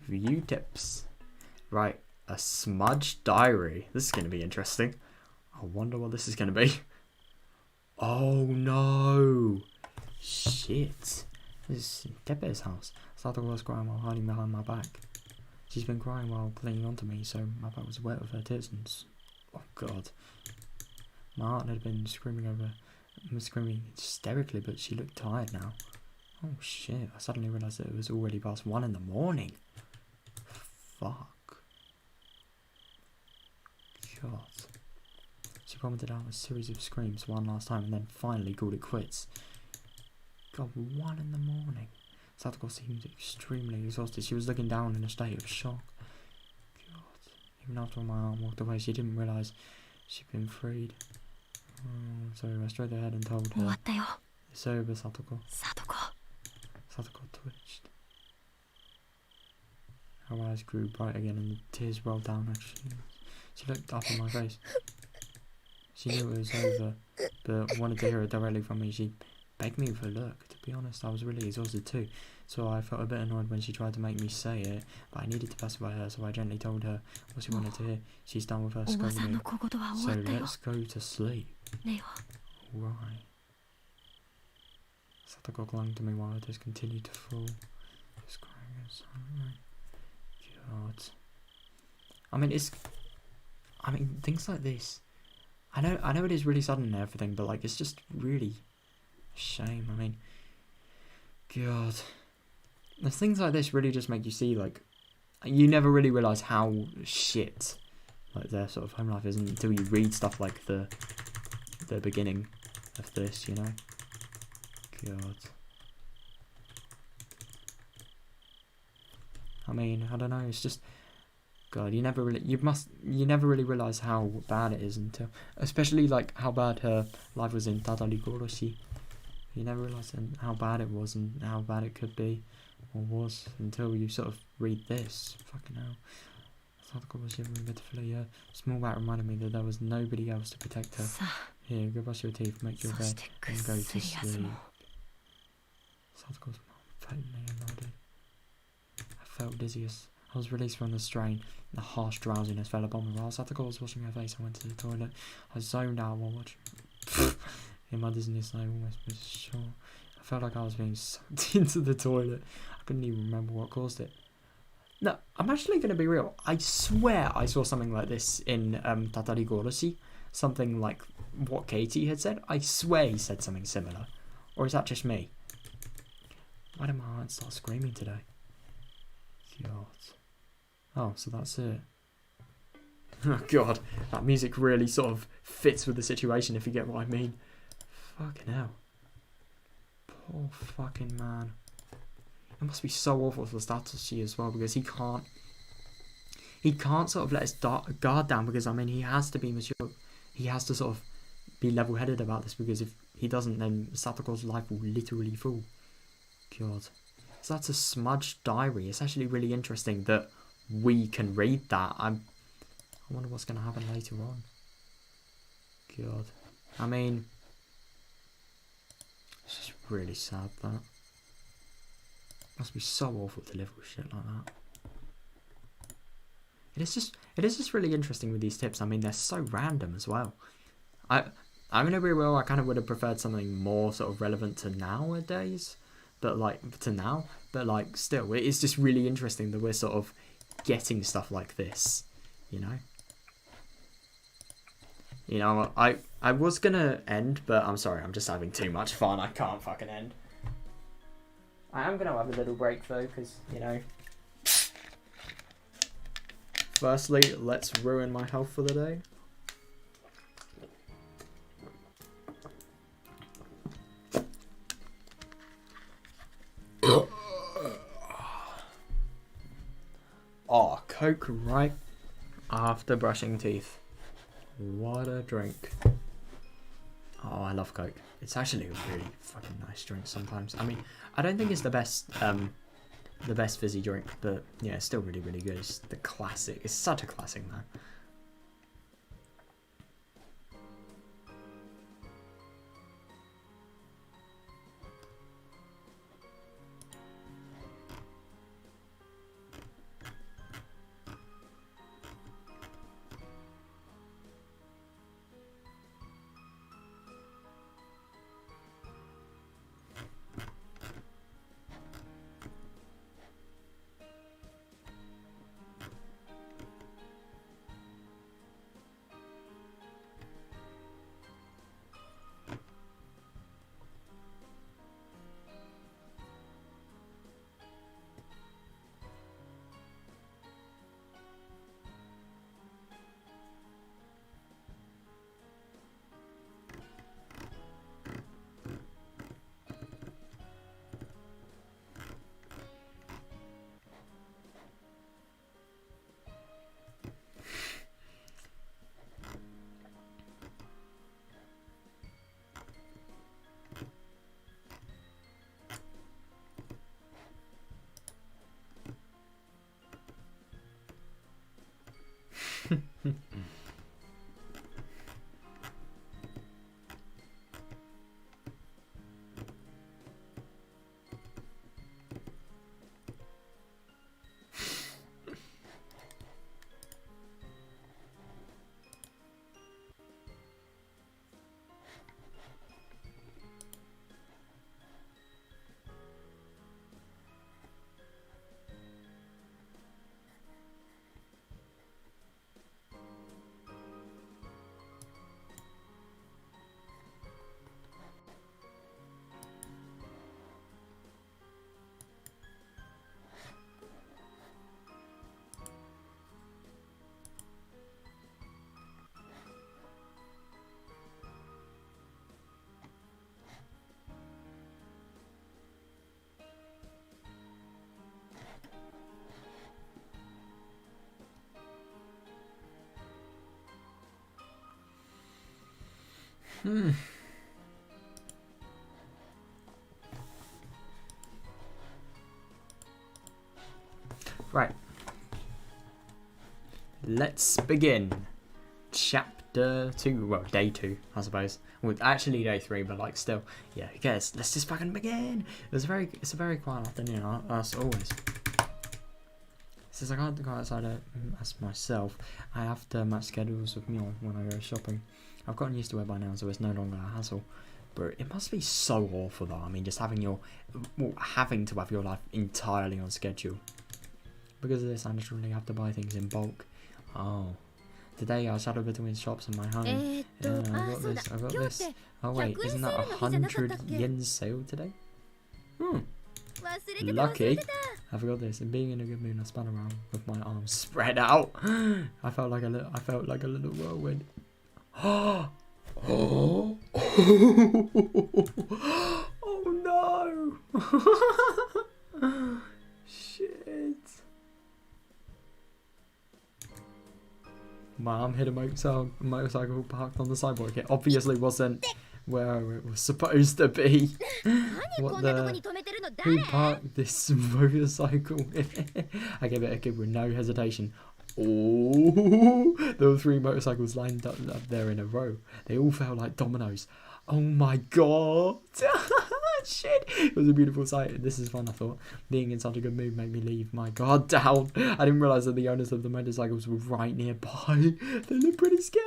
View tips. Right, a smudge diary. This is going to be interesting. I wonder what this is going to be. Oh no! Shit. This is Tepe's house. Sadako was crying while hiding behind my back. She's been crying while clinging onto me, so my back was wet with her tears and... Oh god. My heart had been screaming hysterically, but she looked tired now. Oh shit, I suddenly realised that it was already past 1 in the morning. Fuck. God. She vomited out a series of screams one last time and then finally called it quits. God, 1 in the morning. Sadako seemed extremely exhausted. She was looking down in a state of shock. God. Even after my aunt walked away, she didn't realise she'd been freed. Oh, so I straight ahead and told her. It's over, Sadako. Sadako twitched. Her eyes grew bright again and the tears rolled down her cheeks. She looked up in my face. She knew it was over, but wanted to hear it directly from me. She begged me for a look. To be honest, I was really exhausted too, so I felt a bit annoyed when she tried to make me say it, but I needed to pacify her, so I gently told her what she wanted to hear. She's done with her scolding, so let's go to sleep. Alright. Sadako clung to me while I just continued to fall. Just crying silently. God. I mean, things like this. I know it is really sudden and everything, but like, it's just really a shame. I mean, God. The things like this really just make you see, like, you never really realise how shit, like, their sort of home life is until you read stuff like the beginning of this, you know? God. I mean, I don't know, it's just... God, you never really realise how bad it is until, especially like how bad her life was in Higurashi. You never realise how bad it was and how bad it could be, or was, until you sort of read this. Fucking hell. Sadako was shivering pitifully. A small bat reminded me that there was nobody else to protect her. Here, go brush your teeth, make your bed, and go to sleep. Sadako's mom faintly nodded. I felt dizzy as I was released from the strain. The harsh drowsiness fell upon me. While Sadako was washing her face, I went to the toilet. I zoned out while watching. In my dizziness, I almost was sure. I felt like I was being sucked into the toilet. I couldn't even remember what caused it. No, I'm actually going to be real. I swear I saw something like this in Tatarigoroshi. Something like what Katie had said. I swear he said something similar. Or is that just me? Why did my heart start screaming today? God. Oh, so that's it. Oh god, that music really sort of fits with the situation, if you get what I mean. Fucking hell. Poor fucking man. It must be so awful for Satoshi as well, because he can't sort of let his guard down, because I mean he has to be mature. He has to sort of be level-headed about this, because if he doesn't, then Satoko's life will literally fall. God. So that's a smudged diary. It's actually really interesting that we can read that. I wonder what's going to happen later on. God. I mean, it's just really sad, that. Must be so awful to live with shit like that. It is just really interesting with these tips. I mean, they're so random as well. I'm gonna be real, I kind of would have preferred something more sort of relevant to nowadays. But like, still, it is just really interesting that we're sort of getting stuff like this, you know? You know, I was gonna end, but I'm sorry, I'm just having too much fun. I can't fucking end. I am gonna have a little break though, because, you know. Firstly, let's ruin my health for the day. Oh, Coke right after brushing teeth. What a drink. Oh, I love Coke. It's actually a really fucking nice drink sometimes. I mean, I don't think it's the best fizzy drink, but yeah, it's still really, really good. It's the classic. It's such a classic, man. Right. Let's begin. Chapter 2. Well, day 2, I suppose. Well, actually day 3, but like still. Yeah, who cares? Let's just fucking begin. It's a very quiet afternoon, as always. Since I can't go outside as myself, I have to match schedules with Mio when I go shopping. I've gotten used to it by now, so it's no longer a hassle. But it must be so awful though. I mean, just having having to have your life entirely on schedule. Because of this, I naturally have to buy things in bulk. Oh. Today I shuttled between shops and my home. Yeah, I got this. Oh wait, isn't that 100 yen sale today? Lucky. I forgot this. And being in a good mood, I spun around with my arms spread out. I felt like a little whirlwind. Oh, oh, oh no! Shit. My arm hit a motorcycle parked on the sidewalk. It obviously wasn't where it was supposed to be. What the? Who parked this motorcycle? I gave it a kick with no hesitation. Oh, there were 3 motorcycles lined up there in a row. They all felt like dominoes. Oh my god. Shit. It was a beautiful sight. This is fun, I thought. Being in such a good mood made me leave my guard down. I didn't realise that the owners of the motorcycles were right nearby. They look pretty scary.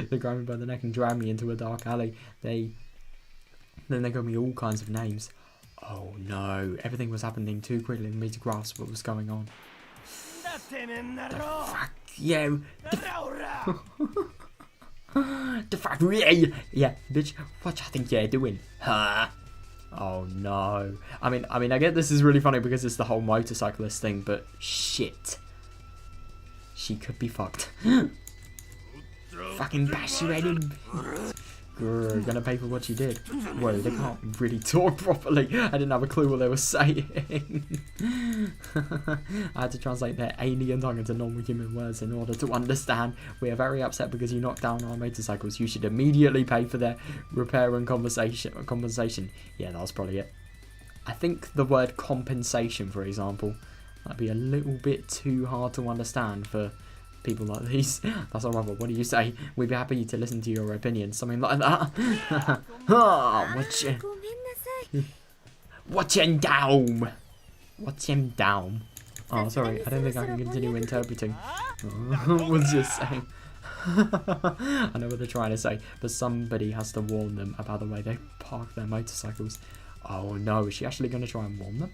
They grabbed me by the neck and dragged me into a dark alley. Then they gave me all kinds of names. Oh no. Everything was happening too quickly for me to grasp what was going on. The fuck you. The fuck you. Yeah, bitch, what you think you're doing? Huh? Oh no. I mean, I get this is really funny because it's the whole motorcyclist thing, but shit. She could be fucked. Fucking bash you head in. Grr, gonna pay for what you did. Whoa, they can't really talk properly. I didn't have a clue what they were saying. I had to translate their alien tongue into normal human words in order to understand. We are very upset because you knocked down our motorcycles. You should immediately pay for their repair and compensation. Yeah, that was probably it. I think the word compensation, for example, might be a little bit too hard to understand for people like these. That's all right, what do you say? We'd be happy to listen to your opinion. Something like that. Watch him down. Watch him down. Oh, sorry. I don't think I can continue interpreting. What's just saying? I know what they're trying to say, but somebody has to warn them about the way they park their motorcycles. Oh no, is she actually going to try and warn them?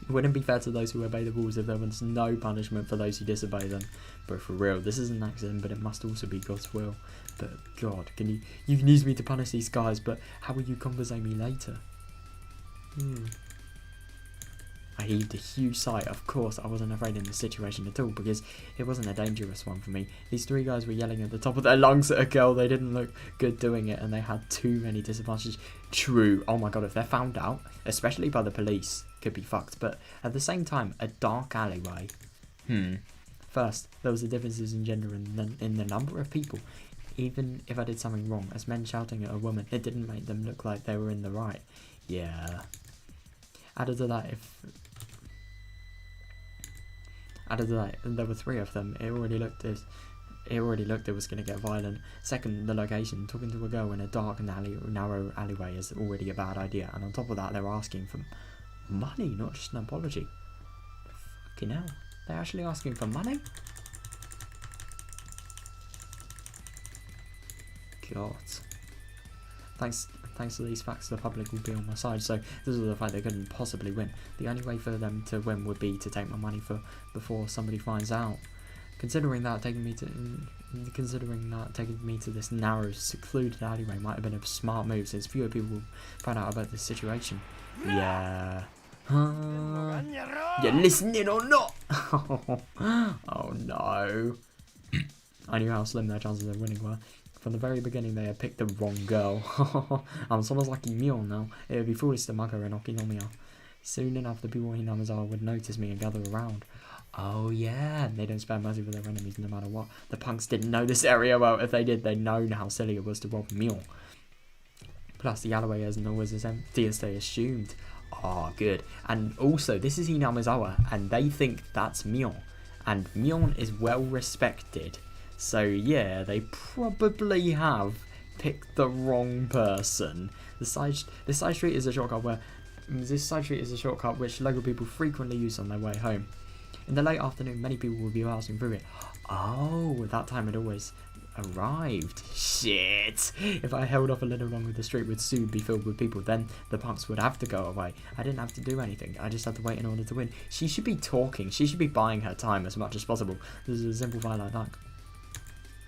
It wouldn't be fair to those who obey the rules if there was no punishment for those who disobey them. But for real, this is an accident, but it must also be God's will. But God, you can use me to punish these guys, but how will you compensate me later? I heaved a huge sigh. Of course, I wasn't afraid in this situation at all, because it wasn't a dangerous one for me. These 3 guys were yelling at the top of their lungs at a girl. They didn't look good doing it, and they had too many disadvantages. True. Oh my god, if they're found out, especially by the police, could be fucked. But at the same time, a dark alleyway. First, there was a differences in gender in the number of people. Even if I did something wrong, as men shouting at a woman, it didn't make them look like they were in the right. Yeah. Added to that, there were 3 of them. It already looked it was going to get violent. Second, the location. Talking to a girl in a dark and narrow alleyway is already a bad idea. And on top of that, they were asking for money, not just an apology. Fucking hell. They're actually asking for money? God. Thanks to these facts, the public will be on my side, so this is the fight they couldn't possibly win. The only way for them to win would be to take my money before somebody finds out. Considering that taking me to this narrow, secluded alleyway might have been a smart move, since fewer people will find out about this situation. Yeah. You listening or not? Oh no. I knew how slim their chances of winning were. From the very beginning, they had picked the wrong girl. I'm someone's lucky mule now. It would be foolish to mug her in Okinomiya. Soon enough, the people in Hinamizawa would notice me and gather around. Oh yeah, they don't spare mercy for their enemies no matter what. The punks didn't know this area well. If they did, they'd known how silly it was to rob a mule. Plus, the alleyway isn't always as empty as they assumed. Oh, good. And also, this is Hinamizawa, and they think that's Mion. And Mion is well respected. So yeah, they probably have picked the wrong person. This side street is a shortcut which local people frequently use on their way home. In the late afternoon, many people will be passing through it. Oh, at that time it always arrived. Shit. If I held off a little longer, the street would soon be filled with people. Then the punks would have to go away. I didn't have to do anything. I just had to wait in order to win. She should be talking. She should be buying her time as much as possible. This is a simple fight like that.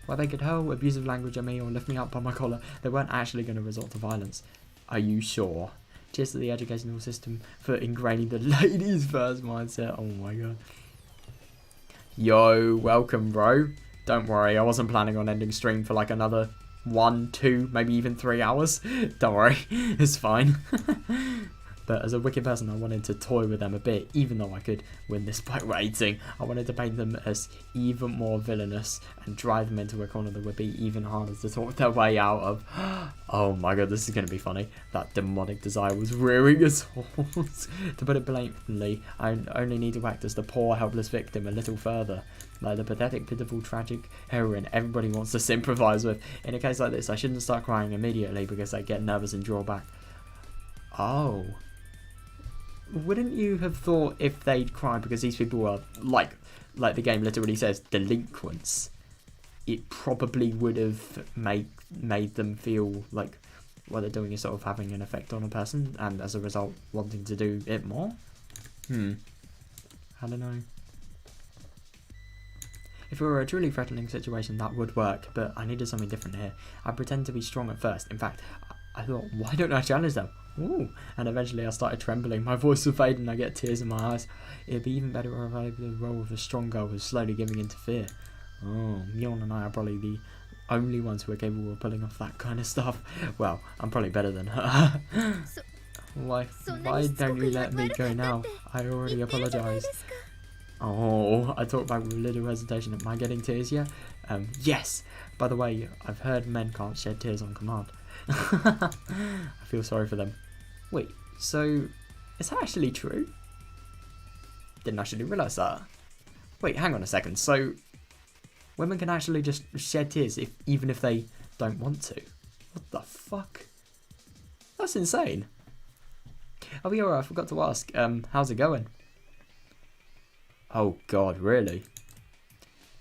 While they could hurl abusive language at me or lift me up by my collar, they weren't actually going to resort to violence. Are you sure? Cheers to the educational system for ingraining the ladies first mindset. Oh my god. Yo, welcome, bro. Don't worry, I wasn't planning on ending stream for like another 1, 2, maybe even 3 hours. Don't worry, it's fine. But as a wicked person, I wanted to toy with them a bit, even though I could win this by waiting. I wanted to paint them as even more villainous and drive them into a corner that would be even harder to talk their way out of. Oh my god, this is going to be funny. That demonic desire was rearing its horns. To put it blatantly, I only need to act as the poor, helpless victim a little further. Like the pathetic, pitiful, tragic heroine everybody wants to sympathise with. In a case like this, I shouldn't start crying immediately because I get nervous and draw back. Oh. Wouldn't you have thought if they'd cry because these people are, like the game literally says, delinquents, it probably would have made them feel like what they're doing is sort of having an effect on a person, and as a result wanting to do it more? I don't know. If it were a truly threatening situation, that would work, but I needed something different here. I pretend to be strong at first. In fact, I thought, why don't I challenge them? Ooh. And eventually I started trembling. My voice would fade and I get tears in my eyes. It'd be even better if I played the role of a strong girl who's slowly giving in to fear. Oh, Mjorn and I are probably the only ones who are capable of pulling off that kind of stuff. Well, I'm probably better than her. Why don't you let me go now? I already apologised. Oh, I talked back with a little hesitation. Am I getting tears yet? Yes. By the way, I've heard men can't shed tears on command. I feel sorry for them. Wait, so is that actually true? Didn't actually realise that. Wait, hang on a second. So women can actually just shed tears even if they don't want to? What the fuck? That's insane. Oh yeah, I forgot to ask. How's it going? Oh god, really?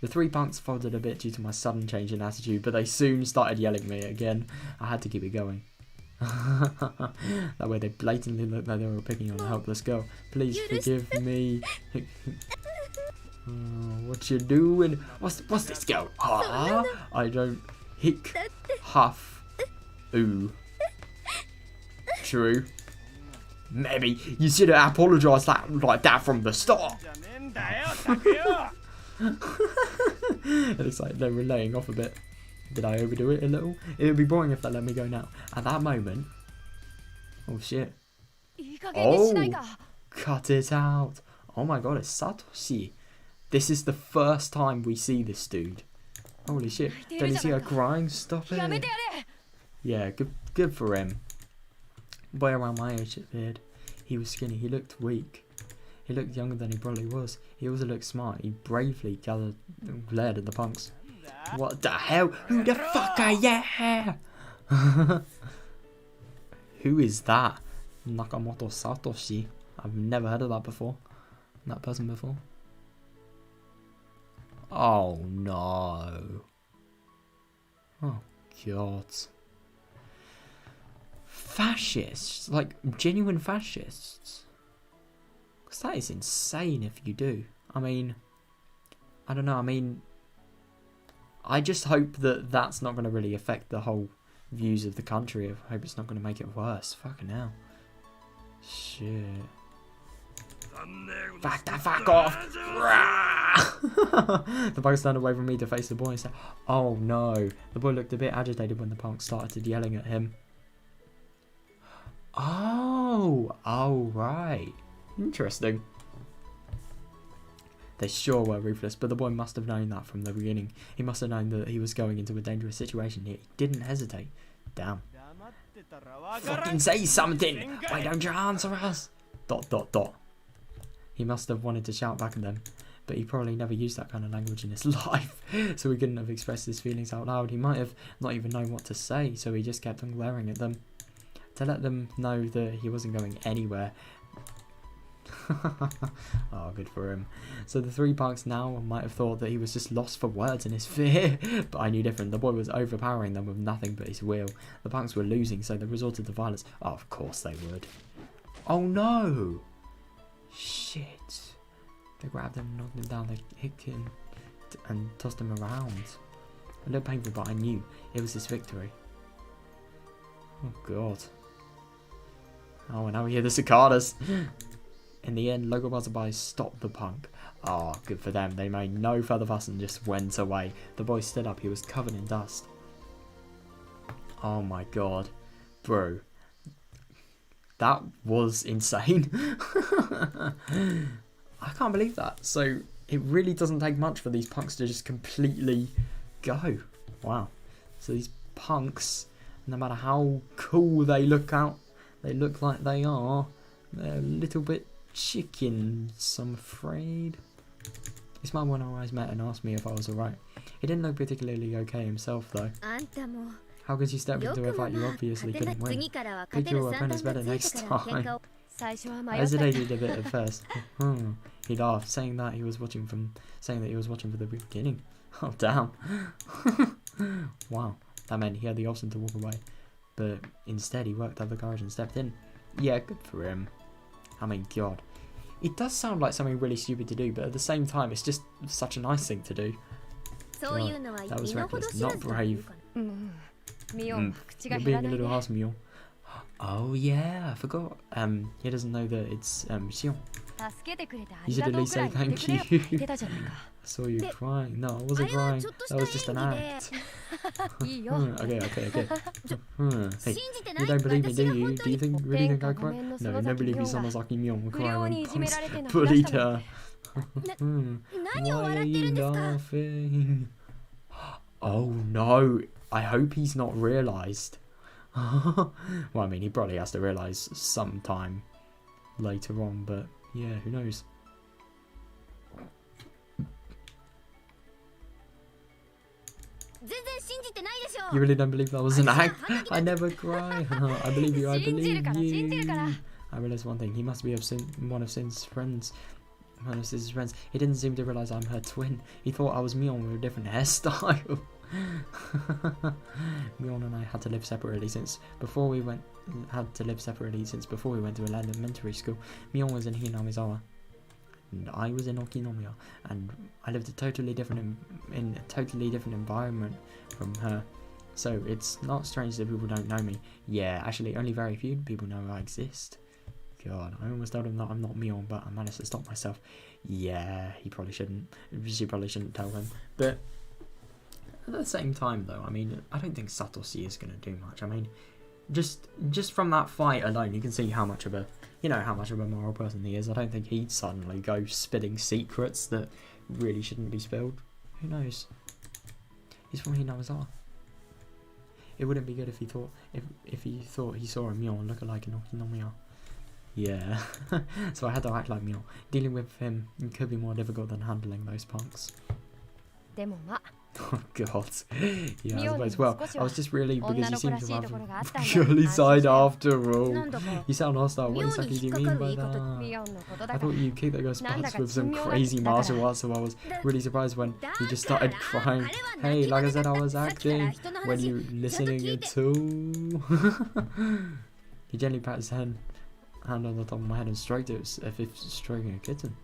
The 3 punks folded a bit due to my sudden change in attitude, but they soon started yelling at me again. I had to keep it going. That way they blatantly looked like they were picking on a helpless girl. Please forgive me. Oh, what you doing? What's this girl? Ah, I don't hick, huff, ooh. True. Maybe you should have apologised like that from the start. It looks like they're relaying off a bit. Did I overdo it a little? It would be boring if they let me go now. At that moment... Oh shit. Oh! Cut it out. Oh my god, it's Satoshi. This is the first time we see this dude. Holy shit. Don't you see her crying? Stop it. Yeah, good for him. Boy around my age appeared. He was skinny. He looked weak. He looked younger than he probably was. He also looked smart. He bravely glared at the punks. What the hell? Who the fuck are you? Who is that? Nakamoto Satoshi. I've never heard of that before. That person before. Oh no. Oh god. Fascists? Like genuine fascists? Because that is insane if you do. I mean, I don't know. I mean, I just hope that that's not going to really affect the whole views of the country. I hope it's not going to make it worse. Fucking hell. Shit. Back the fuck off! The punk turned away from me to face the boy and said, oh no. The boy looked a bit agitated when the punk started yelling at him. Oh right. Interesting. They sure were ruthless, but the boy must have known that from the beginning. He must have known that he was going into a dangerous situation. He didn't hesitate. Damn. Fucking say something! Why don't you answer us? ... He must have wanted to shout back at them, but he probably never used that kind of language in his life, so he couldn't have expressed his feelings out loud. He might have not even known what to say, so he just kept on glaring at them to let them know that he wasn't going anywhere. Oh, good for him. So the 3 punks now might have thought that he was just lost for words in his fear, but I knew different. The boy was overpowering them with nothing but his will. The punks were losing, so they resorted to violence. Oh, of course they would. Oh no! Shit. They grabbed him, knocked him down, they kicked him and tossed him around. A little painful, but I knew it was his victory. Oh god. Oh, and now we hear the cicadas. In the end, local passerby stopped the punk. Ah, oh, good for them. They made no further fuss and just went away. The boy stood up. He was covered in dust. Oh my god. Bro. That was insane. I can't believe that. So, it really doesn't take much for these punks to just completely go. Wow. So these punks, no matter how cool they look like they are, they're a little bit chickens, I'm afraid. This man when I met and asked me if I was alright. He didn't look particularly okay himself though. How could you step into a fight you obviously couldn't win? Pick your opponents better next time. I hesitated a bit at first. He laughed, saying that he was watching from the beginning. Oh damn. Wow. That meant he had the option to walk away. But instead he worked up the courage and stepped in. Yeah, good for him. I mean, god. It does sound like something really stupid to do, but at the same time it's just such a nice thing to do. God, that was reckless, not brave. You're being a little harsh, Mule. Oh yeah, I forgot. He doesn't know that it's Sion. You should at least say thank you. I saw you crying. No, I wasn't crying. That was just an act. Okay. Hey, you don't believe me, do you? Do you really think I cried? No, nobody believes Samazaki Mion crying when punks bullied her. Why are you laughing? Oh no, I hope he's not realised. Well, I mean, he probably has to realise sometime later on, but yeah, who knows? You really don't believe that was an act? I never cry. I believe you, I believe you. I realised one thing, he must be one of Sin's friends. One of Sin's friends. He didn't seem to realise I'm her twin. He thought I was Mion with a different hairstyle. Mion and I had to live separately since before we went to elementary school. Mion was in Hinamizawa and I was in Okinomiya, and I lived in a totally different environment from her. So it's not strange that people don't know me. Yeah, actually only very few people know I exist. God, I almost told him that I'm not Mion, but I managed to stop myself. Yeah, she probably shouldn't tell him. But at the same time, though, I mean, I don't think Satoshi is going to do much. I mean, just from that fight alone, you can see how much of a moral person he is. I don't think he'd suddenly go spitting secrets that really shouldn't be spilled. Who knows? He's from Hinamizawa. It wouldn't be good if he thought he saw a Mion look alike in Okinomiya. Yeah, so I had to act like Mion. Dealing with him could be more difficult than handling those punks. Oh god. Yeah, I suppose. Well, I was just really because you seem to have a girly side after all. You sound hostile. What exactly do you mean by that? I thought you kicked that guy's butts with some crazy martial arts, so I was really surprised when you just started crying. Hey, like I said, I was acting. When you listening at all? He gently pat his hand on the top of my head and stroked it as if stroking a kitten.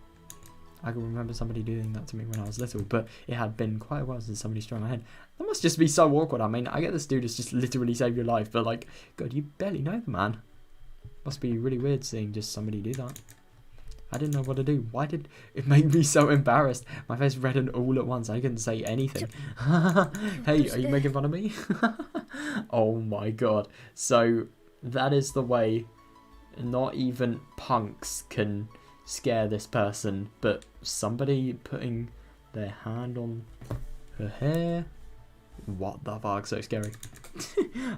I can remember somebody doing that to me when I was little, but it had been quite a while since somebody stroked my head. That must just be so awkward. I mean, I get this dude has just literally saved your life, but like, God, you barely know the man. Must be really weird seeing just somebody do that. I didn't know what to do. Why did it make me so embarrassed? My face reddened all at once. I couldn't say anything. Hey, are you making fun of me? Oh my god. So, that is the way not even punks can scare this person, but somebody putting their hand on her hair. What the fuck, so scary.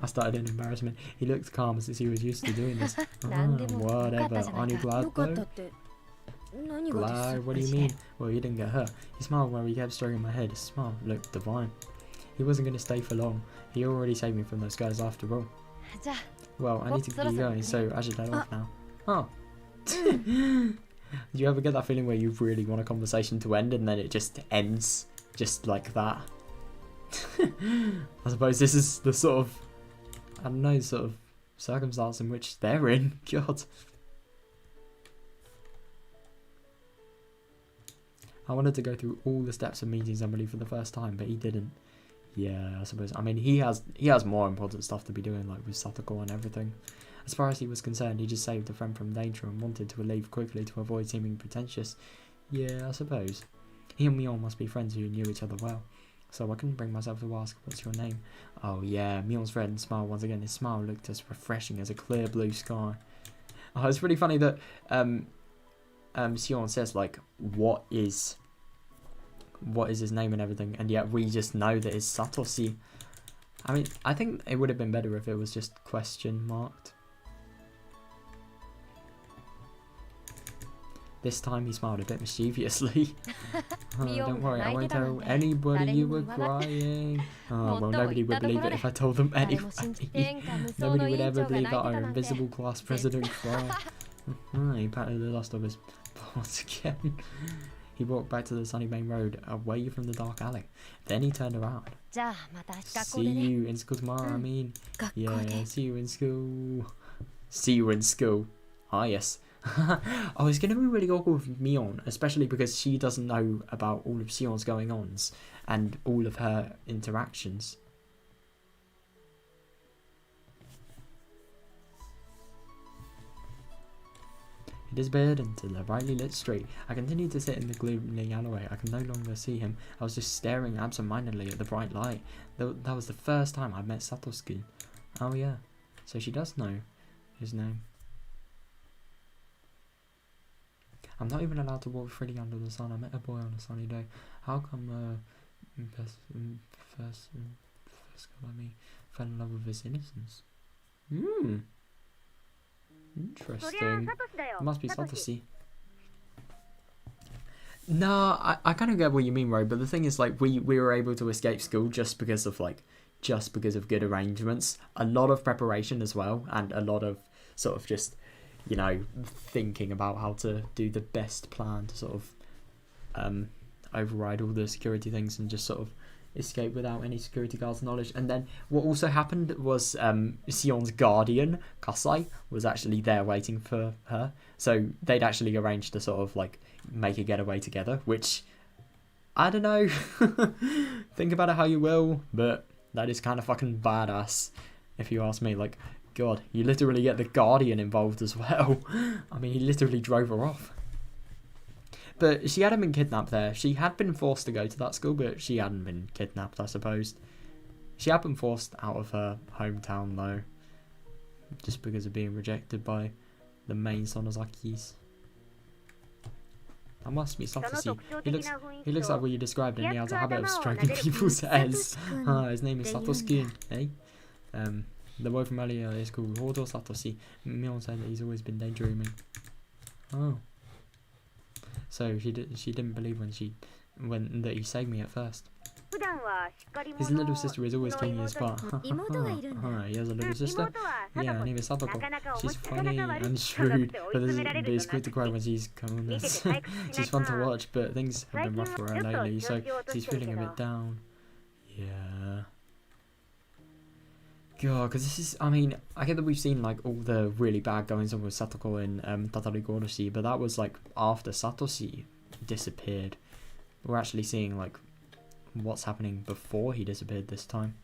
I started in embarrassment. He looked calm as if he was used to doing this. Whatever, aren't you glad though? Glad? What do you mean? Well, you didn't get hurt. He smiled while he kept stroking my head. His smile looked divine. He wasn't going to stay for long. He already saved me from those guys after all. Well, I need to keep going, so I should head off now. Oh. Do you ever get that feeling where you really want a conversation to end and then it just ends just like that? I suppose this is the sort of, I don't know, sort of circumstance in which they're in. God. I wanted to go through all the steps of meeting somebody for the first time, but he didn't. Yeah, I suppose. I mean, he has more important stuff to be doing, like with Satoko and everything. As far as he was concerned, he just saved a friend from danger and wanted to leave quickly to avoid seeming pretentious. Yeah, I suppose. He and Mion must be friends who knew each other well. So I couldn't bring myself to ask, what's your name? Oh yeah, Mion's red smiled once again. His smile looked as refreshing as a clear blue sky. Oh, it's really funny that Sion says, like, what is his name and everything, and yet we just know that it's Satoshi. I mean, I think it would have been better if it was just question marked. This time he smiled a bit mischievously. Don't worry, I won't tell anybody you were crying. Oh, well, nobody would believe it if I told them anyway. Nobody would ever believe that our invisible class president cried. He patted the dust off his paws again. He walked back to the sunny main road, away from the dark alley. Then he turned around. See you in school tomorrow, I mean. Yeah, see you in school. See you in school. Ah, yes. Oh, it's going to be really awkward with Mion, especially because she doesn't know about all of Sion's going-ons and all of her interactions. He disappeared into the brightly lit street. I continued to sit in the gloomy alleyway. I could no longer see him. I was just staring absent-mindedly at the bright light. That was the first time I'd met Satoshi. Oh yeah, so she does know his name. I'm not even allowed to walk freely under the sun. I met a boy on a sunny day. How come first girl I meet fell in love with his innocence? Interesting. It must be Satoshi. No, I kind of get what you mean, Ray, but the thing is, like, we were able to escape school just because of good arrangements, a lot of preparation as well, and a lot of sort of just, you know, thinking about how to do the best plan to sort of override all the security things and just sort of escape without any security guards' knowledge. And then what also happened was Sion's guardian, Kasai, was actually there waiting for her. So they'd actually arranged to sort of like make a getaway together, which, I don't know, think about it how you will, but that is kind of fucking badass, if you ask me. Like, God, you literally get the guardian involved as well. I mean, he literally drove her off. But she hadn't been kidnapped there. She had been forced to go to that school, but she hadn't been kidnapped, I suppose. She had been forced out of her hometown, though, just because of being rejected by the main Sonozakis. That must be Satoshi. He looks like what you described, and he has a habit of stroking people's heads. His name is Satoshi, eh? The boy from earlier is called Hodo Satoshi. Mion said that he's always been daydreaming. Oh. So she didn't believe when that he saved me at first. His little sister is always taking his part. He has a little sister? Yeah, her name is Satoko. She's funny and shrewd, but is quick to cry when she's calmness. She's fun to watch, but things have been rough for her lately, so she's feeling a bit down. Yeah. God, because this is, I mean, I get that we've seen, like, all the really bad goings on with Satoko in Tatari Goroshi, but that was, like, after Satoshi disappeared. We're actually seeing, like, what's happening before he disappeared this time.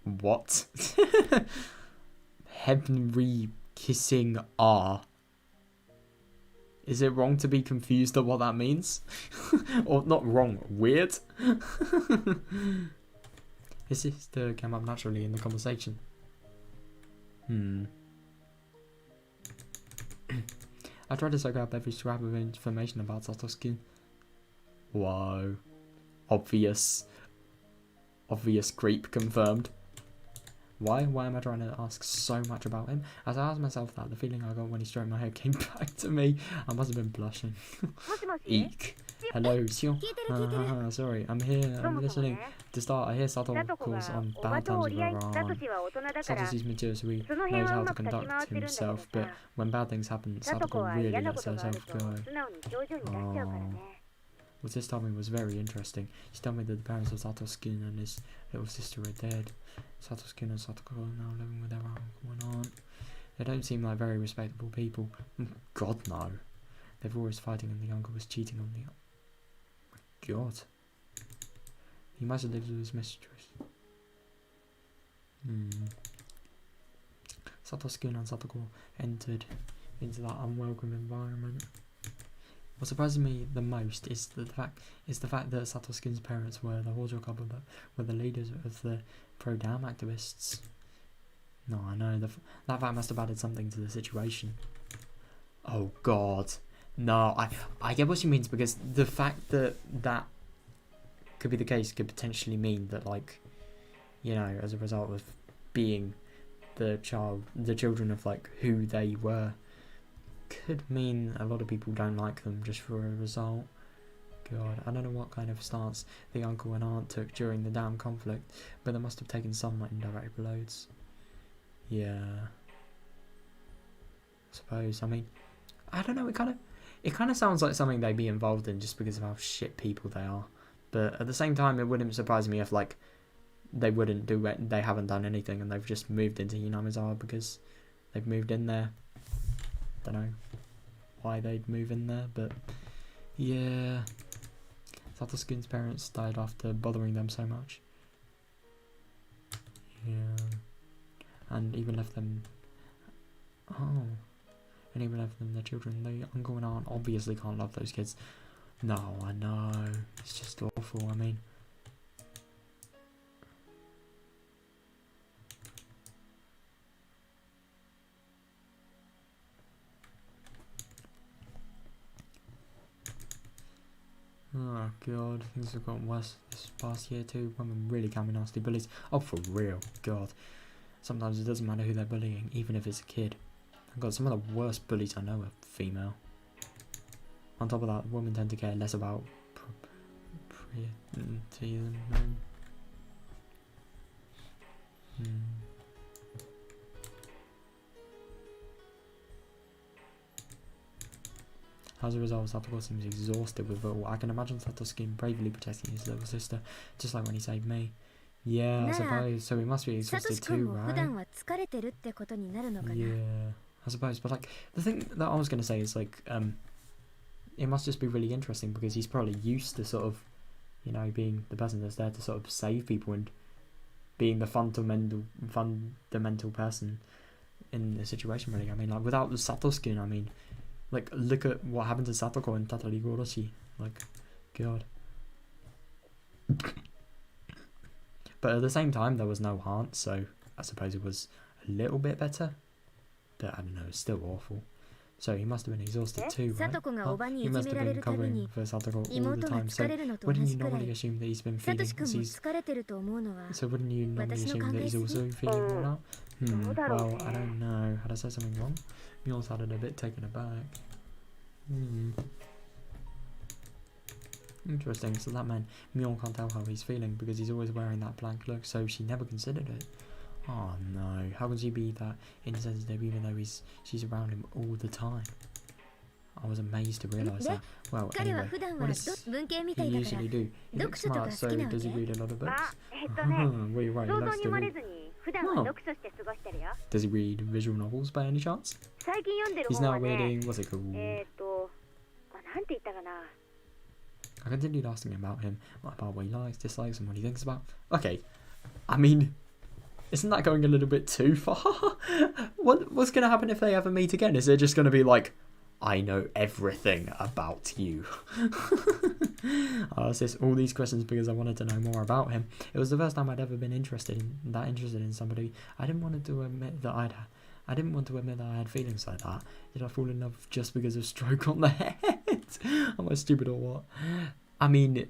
What? Henry kissing R. Is it wrong to be confused at what that means? Or not wrong, weird? His sister came up naturally in the conversation. I tried to soak up every scrap of information about Satoshi. Whoa. Obvious creep confirmed. Why am I trying to ask so much about him? As I asked myself that, the feeling I got when he stroked my hair came back to me. I must have been blushing. Eek. Hello, Sion. Sorry, I'm here. I'm listening. To start, I hear Sato calls on bad times with Iran. Satoshi's mature, so he knows how to conduct himself, but when bad things happen, Satoko really lets herself go. Oh. What this told me was very interesting. She told me that the parents of Satoshi and his little sister are dead. Satoshi and Satoko are now living with their uncle and aunt. They don't seem like very respectable people. God, no. They were always fighting and the uncle was cheating on the aunt. God. He must have lived with his mistress. Satoshi-kun and Satoko entered into that unwelcome environment. What surprises me the most is the fact that Satoshi-kun's parents were the Hojo couple that were the leaders of the pro-dam activists. No, I know that fact must have added something to the situation. Oh God, no, I get what she means, because the fact that could be the case could potentially mean that, like, you know, as a result of being the children of like who they were, could mean a lot of people don't like them just for a result. God, I don't know what kind of stance the uncle and aunt took during the damn conflict, but they must have taken some like indirect blows. Yeah, I suppose. I mean, I don't know. It kind of sounds like something they'd be involved in just because of how shit people they are. But at the same time, it wouldn't surprise me if like they wouldn't do it. They haven't done anything, and they've just moved into Hinamizawa because they've moved in there. Don't know why they'd move in there, but yeah. Satoshi-kun's parents died after bothering them so much. Yeah, and even left them. And even left them their children. The uncle and aunt obviously can't love those kids. No, I know. It's just awful. I mean, oh God, things have gotten worse this past year too. Women really can be nasty bullies. Oh, for real, God. Sometimes it doesn't matter who they're bullying, even if it's a kid. God, some of the worst bullies I know are female. On top of that, women tend to care less about pretty than men. As a result, Satoshi seems exhausted with it all. I can imagine Satoshi bravely protecting his little sister, just like when he saved me. Yeah, I suppose. So he must be exhausted too, right? Yeah, I suppose. But like, the thing that I was going to say is like, it must just be really interesting because he's probably used to sort of, you know, being the person that's there to sort of save people and being the fundamental person in the situation, really. I mean, like, without the Satoshi, I mean, like, look at what happened to Satoko and Tatari Higurashi. Like, God. But at the same time, there was no aunt, so I suppose it was a little bit better. But I don't know, it's still awful. So he must have been exhausted too, right? He must have been covering for Satoko all the time. So wouldn't you normally assume that he's been feeling... So wouldn't you normally assume that he's also feeling worn out? Well, I don't know. Had I said something wrong? Mule sounded a bit taken aback. Interesting. So that meant Mule can't tell how he's feeling because he's always wearing that blank look, so she never considered it. Oh no, how can she be that insensitive even though she's around him all the time? I was amazed to realise that. Well, anyway, what does he usually do? He looks smart, so does he read a lot of books? Wait, right, he likes to read. Oh. Does he read visual novels by any chance? He's now reading, what's it called? I continued asking about him, about what he likes, dislikes, and what he thinks about. Okay, I mean, isn't that going a little bit too far? What's going to happen if they ever meet again? Is it just going to be like, I know everything about you? I asked all these questions because I wanted to know more about him. It was the first time I'd ever been interested in somebody. I didn't want to admit that I had feelings like that. Did I fall in love just because of stroke on the head? Am I stupid or what? I mean,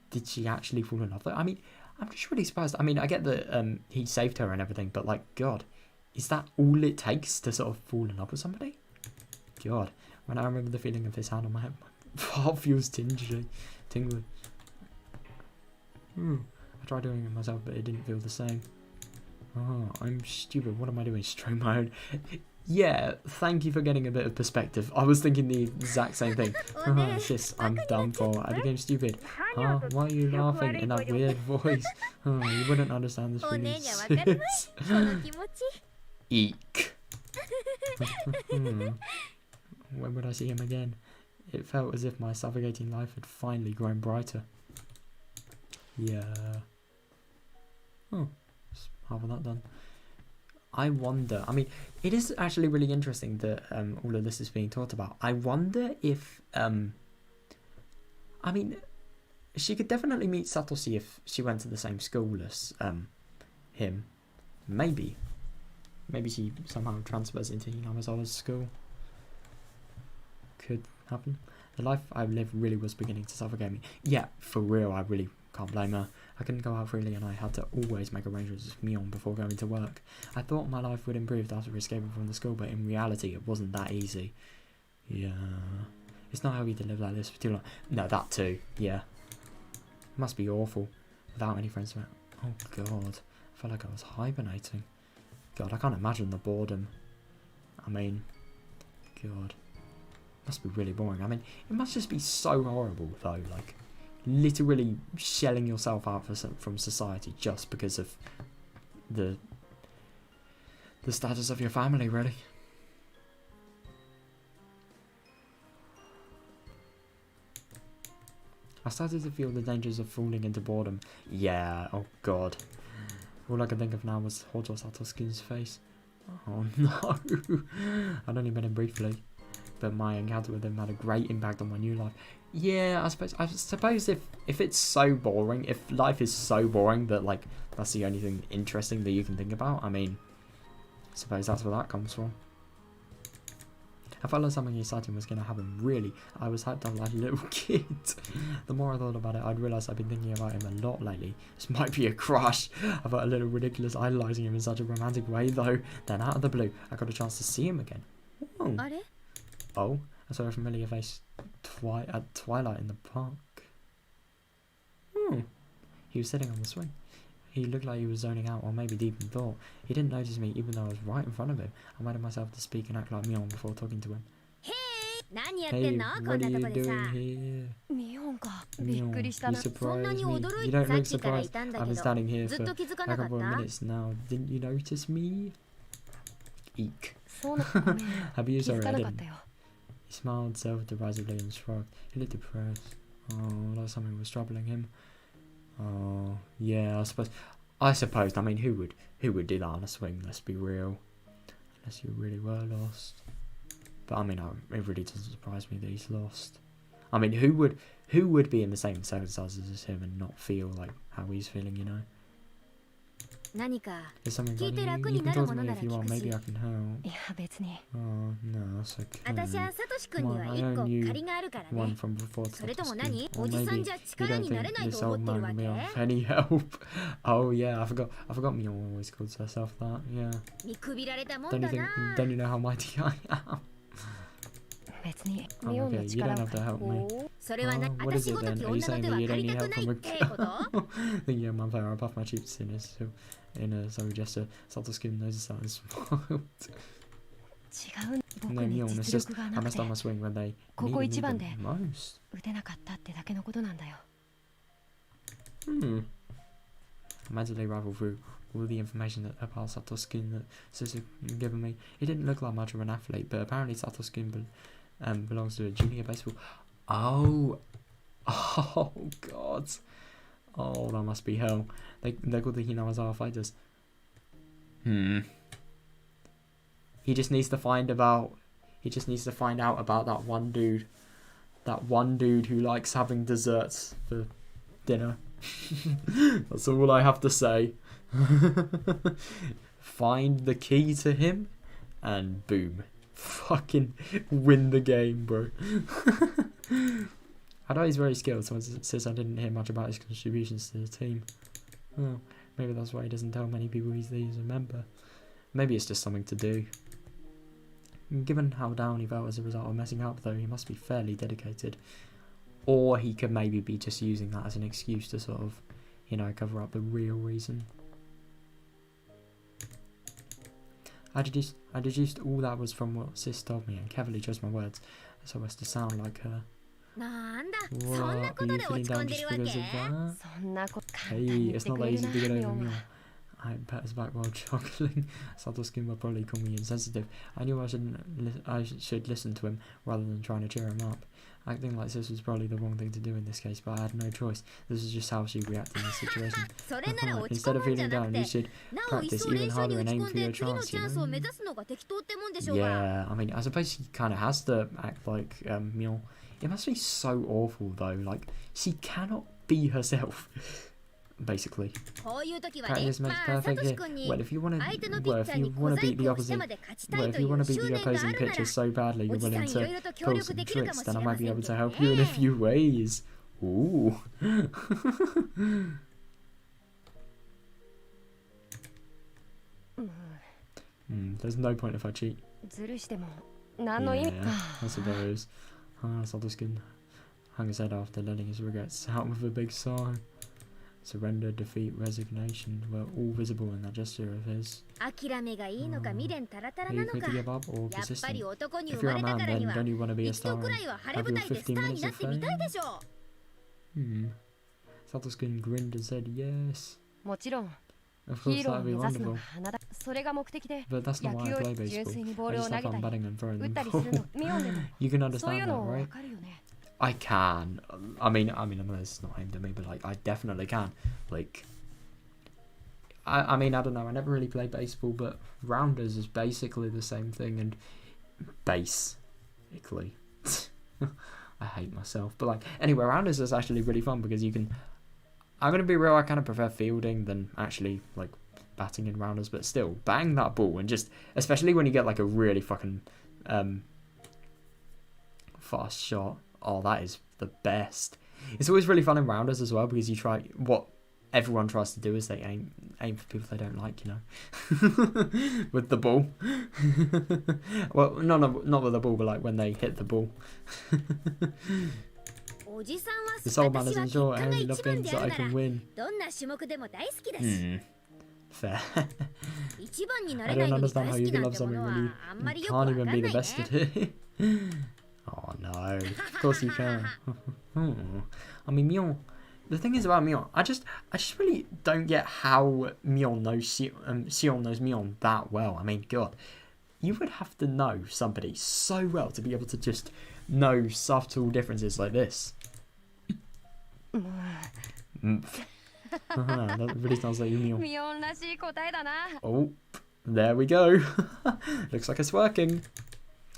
did she actually fall in love? I mean, I'm just really surprised. I mean, I get that he saved her and everything, but like, God, is that all it takes to sort of fall in love with somebody? God, when I remember the feeling of his hand on my head, my heart feels tingly. I tried doing it myself, but it didn't feel the same. Oh, I'm stupid. What am I doing? Stroke my own. Yeah, thank you for getting a bit of perspective. I was thinking the exact same thing. Oh, shit, I'm done for. I became stupid. Why are you laughing in that weird voice? You wouldn't understand this feeling. Eek. When would I see him again? It felt as if my suffocating life had finally grown brighter. Yeah. Oh, just half of that done. I wonder, I mean, it is actually really interesting that all of this is being talked about. I wonder if, I mean, she could definitely meet Satoshi if she went to the same school as him. Maybe she somehow transfers into Hinamizawa's school. Could happen. The life I lived really was beginning to suffocate me. Yeah, for real, I really can't blame her. I couldn't go out freely and I had to always make arrangements with Mion before going to work. I thought my life would improve after escaping from the school, but in reality it wasn't that easy. Yeah. It's not healthy to live like this for too long. No, that too. Yeah. It must be awful. Without any friends around. Oh god. I felt like I was hibernating. God, I can't imagine the boredom. I mean, god. Must be really boring. I mean, it must just be so horrible though, like literally shelling yourself out from society just because of the status of your family, really. I started to feel the dangers of falling into boredom. Yeah, oh god. All I could think of now was Hojo Satosuke's face. Oh no. I'd only met him briefly, but my encounter with him had a great impact on my new life. Yeah, I suppose if it's so boring, if life is so boring that like that's the only thing interesting that you can think about, I mean, I suppose that's where that comes from. I felt like something exciting was going to happen, really. I was hyped up like a little kid. The more I thought about it, I'd realised I'd been thinking about him a lot lately. This might be a crush. I felt a little ridiculous idolising him in such a romantic way, though. Then out of the blue, I got a chance to see him again. Oh, oh, I saw a familiar face at twilight in the park. He was sitting on the swing. He looked like he was zoning out or maybe deep in thought. He didn't notice me even though I was right in front of him. I made myself to speak and act like Mion before talking to him. Hey, what are you doing here? Mion, you surprised me. You don't look surprised. I've been standing here for a couple of minutes now. Didn't you notice me? Eek. Have you? Sorry, I didn't. He smiled self-derisively and shrugged. He looked depressed. Oh, like something was troubling him. Oh, yeah, I suppose, I mean, who would do that on a swing, let's be real. Unless you really were lost. But I mean, it really doesn't surprise me that he's lost. I mean, who would be in the same circumstances as him and not feel like how he's feeling, you know? There's something funny. You can talk to me if you want, maybe I can help. Oh, no, that's okay. Come on, I own you one from before the school. Or maybe you don't think this old man will be of any help. Oh yeah, I forgot Mion always calls herself that, yeah. Don't you know how mighty I am? Oh, okay, you don't have to help me. Oh, what is it then? Are you saying that you don't need help from a girl? Thinking I'm unfair, I puff my cheeks in a sorry gesture. Satosuke noticed that and smiled. No, Mion, it's just I messed up my swing when they needed me the most. I mentally rifled through all the information about Satosuke that Suzu had given me. He didn't look like much of an athlete, but apparently Satosuke belongs to a junior baseball. Oh god. Oh, that must be hell. They're called the Hinamizawa fighters. He just needs to find out about that one dude. That one dude who likes having desserts for dinner. That's all I have to say. Find the key to him and boom. Fucking win the game, bro. I know he's very skilled, since I didn't hear much about his contributions to the team. Oh, maybe that's why he doesn't tell many people he's a member. Maybe it's just something to do. Given how down he felt as a result of messing up, though, he must be fairly dedicated. Or he could maybe be just using that as an excuse to sort of, you know, cover up the real reason. I deduced all that was from what Sis told me and carefully chose my words so as to sound like her. What, are you feeling down just because of that? Hey, it's not that easy to get over me. I pat his back while chuckling. Satosukin would probably call me insensitive. I knew I should listen to him rather than trying to cheer him up. Acting like this was probably the wrong thing to do in this case, but I had no choice. This is just how she reacted in this situation. Instead of feeling down, you should practice even harder and aim for your chance, you know? Yeah, I mean, I suppose she kind of has to act like Mule. It must be so awful, though. Like, she cannot be herself. Basically, practice makes perfect here. Well, if you want to beat the opposing pitcher so badly you're willing to pull some tricks, then I might be able to help you in a few ways. Ooh. There's no point if I cheat. Yeah, I suppose. Satosukin hung his head after letting his regrets out with a big sigh. Surrender, defeat, resignation were all visible in that gesture of his. Are you quick to give up or persistent? If you're a man, then don't you want to be a star and have your 15 minutes of fame? Satosukin grinned and said yes. Of course, that would be wonderful. But that's not why I play baseball. I just have fun batting and throwing them. You can understand that, right? I can. I mean, I know it's not aimed at me, but like, I definitely can. Like, I mean, I don't know. I never really played baseball, but rounders is basically the same thing, and basically, I hate myself. But like, anyway, rounders is actually really fun because you can. I'm gonna be real. I kind of prefer fielding than actually like batting in rounders, but still, bang that ball and just, especially when you get like a really fucking fast shot. Oh, that is the best. It's always really fun in rounders as well because you try, what everyone tries to do is they aim for people they don't like, you know, with the ball. Well, not with the ball, but like when they hit the ball. This old man isn't sure. I only love games that I can win. Fair. I don't understand how you can love something when you can't even be the best at it. Oh no, of course you can. I mean, Mion, the thing is about Mion, I just really don't get how Mion knows Sion knows Mion that well. I mean, God, you would have to know somebody so well to be able to just know subtle differences like this. That really sounds like you, Mion. Oh, there we go. Looks like it's working.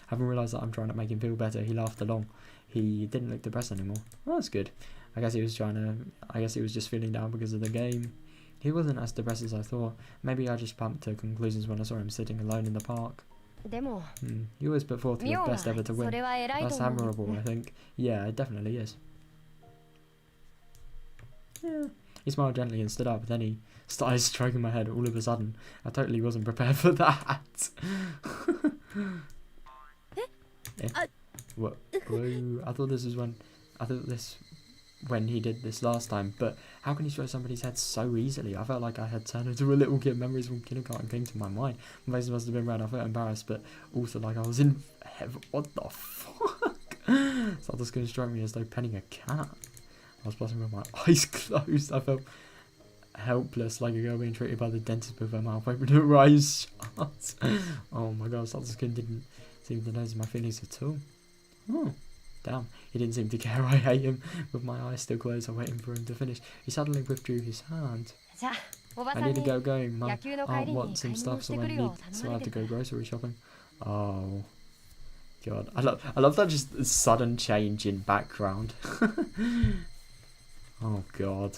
Having realised that I'm trying to make him feel better, he laughed along. He didn't look depressed anymore. Well, that's good. I guess he was just feeling down because of the game. He wasn't as depressed as I thought. Maybe I just pumped to conclusions when I saw him sitting alone in the park. You always put forth your best ever to win. That's admirable, I think. Yeah, it definitely is. Yeah. He smiled gently and stood up, then he started stroking my head all of a sudden. I totally wasn't prepared for that. What? Whoa. I thought when he did this last time, but how can he stroke somebody's head so easily? I felt like I had turned into a little kid. Memories from kindergarten came to my mind. My face must have been red. I felt embarrassed, but also like I was in heaven. What the fuck? Satosukin struck me as though penning a cat. I was blushing with my eyes closed. I felt helpless, like a girl being treated by the dentist with her mouth open and her eyes shut. Oh my god, Satosukin didn't seem to notice my feelings at all. Oh, damn. He didn't seem to care. I hate him. With my eyes still closed, I'm waiting for him to finish. He suddenly withdrew his hand. I need to get going, Mum. I want some stuff, so I have to go grocery shopping. Oh, God. I love that just sudden change in background. Oh, God.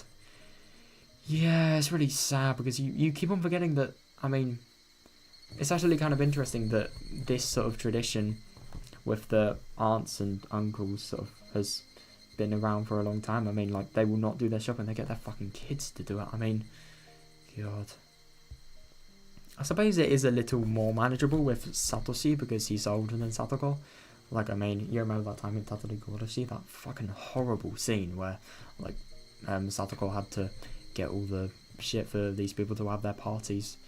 Yeah, it's really sad because you keep on forgetting that, I mean, it's actually kind of interesting that this sort of tradition with the aunts and uncles sort of has been around for a long time. I mean, like, they will not do their shopping, they get their fucking kids to do it. I mean, God. I suppose it is a little more manageable with Satoshi because he's older than Satoko. Like, I mean, you remember that time in Tatori Goroshi, that fucking horrible scene where, like, Satoko had to get all the shit for these people to have their parties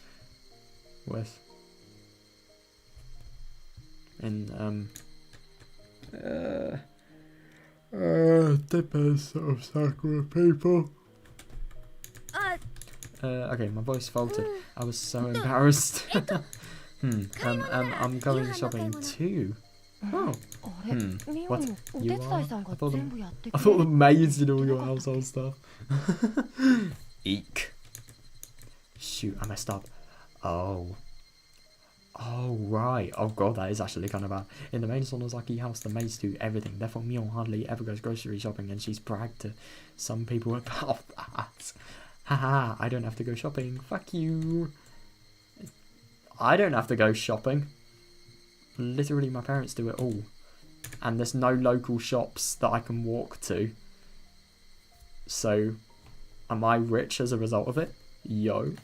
with. And, depends sort of Sakura people. Okay, my voice faltered. I was so embarrassed. I'm going shopping too. Oh. What? You are? I thought the maids did all your household stuff. Eek. Shoot, I messed up. Oh. Oh, right. Oh, God, that is actually kind of bad. In the main Sonozaki house, the maids do everything. Therefore, Mion hardly ever goes grocery shopping, and she's bragged to some people about that. Haha, I don't have to go shopping. Fuck you. I don't have to go shopping. Literally, my parents do it all. And there's no local shops that I can walk to. So, am I rich as a result of it? Yo.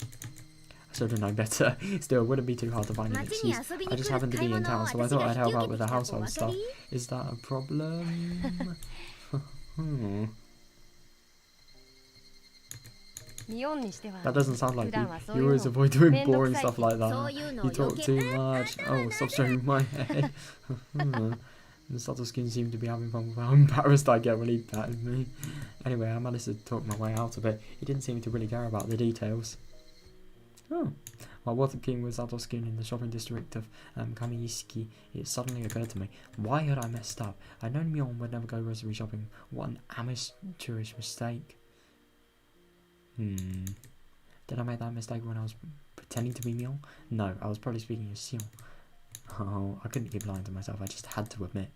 I should have known better. Still, it wouldn't be too hard to find an excuse. I just happened to be in town, so I thought I'd help out with the household stuff. Is that a problem? That doesn't sound like you. You always avoid doing boring stuff like that. You talk too much. Oh, stop stroking my head. The subtle skin seemed to be having fun with how embarrassed I get when he patted me. Anyway, I managed to talk my way out of it. He didn't seem to really care about the details. Oh. While walking with Zatoskin in the shopping district of Kamiiski, it suddenly occurred to me, why had I messed up? I'd known Mion would never go grocery shopping. What an amateurish mistake. Did I make that mistake when I was pretending to be Mion? No, I was probably speaking as Sion. Oh, I couldn't keep lying to myself, I just had to admit.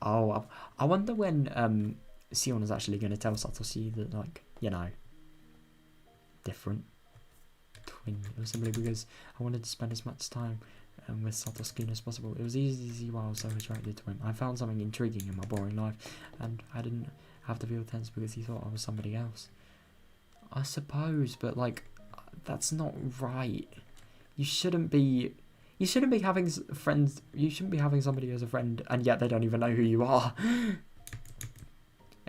Oh, I wonder when Sion is actually going to tell Satoshi that, like, you know, different. Twin. It was simply because I wanted to spend as much time with Satoshi as possible. It was easy while I was so attracted to him. I found something intriguing in my boring life, and I didn't have to feel tense because he thought I was somebody else. I suppose, but like, that's not right. You shouldn't be having friends. You shouldn't be having somebody as a friend, and yet they don't even know who you are.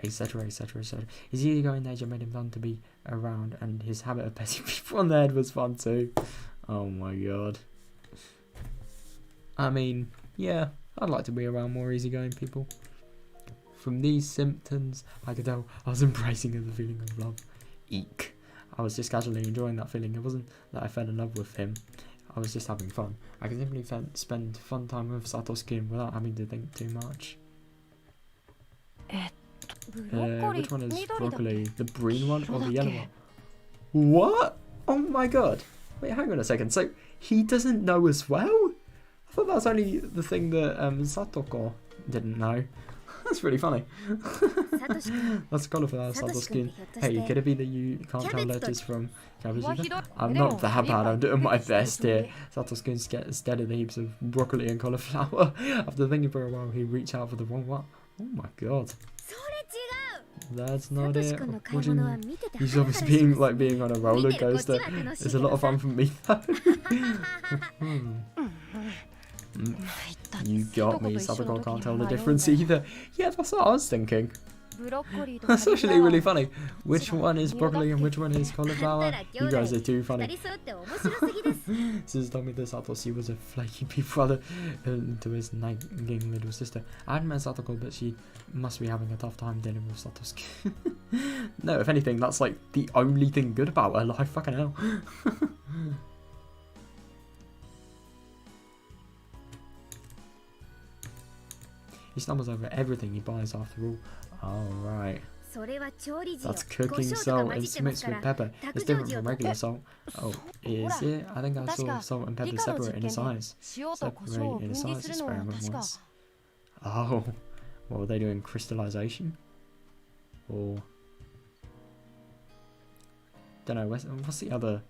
Etc, etc, etc. His easygoing nature made him fun to be around, and his habit of petting people on the head was fun too. Oh my god. I mean, yeah, I'd like to be around more easygoing people. From these symptoms, I could tell I was embracing the feeling of love. Eek. I was just casually enjoying that feeling. It wasn't that I fell in love with him. I was just having fun. I could simply spend fun time with Satoshi without having to think too much. Which one is broccoli? The green one or the yellow one? What? Oh my god. Wait, hang on a second. So, he doesn't know as well? I thought that's only the thing that Satoko didn't know. That's really funny. That's colour for that Satoshi. Hey, could it be that you can't tell letters from cabbage? I'm not that bad, I'm doing my best here. Satoshi stared at the heaps of broccoli and cauliflower. After thinking for a while, he reached out for the wrong one. Oh my god. That's not it. Watching these obviously being on a roller coaster is a lot of fun for me though. You got me. Satoko can't tell the difference either. Yeah, that's what I was thinking. That's actually really funny. Which one is broccoli and which one is cauliflower? You guys are too funny. Sis told me that Satoshi was a flaky big brother to his nagging little sister. I hadn't met Satoko, but she must be having a tough time dealing with Satoshi. No, if anything, that's like the only thing good about her life. Fucking hell. He stumbles over everything he buys after all. Alright. That's cooking salt. It's mixed with pepper. It's different from regular salt. Oh, is it? I think I saw salt and pepper separate in a science. Separate in a science experiment once. Oh. What were they doing? Crystallization? Or... don't know. What's the other...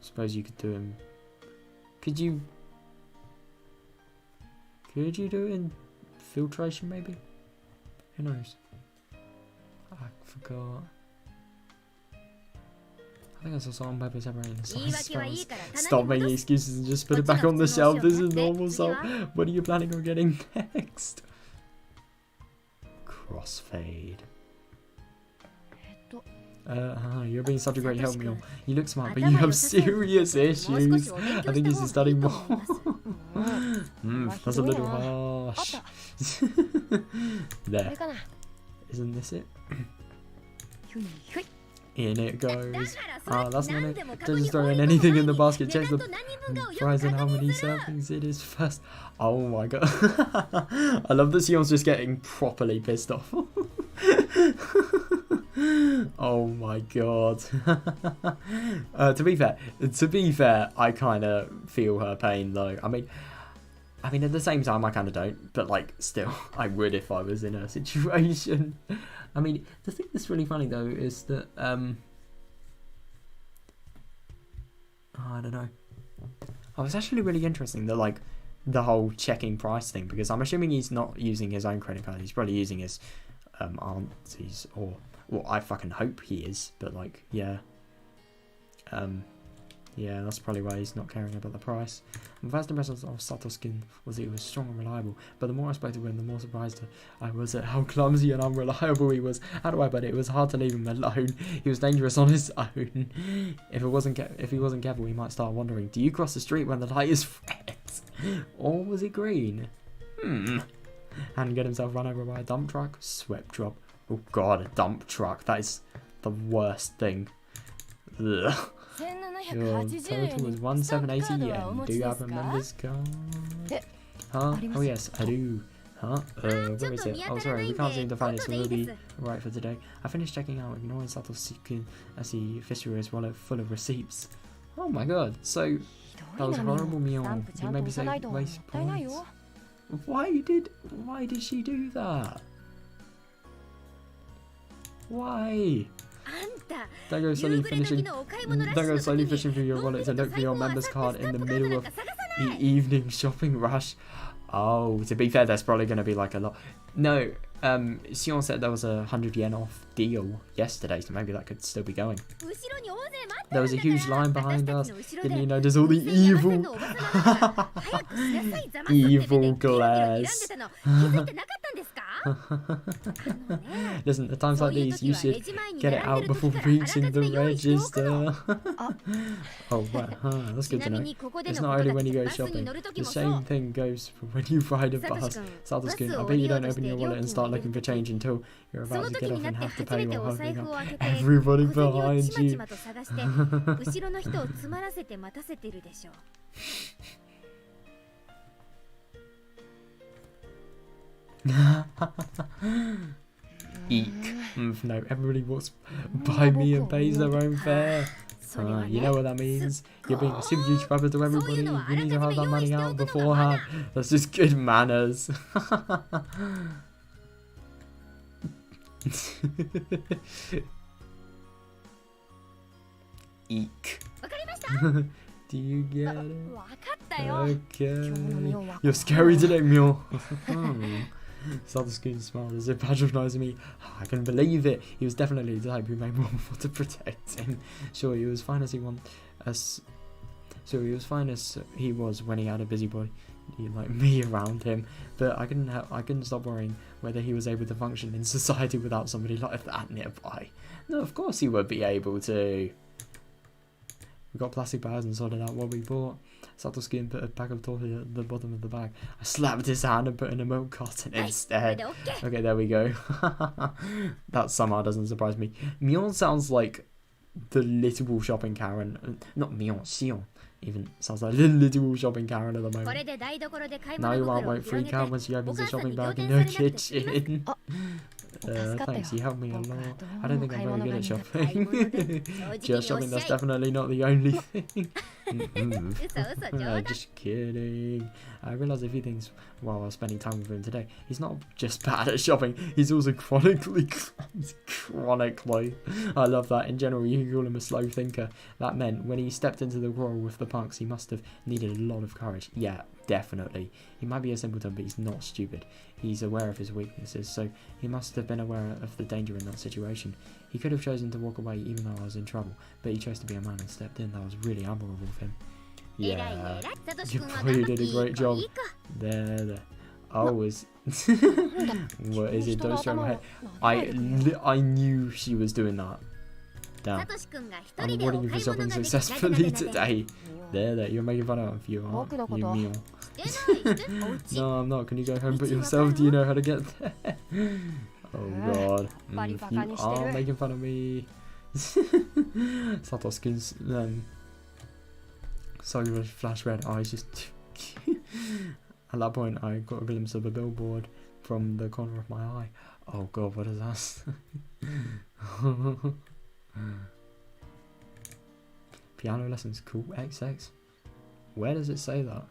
suppose you could do them... Could you do it in filtration maybe? Who knows? I forgot. I think I saw salt and pepper separating the size. Stop making excuses and just put it back on the shelf. This is normal salt. What are you planning on getting next? Crossfade. You're being such a great help, Mion. You look smart, but you have serious issues. I think you should study more. That's a little harsh. There. Isn't this it? In it goes. Ah, that's not it. Don't just throw in anything in the basket. Check the price and how many servings it is first. Oh my god. I love that Sion's just getting properly pissed off. Oh my god. To be fair, I kind of feel her pain though. I mean, at the same time, I kind of don't, but like, still, I would if I was in her situation. I mean, the thing that's really funny though is that, I don't know. Oh, it's actually really interesting that like the whole checking price thing, because I'm assuming he's not using his own credit card. He's probably using his auntie's, or well, I fucking hope he is, but like, yeah. Yeah, that's probably why he's not caring about the price. My first impression of Sato's skin was that he was strong and reliable, but the more I spoke to him, the more surprised I was at how clumsy and unreliable he was. How do I put it? It was hard to leave him alone. He was dangerous on his own. If he wasn't careful, he might start wondering, do you cross the street when the light is red? Or was it green? And get himself run over by a dump truck? Swept drop. Oh god, a dump truck. That is the worst thing. Ugh. Your total was 1780 yen. Do you have a member's card? Huh? Oh yes, I do. Huh? Where is it? Oh sorry, we can't seem to find it, so we'll be right for today. I finished checking out, ignoring Sato's seeking as he fished through his wallet full of receipts. Oh my god, so that was a horrible meal. You maybe say waste points. Why did she do that? Why? Don't go slowly fishing through your wallet to look for your member's card in the middle of the evening shopping rush. Oh, to be fair, there's probably going to be like a lot. No, Sion said there was a 100 yen off deal yesterday, so maybe that could still be going. There was a huge line behind us. Didn't you notice all the evil glares? Listen, at times like these, you should get it out before reaching the register. Oh, right, that's good to know. It's not only when you go shopping. The same thing goes for when you ride a bus. Sato's-kun, I bet you don't open your wallet and start looking for change until you're about to get off and have to pay while hugging up everybody behind you. Eek. No, everybody walks by me and pays their own fare. You know what that means. You're being a super huge brother to everybody. You need to have that money out beforehand. That's just good manners. Eek. Do you get it? Okay. You're scary today, Myo. Sato's-kun smiled as if patronizing me. I can believe it. He was definitely the type who made more to protect him. Sure, he was fine as he was when he had a busybody like me around him. But I couldn't stop worrying whether he was able to function in society without somebody like that nearby. No, of course he would be able to. We got plastic bags and sorted out what we bought. Sato's-kun put a pack of toffee at the bottom of the bag. I slapped his hand and put in a milk carton instead. Okay, there we go. That somehow doesn't surprise me. Mion sounds like the literal shopping Karen. Not Mion, Sion. Even sounds like the literal shopping Karen at the moment. Now your aunt won't freak out when she opens the shopping bag in her kitchen. Thanks, you helped me a lot. I don't think I'm very good at shopping. Just shopping, that's definitely not the only thing. Just kidding. I realised a few things while I was spending time with him today. He's not just bad at shopping, he's also chronically clumsy. Chronically. I love that. In general, you can call him a slow thinker. That meant when he stepped into the quarrel with the punks, he must have needed a lot of courage. Yeah, definitely. He might be a simpleton, but he's not stupid. He's aware of his weaknesses, so he must have been aware of the danger in that situation. He could have chosen to walk away even though I was in trouble, but he chose to be a man and stepped in. That was really admirable of him. Yeah, you probably did a great job. There. Oh, is... What is it? Don't show my head. I knew she was doing that. Damn. I'm rewarding you for shopping successfully today. There, you're making fun of you, aren't you, Mio? No, I'm not. Can you go home but yourself? Do you know how to get there? Oh god. You are making fun of me. Satosuke's cellular flash red eyes just... At that point I got a glimpse of a billboard from the corner of my eye. Oh god, what is that? Piano lessons, cool, XX. Where does it say that?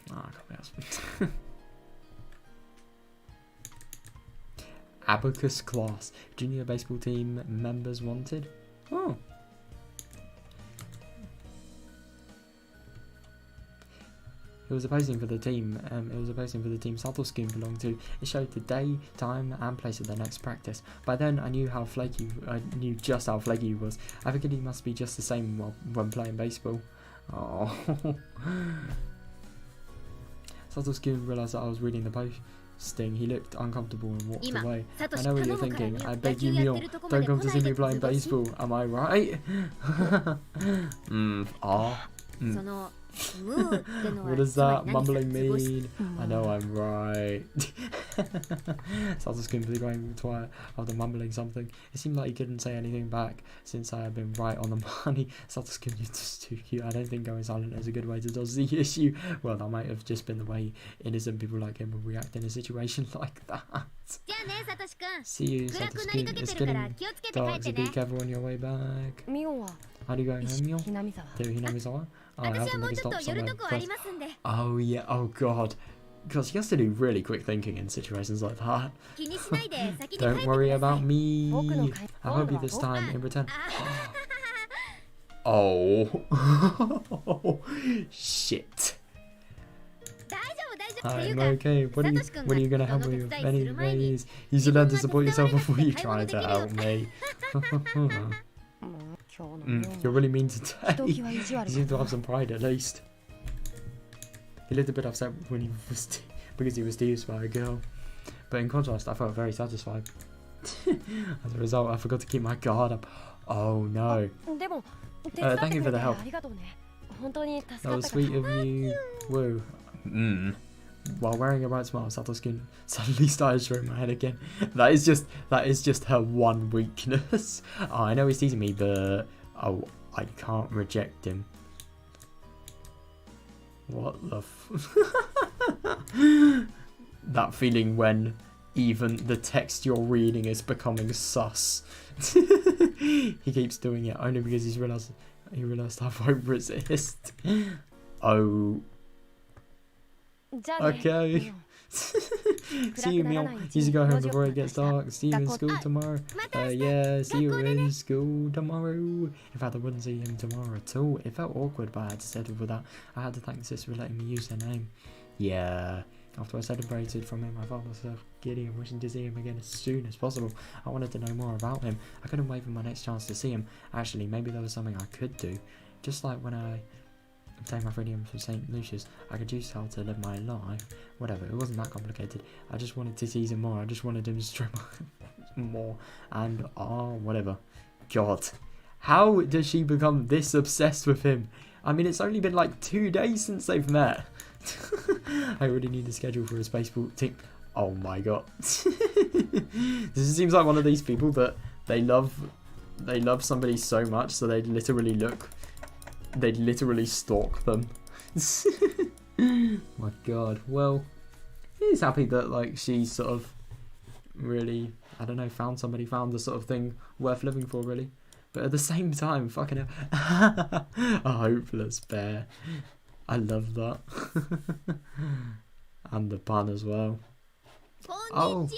Ah, I can't be asked. Abacus class. Junior baseball team members wanted. Oh. It was a posting for the team. Satosuke belonged to. It showed the day, time, and place of their next practice. By then, I knew just how flaky he was. I figured he must be just the same when playing baseball. Oh. Satosuke realized that I was reading the posting. He looked uncomfortable and walked away. I know what you're thinking. I beg you, Mule, don't come to see me playing baseball. Am I right? What does that mumbling mean? I know I'm right. Satosuke was going quiet after mumbling something. It seemed like he couldn't say anything back since I had been right on the money. Satosuke was just too cute. I don't think going silent is a good way to dodge the issue. Well, that might have just been the way innocent people like him would react in a situation like that. See you, Satosuke. It's getting dark, so be careful on your way back. How do you go home, Mule? To Hinamizawa? Oh, I have to make a stop somewhere first. Oh yeah, oh god. Because he has to do really quick thinking in situations like that. Don't worry about me. I'll help you this time in return. Oh. Shit. I'm okay. What are you gonna help me with? Anyways, you should learn to support yourself before you try to help me. You're really mean today. You seem to have some pride at least. He looked a bit upset when he was because he was teased by a girl. But in contrast, I felt very satisfied. As a result, I forgot to keep my guard up. Oh no. Thank you for the help. That was sweet of you. Whoa. While wearing a bright smile, Satosuke suddenly started stroking my head again. That is just her one weakness. Oh, I know he's teasing me, but oh, I can't reject him. What the that feeling when even the text you're reading is becoming sus. He keeps doing it only because he realised I won't resist. Oh. Okay. See you, Mule. Need to go home before it gets dark. See you in school tomorrow. Yeah, see you in school tomorrow. In fact, I wouldn't see him tomorrow at all. It felt awkward, but I had to settle for that. I had to thank sis for letting me use her name. Yeah. After I celebrated from him, I found myself giddy and wishing to see him again as soon as possible. I wanted to know more about him. I couldn't wait for my next chance to see him. Actually, maybe there was something I could do. Just like when I take my freedom from St. Lucius, I could use how to live my life. Whatever, it wasn't that complicated. I just wanted to tease him more. I just wanted him to stroke more. And, whatever. God. How does she become this obsessed with him? I mean, it's only been like 2 days since they've met. I already need a schedule for his baseball team. Oh my god. This seems like one of these people that they love somebody so much so they'd literally stalk them. My god. Well, he's happy that like she sort of really, I don't know, found the sort of thing worth living for, really. But at the same time, fucking hell. A hopeless bear. I love that. And the pun as well. Oh,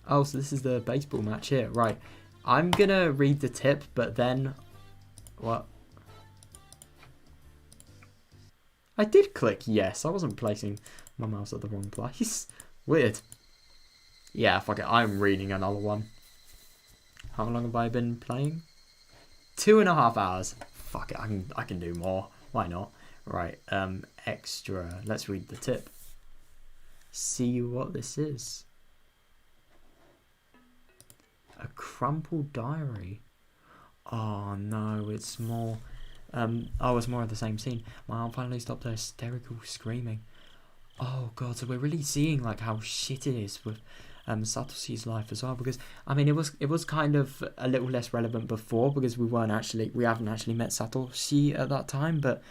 so this is the baseball match here. Right. I'm gonna read the tip, but then... What? I did click yes. I wasn't placing my mouse at the wrong place. Weird. Yeah, fuck it. I'm reading another one. How long have I been playing? 2.5 hours. Fuck it. I can do more. Why not? Right. Extra. Let's read the tip. See what this is. A crumpled diary. Oh no, it's more. Oh, it's more of the same scene. My aunt finally stopped her hysterical screaming. Oh god, so we're really seeing like how shit it is with Satoshi's life as well, because I mean it was kind of a little less relevant before because we haven't actually met Satoshi at that time, but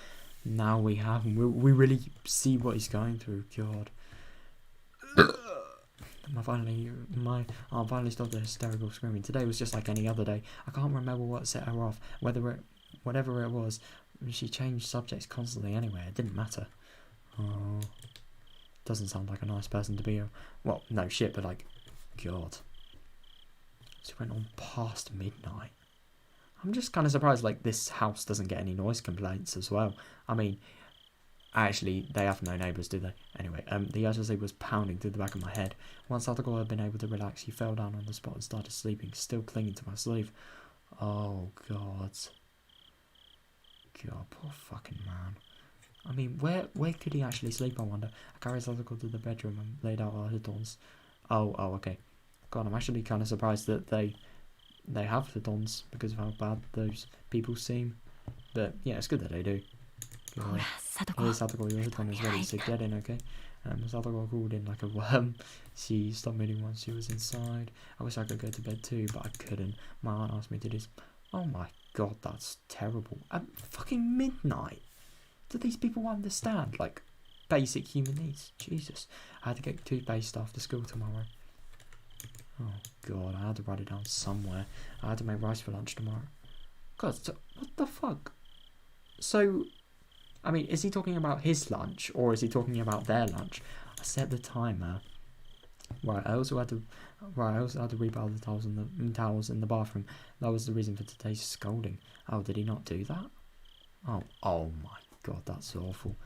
now we have, and we really see what he's going through. God. My aunt finally stopped the hysterical screaming. Today was just like any other day. I can't remember what set her off, whatever it was. She changed subjects constantly anyway. It didn't matter. Oh, doesn't sound like a nice person to be. Well, no shit, but like, God. She went on past midnight. I'm just kind of surprised. Like, this house doesn't get any noise complaints as well. I mean, actually, they have no neighbours, do they? Anyway, the urgency was pounding through the back of my head. Once Satoko had been able to relax, he fell down on the spot and started sleeping, still clinging to my sleeve. Oh, God. God, poor fucking man. I mean, where could he actually sleep, I wonder? I carried Satoko to the bedroom and laid out our hitons. Oh, okay. God, I'm actually kind of surprised that they have hitons because of how bad those people seem. But, yeah, it's good that they do. Hey, Satoko, your hiton is ready, so get in, okay? Satoko called in like a worm. She stopped moving once she was inside. I wish I could go to bed too, but I couldn't. My aunt asked me to do. Oh my god, that's terrible. At fucking midnight. Do these people understand, like, basic human needs? Jesus. I had to get toothpaste after school tomorrow. Oh god, I had to write it down somewhere. I had to make rice for lunch tomorrow. God, so, what the fuck? So, I mean, is he talking about his lunch, or is he talking about their lunch? I set the timer. Right, I also had to rebar the towels in the bathroom. That was the reason for today's scolding. Oh, did he not do that? Oh my god, that's awful.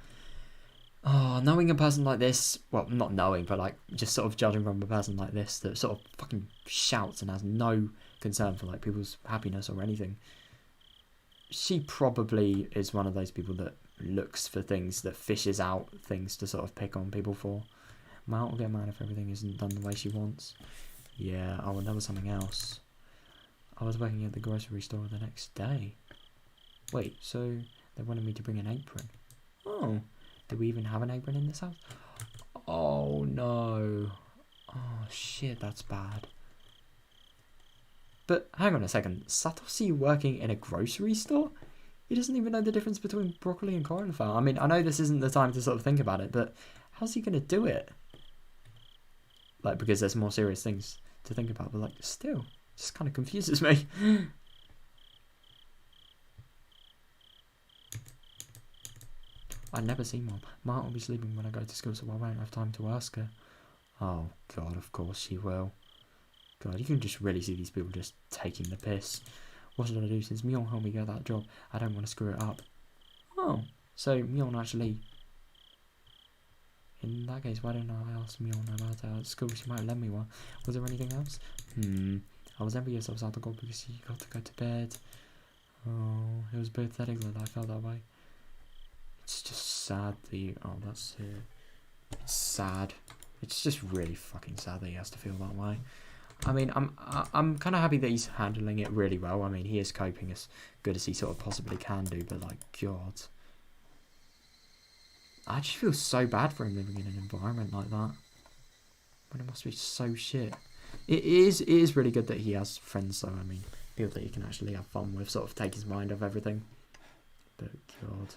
Oh, knowing a person like this, well, not knowing, but like just sort of judging from a person like this that sort of fucking shouts and has no concern for like people's happiness or anything. She probably is one of those people that looks for things, that fishes out things to sort of pick on people for. My aunt will get mad if everything isn't done the way she wants. Yeah, oh, and there was something else. I was working at the grocery store the next day. Wait, so they wanted me to bring an apron. Oh, do we even have an apron in this house? Oh no. Oh shit, that's bad. But hang on a second, Satoshi working in a grocery store? He doesn't even know the difference between broccoli and cauliflower. I mean, I know this isn't the time to sort of think about it, but how's he going to do it? Like, because there's more serious things to think about, but like, still, it just kind of confuses me. I never see Mom. My aunt will be sleeping when I go to school, so I won't have time to ask her. Oh, God, of course she will. God, you can just really see these people just taking the piss. What should I do since Mion helped me get that job? I don't want to screw it up. Oh, so Mion actually... In that case, why don't I ask Mion about it at school? She might lend me one. Was there anything else? I was envious of Satoko because she got to go to bed. Oh, it was pathetic that I felt that way. It's just sad that you... Oh, that's it. It's sad. It's just really fucking sad that he has to feel that way. I mean, I'm kind of happy that he's handling it really well. I mean, he is coping as good as he sort of possibly can do, but like, God. I just feel so bad for him living in an environment like that. But it must be so shit. It is really good that he has friends, though. I mean, people that he can actually have fun with, sort of take his mind off everything. But, God.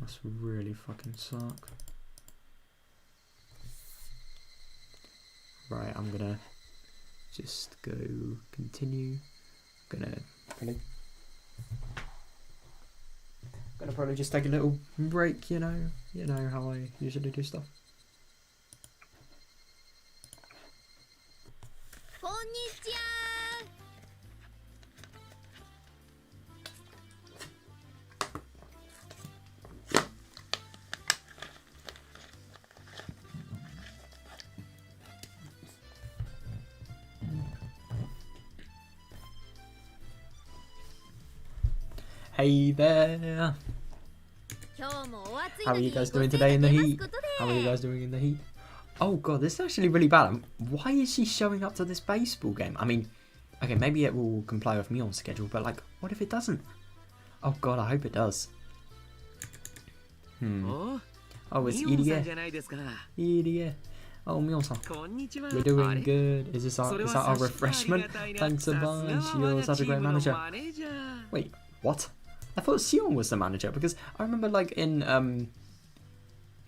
Must really fucking suck. Right, I'm gonna just go continue. I'm gonna probably just take a little break, you know how I usually do stuff. Hey there. How are you guys doing today in the heat? How are you guys doing in the heat? Oh god, this is actually really bad. Why is she showing up to this baseball game? I mean, okay, maybe it will comply with Mion's schedule, but like, what if it doesn't? Oh god, I hope it does. Oh, it's Irie. Irie. Oh, Mion-san. We're doing good. Is that our refreshment? Thanks a bunch. You're such a great manager. Wait, what? I thought Sion was the manager because I remember like in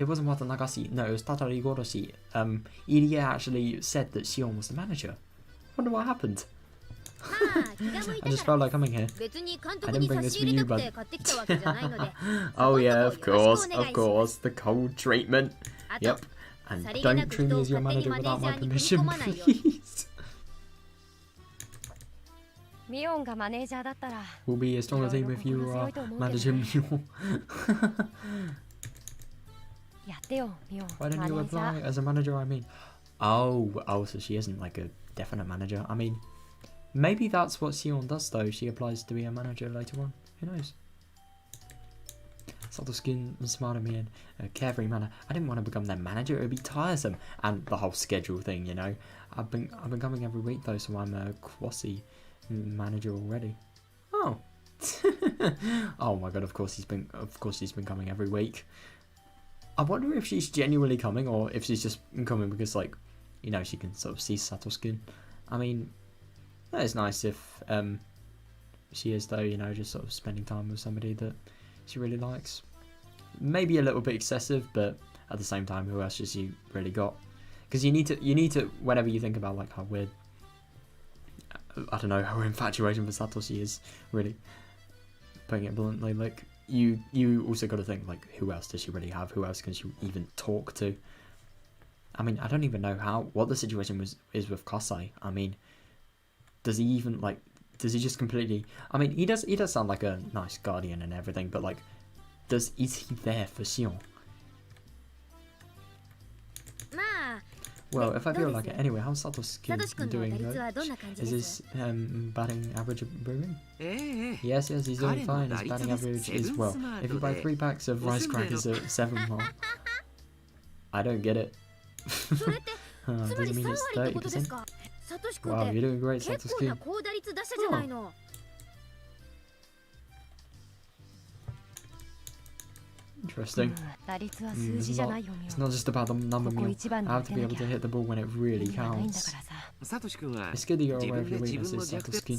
it wasn't Watanagasi, no, it was Tatari Goroshi. Irie actually said that Sion was the manager. Wonder what happened. I just felt like coming here. I didn't bring this for you, but oh yeah, of course, the cold treatment. Yep. And don't treat me as your manager without my permission, please. We'll be a stronger team if you are manager Mion. Why don't you apply as a manager, I mean? Oh, so she isn't like a definite manager. I mean, maybe that's what Sion does though. She applies to be a manager later on. Who knows? Subtle skin and smart at me in a carefree manner. I didn't want to become their manager, it would be tiresome. And the whole schedule thing, you know. I've been coming every week though, so I'm a quasi manager already. Oh. Oh my god, of course she's been coming every week. I wonder if she's genuinely coming or if she's just coming because like, you know, she can sort of see subtle skin. I mean, that is nice if she is though, you know, just sort of spending time with somebody that she really likes. Maybe a little bit excessive, but at the same time, who else has she really got? Because you need to whenever you think about like how weird, I don't know, her infatuation for Satoshi is, really putting it bluntly, like you also got to think like who else does she really have? Who else can she even talk to? I mean, I don't even know what the situation is with Kasai. I mean, does he just completely? I mean, he does sound like a nice guardian and everything, but like, is he there for Sion? Well, if I feel like it. Anyway, how's Satoshi doing? Is his batting average improving? Yes, he's doing fine. His batting average is, well, if you buy 3 packs of rice crackers at 7 mark. I don't get it. Does it mean it's 30%? Wow, you're doing great, Satoshi. Oh. Interesting. It's not just about the number meal. I have to be able to hit the ball when it really counts. It's good that you're aware of your weaknesses, Satoshi.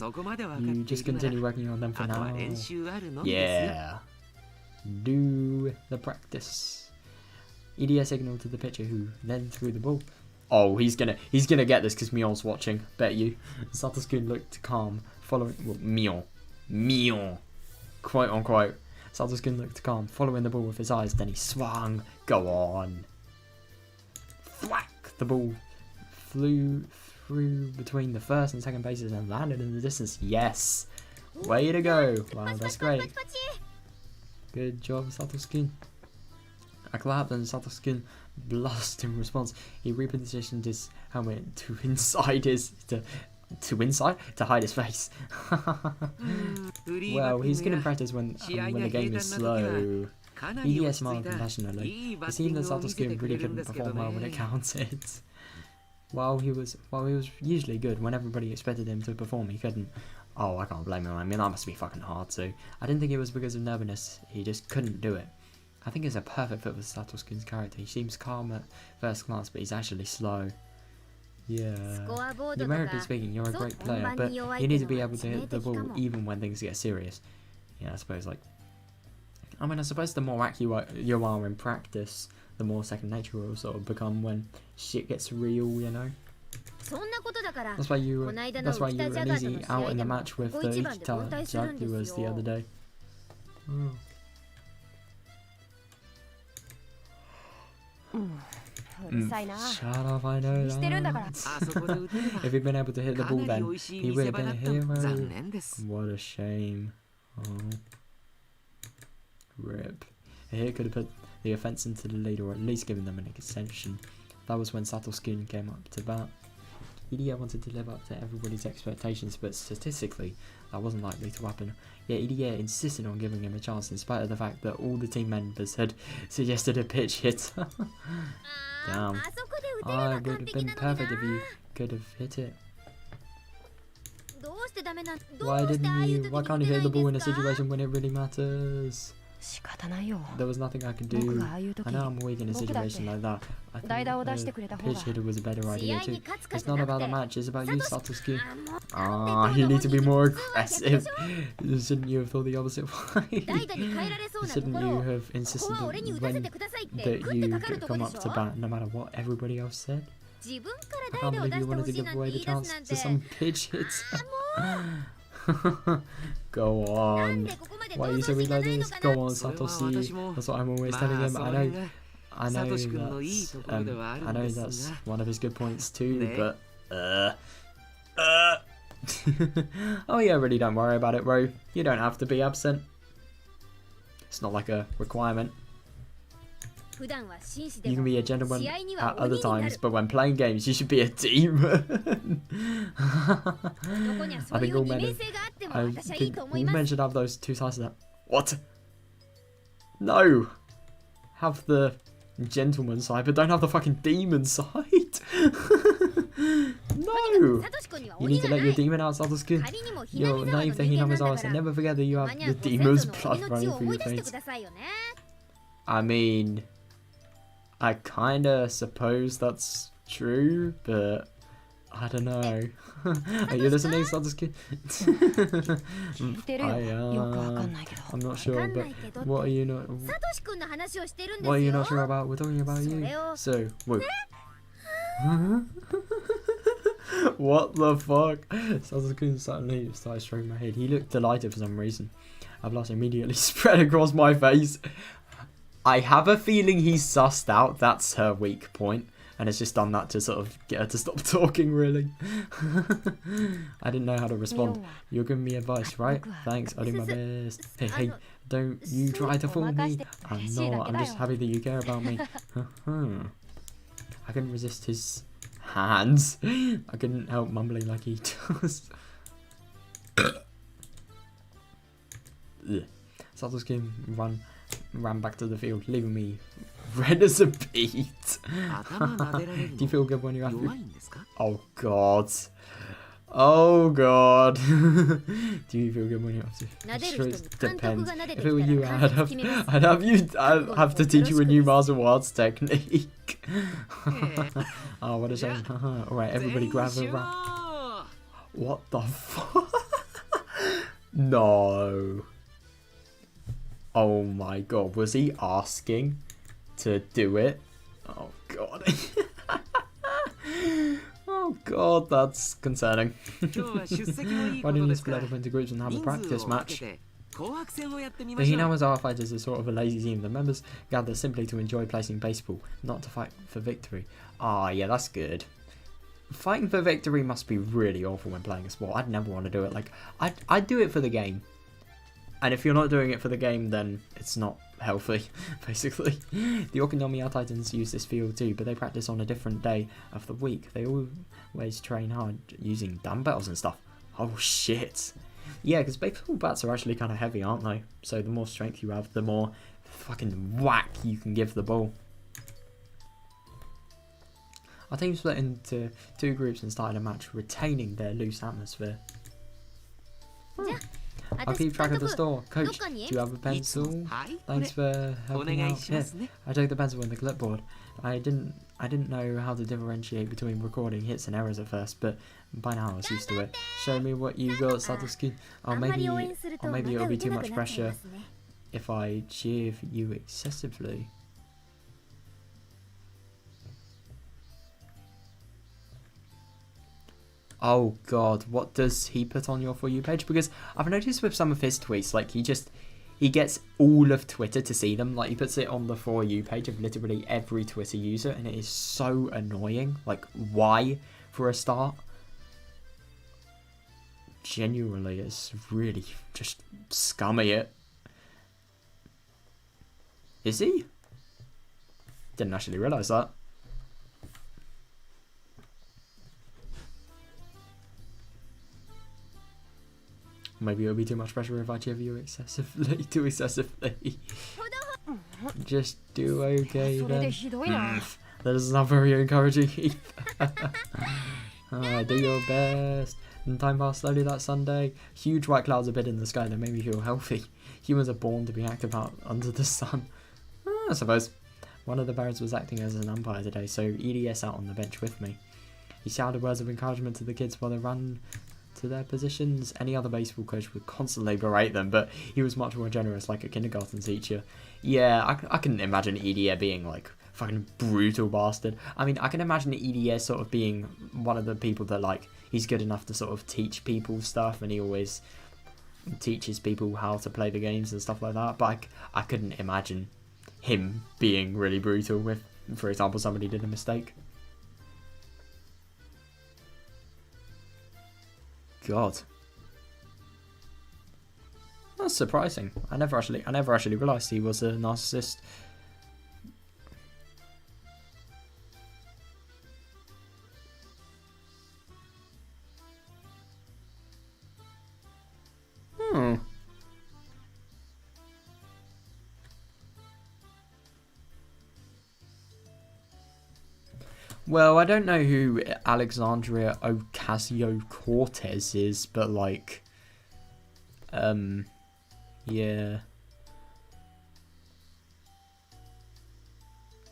You just continue working on them for now. Yeah. Do the practice. EDS signaled to the pitcher who then threw the ball. Oh, he's gonna get this because Mion's watching. Bet you. Satoshi looked calm, following Mion, quote unquote. Satoshi looked calm, following the ball with his eyes. Then he swung. Go on. Thwack! The ball flew through between the first and second bases and landed in the distance. Yes. Way to go! Wow, that's great. Good job, Satoshi. A clap and Satoshi blushed in response. He repositioned his helmet to hide his face. Well, he's good in practice when the game is slow. He smiled compassionately. It seemed that Satoshi really couldn't perform well when it counted. While he was usually good when everybody expected him to perform, he couldn't. Oh, I can't blame him. I mean, that must be fucking hard too. I didn't think it was because of nervousness. He just couldn't do it. I think it's a perfect fit with Satoshi's character. He seems calm at first glance, but he's actually slow. Yeah. Numerically speaking, you're a great player, but you need to be able to hit the ball even when things get serious. Yeah, I suppose, like... I mean, I suppose the more accurate you are in practice, the more second nature will sort of become when shit gets real, you know? That's why you were easy out in the match with the Ikita Jaguars the other day. Oh. Shut up, I know that. If he'd been able to hit the ball then, he would have been a hero. What a shame. Oh. Rip. A hit could have put the offence into the lead or at least given them an extension. That was when Satoshi came up to bat. EDA wanted to live up to everybody's expectations, but statistically, that wasn't likely to happen. Yet EDA insisted on giving him a chance in spite of the fact that all the team members had suggested a pitch hit. Damn. Oh, it would have been perfect if you could have hit it. Why can't you hit the ball in a situation when it really matters? There was nothing I could do. I know I'm weak in a situation like that. I think pitch hitter was a better idea too. It's not about the match, it's about you, Satosuki. Ah, you need to be more aggressive. Shouldn't you have thought the opposite way? Shouldn't you have insisted that you come up to bat no matter what everybody else said? I can't believe you wanted to give away the chance to some pitch hits. Go on. Why are you so weak like this? Go on, Satoshi. That's what I'm always telling him. I know that's one of his good points too, but oh yeah, really don't worry about it, bro. You don't have to be absent. It's not like a requirement. You can be a gentleman at other times, but when playing games, you should be a demon. I think all men should have those two sides of that. What? No! Have the gentleman side, but don't have the fucking demon side. No! You need to let your demon out, Satosuke. You're naive to Hinama's eyes, and never forget that you have the demon's blood running through your veins. I mean, I kinda suppose that's true, but I don't know. Are you listening, Satosuke? I'm not sure, but what are you not sure about? We're talking about you. So, whoa. What the fuck? Satosuke suddenly started stroking my head. He looked delighted for some reason. A blush immediately spread across my face. I have a feeling he's sussed out that's her weak point, and has just done that to sort of get her to stop talking, really. I didn't know how to respond. You're giving me advice, right? Thanks, I'll do my best. Hey, don't you try to fool me. I'm not, I'm just happy that you care about me. I couldn't resist his hands. I couldn't help mumbling like he does. Satosuke ran back to the field, leaving me red as a beet. Do you feel good when you're happy? Oh god. Oh god. Do you feel good when you're happy? Sure, it depends. If it were you, I'd have to teach you a new martial arts technique. Oh, what a shame. Alright, everybody grab a wrap. What the fuck? No. Oh my god, was he asking to do it? Oh god. Oh god, that's concerning. Why didn't you split up into groups and have a practice match? The Hinama's Art Fighters are sort of a lazy team. The members gather simply to enjoy placing baseball, not to fight for victory. Ah, yeah, that's good. Fighting for victory must be really awful when playing a sport. I'd never want to do it. Like, I'd do it for the game. And if you're not doing it for the game, then it's not healthy, basically. The Okinomi Titans use this field too, but they practice on a different day of the week. They always train hard using dumbbells and stuff. Oh shit. Yeah, because baseball bats are actually kind of heavy, aren't they? So the more strength you have, the more fucking whack you can give the ball. Our team split into two groups and started a match, retaining their loose atmosphere. I'll keep track of the store. Coach, do you have a pencil? Thanks for helping out. Here, I took the pencil and the clipboard. I didn't know how to differentiate between recording hits and errors at first, but by now I was used to it. Show me what you got, Satosuke. Or maybe it'll be too much pressure if I cheer you excessively. Oh god, what does he put on your For You page? Because I've noticed with some of his tweets, like he gets all of Twitter to see them. Like he puts it on the For You page of literally every Twitter user, and it is so annoying. Like, why, for a start? Genuinely, it's really just scummy it. Is he? Didn't actually realise that. Maybe it'll be too much pressure if I cheer you too excessively. Just do okay then. That is not very encouraging either. Do your best. And time passed slowly that Sunday. Huge white clouds appeared in the sky that made me feel healthy. Humans are born to be active out under the sun. I suppose. One of the parents was acting as an umpire today, so EDS out on the bench with me. He shouted words of encouragement to the kids while they ran to their positions. Any other baseball coach would constantly berate them, but he was much more generous, like a kindergarten teacher. Yeah, I can imagine EDS being like fucking brutal bastard. I mean, I can imagine EDS sort of being one of the people that like he's good enough to sort of teach people stuff, and he always teaches people how to play the games and stuff like that. But I couldn't imagine him being really brutal if, for example, somebody did a mistake. God, that's surprising. I never actually realised he was a narcissist. Well, I don't know who Alexandria Ocasio-Cortez is, but like, yeah.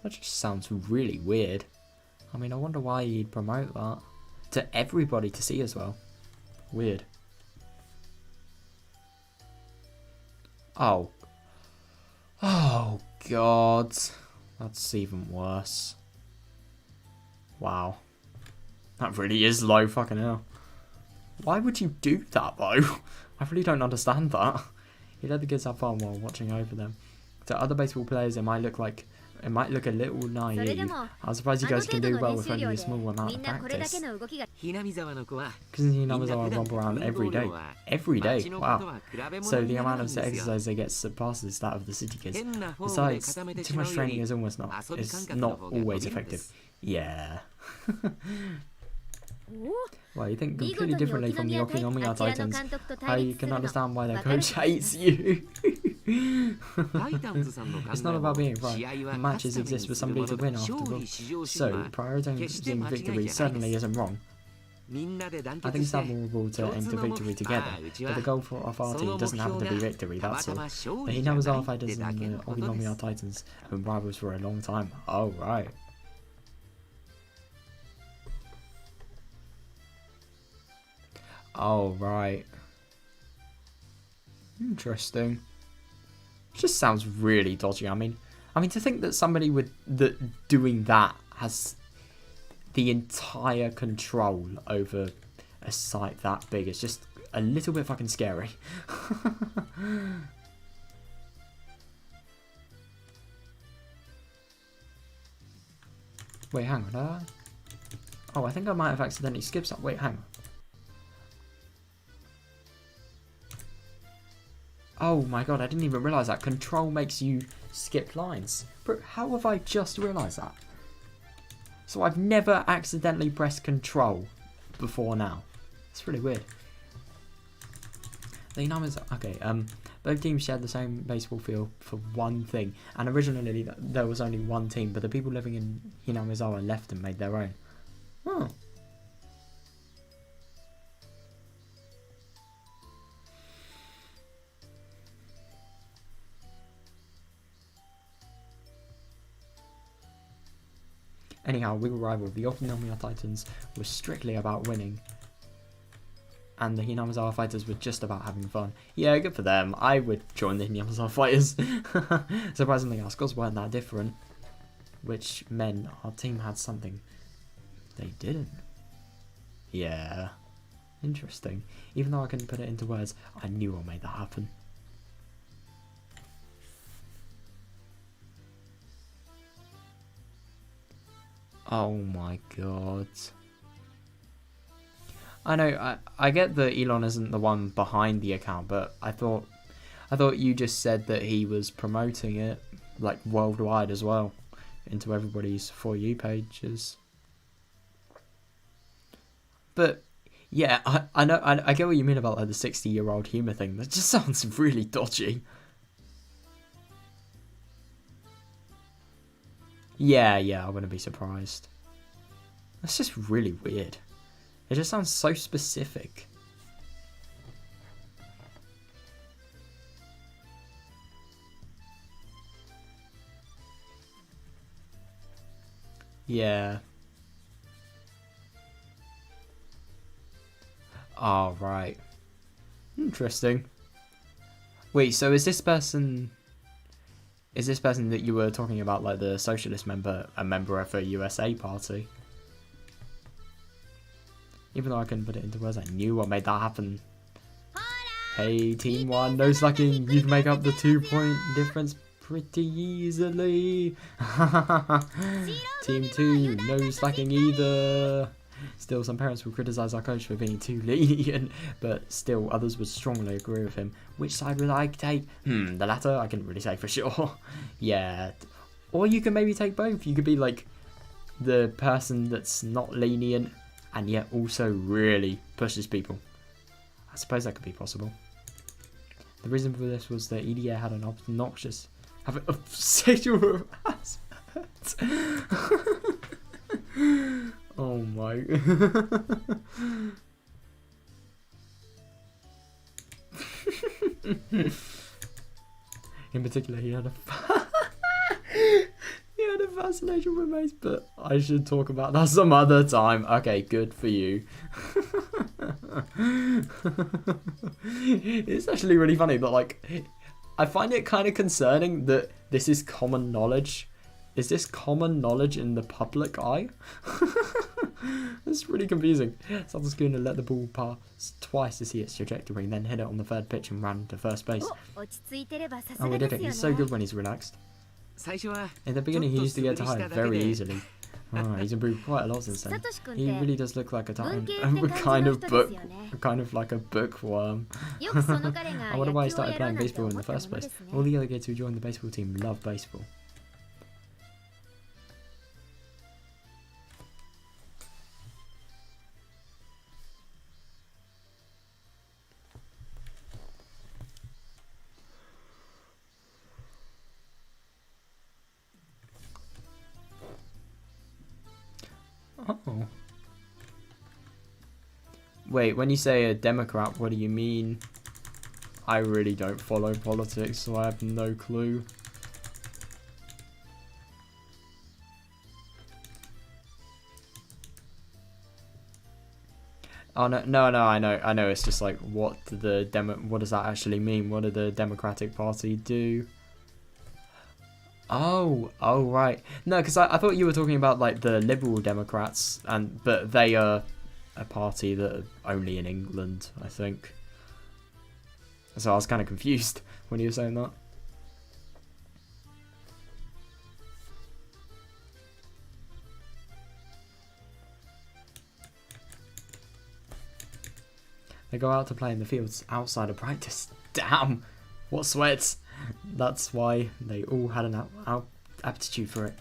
That just sounds really weird. I mean, I wonder why he'd promote that to everybody to see as well. Weird. Oh. Oh, God. That's even worse. Wow. That really is low, fucking hell. Why would you do that, though? I really don't understand that. He let the kids have fun while watching over them. To other baseball players, it might look a little naive. I'm surprised you guys can do well with only a small amount of practice. Because Hinamizawa romp around every day. Every day? Wow. So the amount of exercise they get surpasses that of the city kids. Besides, too much training is not always effective. Yeah. Well, you think completely differently from the Okinawa Titans. I can understand why their coach hates you. It's not about being right. Matches exist for somebody to win after all. So, prioritizing victory certainly isn't wrong. I think it's admirable to aim for victory together, but the goal of our team doesn't have to be victory, that's all. The Hinamizawa fighters and the Okinawa Titans have been rivals for a long time. Oh, right. Oh, right. Interesting. Just sounds really dodgy. I mean, to think that somebody doing that has the entire control over a site that big is just a little bit fucking scary. Wait, hang on. Oh, I think I might have accidentally skipped something. Wait, hang on. Oh my god, I didn't even realise that. Control makes you skip lines. Bro, how have I just realised that? So I've never accidentally pressed control before now. It's really weird. The numbers, okay, both teams shared the same baseball field for one thing. And originally there was only one team, but the people living in Hinamizawa left and made their own. Oh. Anyhow, we were rival. The Okinawa Titans were strictly about winning, and the Hinamizawa fighters were just about having fun. Yeah, good for them. I would join the Hinamizawa fighters. Surprisingly, our scores weren't that different, which meant our team had something they didn't. Yeah, interesting. Even though I couldn't put it into words, I knew what made that happen. Oh my god. I know, I get that Elon isn't the one behind the account, but I thought you just said that he was promoting it, like, worldwide as well, into everybody's For You pages. But Yeah, I know, I get what you mean about like the 60-year-old humor thing. That just sounds really dodgy. Yeah, I wouldn't be surprised. That's just really weird. It just sounds so specific. Yeah. Oh, right. Interesting. Wait, so is this person that you were talking about, like the socialist member, a member of a USA party? Even though I couldn't put it into words, I knew what made that happen. Hey, Team 1, no slacking. You'd make up the 2-point difference pretty easily. Team 2, no slacking either. Still, some parents will criticise our coach for being too lenient, but still, others would strongly agree with him. Which side would I take? The latter? I couldn't really say for sure. Yeah. Or you can maybe take both. You could be like the person that's not lenient and yet also really pushes people. I suppose that could be possible. The reason for this was that EDA had an obnoxious... have a sexual harassment. Oh my... In particular, he had a... he had a fascination with mace, but I should talk about that some other time. Okay, good for you. It's actually really funny, but like, I find it kind of concerning that this is common knowledge. Is this common knowledge in the public eye? It's really confusing. Satosuke let the ball pass twice to see its trajectory, then hit it on the third pitch and ran to first base. Oh, we did it. He's so good when he's relaxed. In the beginning, he used to get tired very easily. Oh, he's improved quite a lot since then. He really does look like a kind of like a bookworm. I wonder why he started playing baseball in the first place. All the other kids who joined the baseball team love baseball. Oh. Wait, when you say a Democrat, what do you mean? I really don't follow politics, so I have no clue. Oh no, I know. It's just like, what does that actually mean? What did the Democratic Party do? Oh, right. No, because I thought you were talking about like the Liberal Democrats, but they are a party that are only in England, I think. So I was kind of confused when you were saying that. They go out to play in the fields outside of practice. Damn, what sweats. That's why they all had an aptitude for it.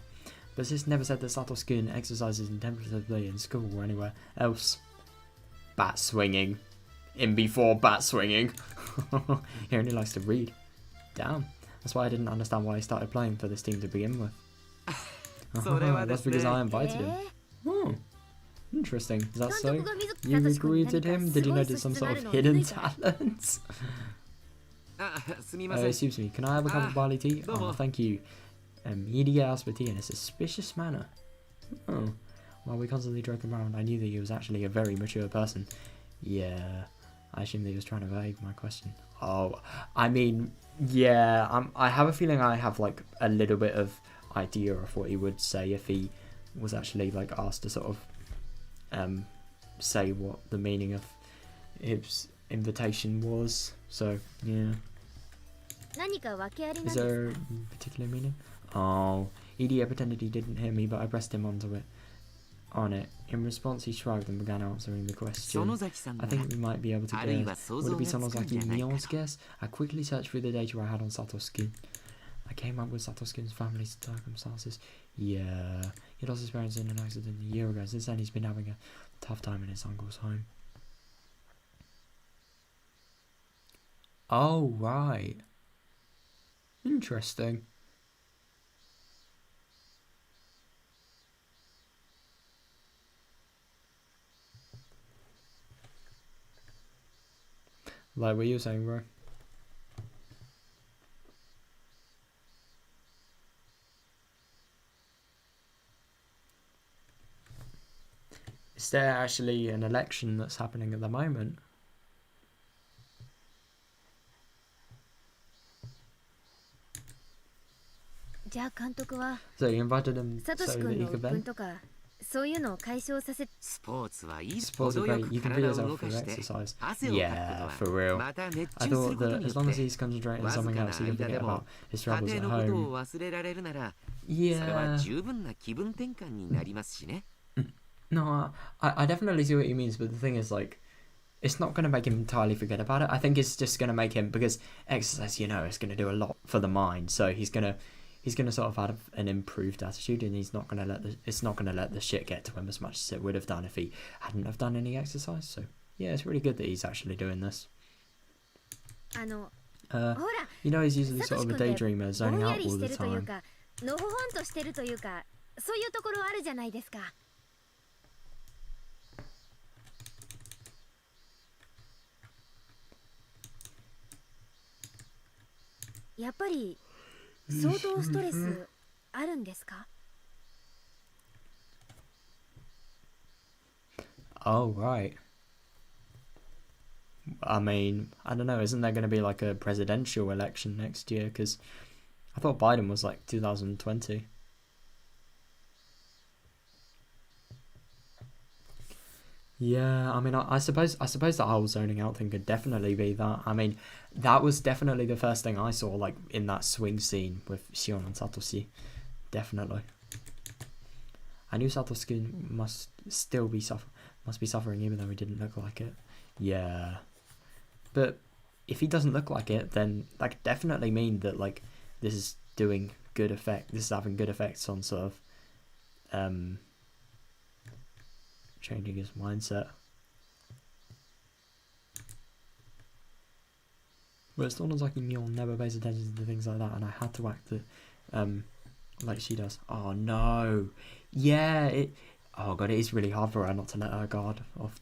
But this never said that Satosuke exercises intensively in school or anywhere else. Bat swinging. In before bat swinging. He only likes to read. Damn. That's why I didn't understand why he started playing for this team to begin with. That's because I invited him. Oh, interesting. Is that so? You recruited him? Did you notice some sort of hidden talents? Excuse me, can I have a cup of barley tea? Oh, thank you. He asked for tea in a suspicious manner. Oh, while we constantly joke around, I knew that he was actually a very mature person. Yeah, I assumed that he was trying to evade my question. Oh, I mean, yeah, I have a feeling I have like a little bit of idea of what he would say if he was actually like asked to sort of say what the meaning of his invitation was. So yeah. Is there a particular meaning? Oh, EDA pretended he didn't hear me, but I pressed him on it. In response, he shrugged and began answering the question. I think we might be able to guess. Would it be Sonozaki Mion's guess? I quickly searched through the data I had on Satosuke. I came up with Satosuke's family circumstances. Yeah, he lost his parents in an accident a year ago. Since then, he's been having a tough time in his uncle's home. Oh, right. Interesting. Like what you were saying, bro. Is there actually an election that's happening at the moment? So you invited him so that he could vent? Sports are great. You can free yourself through exercise. Yeah, for real. I thought that as long as he's concentrating on something else, he can forget about his troubles at home. Yeah. No, I definitely see what he means, but the thing is, like, it's not going to make him entirely forget about it. I think it's just going to make him, because exercise, you know, is going to do a lot for the mind. So he's gonna sort of have an improved attitude, and it's not going to let the shit get to him as much as it would have done if he hadn't have done any exercise. So yeah, it's really good that he's actually doing this. You know, he's usually sort of a daydreamer, zoning out all the time. Oh, right. I mean, I don't know, isn't there going to be like a presidential election next year? Because I thought Biden was like 2020. Yeah, I mean, I suppose the whole zoning out thing could definitely be that. I mean, that was definitely the first thing I saw, like in that swing scene with Shion and Satoshi. Definitely. I knew Satoshi must be suffering, even though he didn't look like it. Yeah, but if he doesn't look like it, then that could definitely mean that like this is doing good effect. This is having good effects on sort of changing his mindset. But it's almost like Emil never pays attention to things like that, and I had to act like she does. Oh no, yeah, oh god, it is really hard for her not to let her guard off.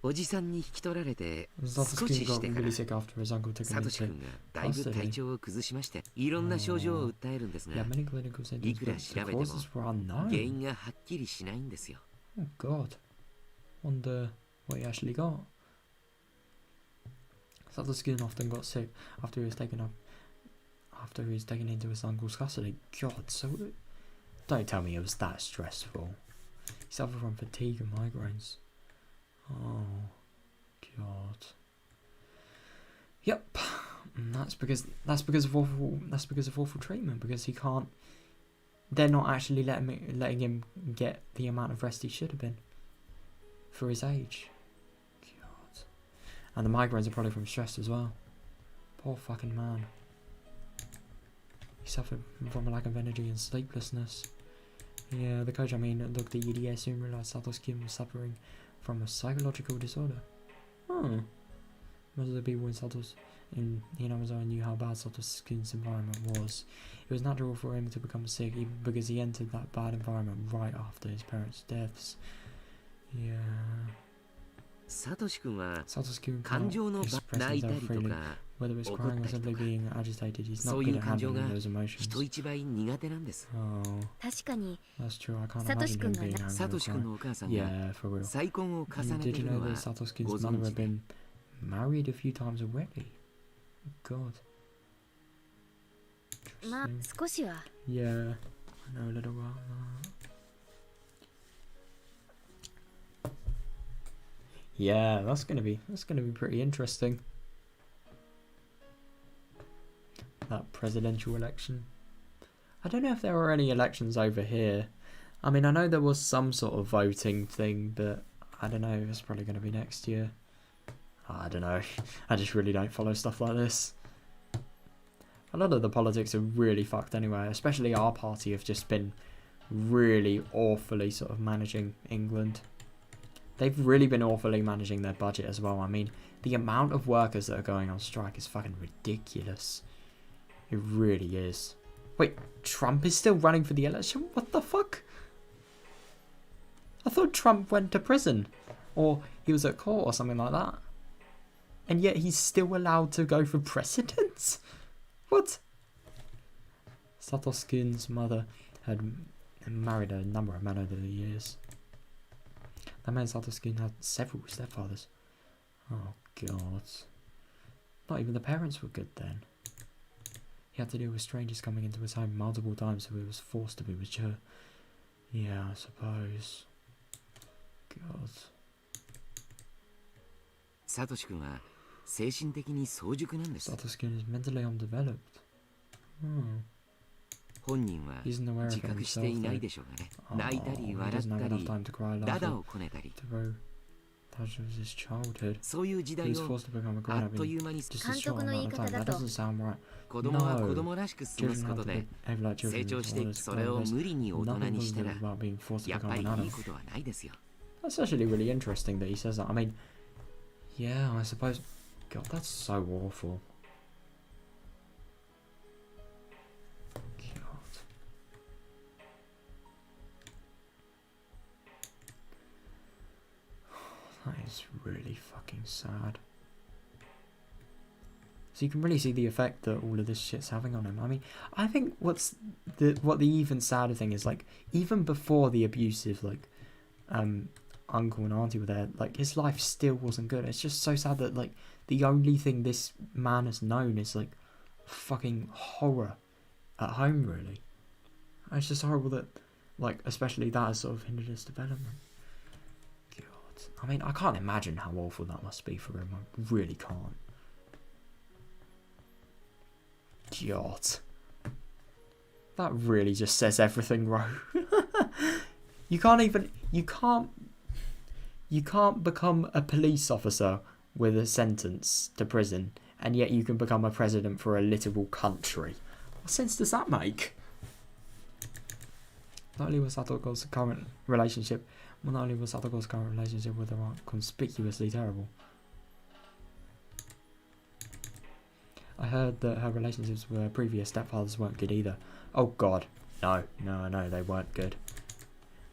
おじさんに引き取られて少し Satoshi して got から really sick after his uncle took him サトシ into 君がだいぶ custody. 体調を崩しましていろんな症状を訴えるんですが Yeah, many clinical い symptoms, くら but 調 the べても causes were 原 unknown. 因がはっきりしないんですよ Oh god, wonder what he actually got. Satoshi often got sick after he was taken into his uncle's custody. God, so don't tell me it was that stressful. He suffered from fatigue and migraines. Oh god. Yep. And that's because of awful treatment, because he can't, they're not actually letting him get the amount of rest he should have been for his age. God. And the migraines are probably from stress as well. Poor fucking man. He suffered from a lack of energy and sleeplessness. Yeah, the coach, looked at EDA, soon realised Satoshi was suffering from a psychological disorder. Oh. Most of the people in Amazon knew how bad Satoshi's environment was. It was natural for him to become sick, even because he entered that bad environment right after his parents' deaths. Yeah. サトシ君は Satoshi 感 cannot 情の express 泣いた himself りと freely, か whether it's 怒 crying っ or たりと simply か being agitated. He's そ not うい good う at 感情 handling が those emotions. 人一倍苦手なんです Oh, 確かに that's true. I can't サトシ imagine 君 him が being な angry サ or トシ君 crying. のお母さんが Yeah, for real. 再婚を重ね Did て you る know のは that Satoshi's ご mother 存 had 知で been married a few times already? God. まあ Interesting. 少しは Yeah, I know a little about that. Yeah, that's gonna be pretty interesting. That presidential election. I don't know if there were any elections over here. I mean, I know there was some sort of voting thing, but I don't know. It's probably gonna be next year. I don't know. I just really don't follow stuff like this. A lot of the politics are really fucked anyway, especially our party have just been really awfully sort of managing England. They've really been awfully managing their budget as well. I mean, the amount of workers that are going on strike is fucking ridiculous. It really is. Wait, Trump is still running for the election? What the fuck? I thought Trump went to prison. Or he was at court or something like that. And yet he's still allowed to go for president? What? Satosuke's mother had married a number of men over the years. That meant Satosuke had several stepfathers. Oh god. Not even the parents were good then. He had to deal with strangers coming into his home multiple times, so he was forced to be mature. Yeah, I suppose. God. サトシ君は精神的に早熟なんです。 Satosuke is mentally undeveloped. Hmm. 本人は He isn't aware of 自 it 覚し himself, ていない though. でしょうがね。 Oh, 泣いたり he 笑 doesn't っ have た enough り time to cry, ダ laugh, ダ or をこねたり throw. That was his childhood. そういう時 He 代 was を forced to become a あ grown っ up と in いう間に just a short amount of time. That doesn't sound right. 子供は No. 子供らしく過ごす Children こと have to で behave like 成 children 長 as して well as それを grown-ups. 無理に大人 Nothing にした positive ら about being forced to やっ become ぱり an いい adult. ことはないですよ。 That's actually really interesting that he says that. I mean, yeah, I suppose. God, that's so awful. God. That is really fucking sad. So you can really see the effect that all of this shit's having on him. I mean, I think what the even sadder thing is, like, even before the abusive, like, uncle and auntie were there, like, his life still wasn't good. It's just so sad that, like, the only thing this man has known is, like, fucking horror at home, really. It's just horrible that, like, especially that has sort of hindered his development. God. I mean, I can't imagine how awful that must be for him. I really can't. God. That really just says everything, Ro. You can't become a police officer with a sentence to prison, and yet you can become a president for a literal country. What sense does that make? Not only was Satoko's current relationship with her aunt conspicuously terrible. I heard that her relationships with her previous stepfathers weren't good either. Oh god. No, they weren't good.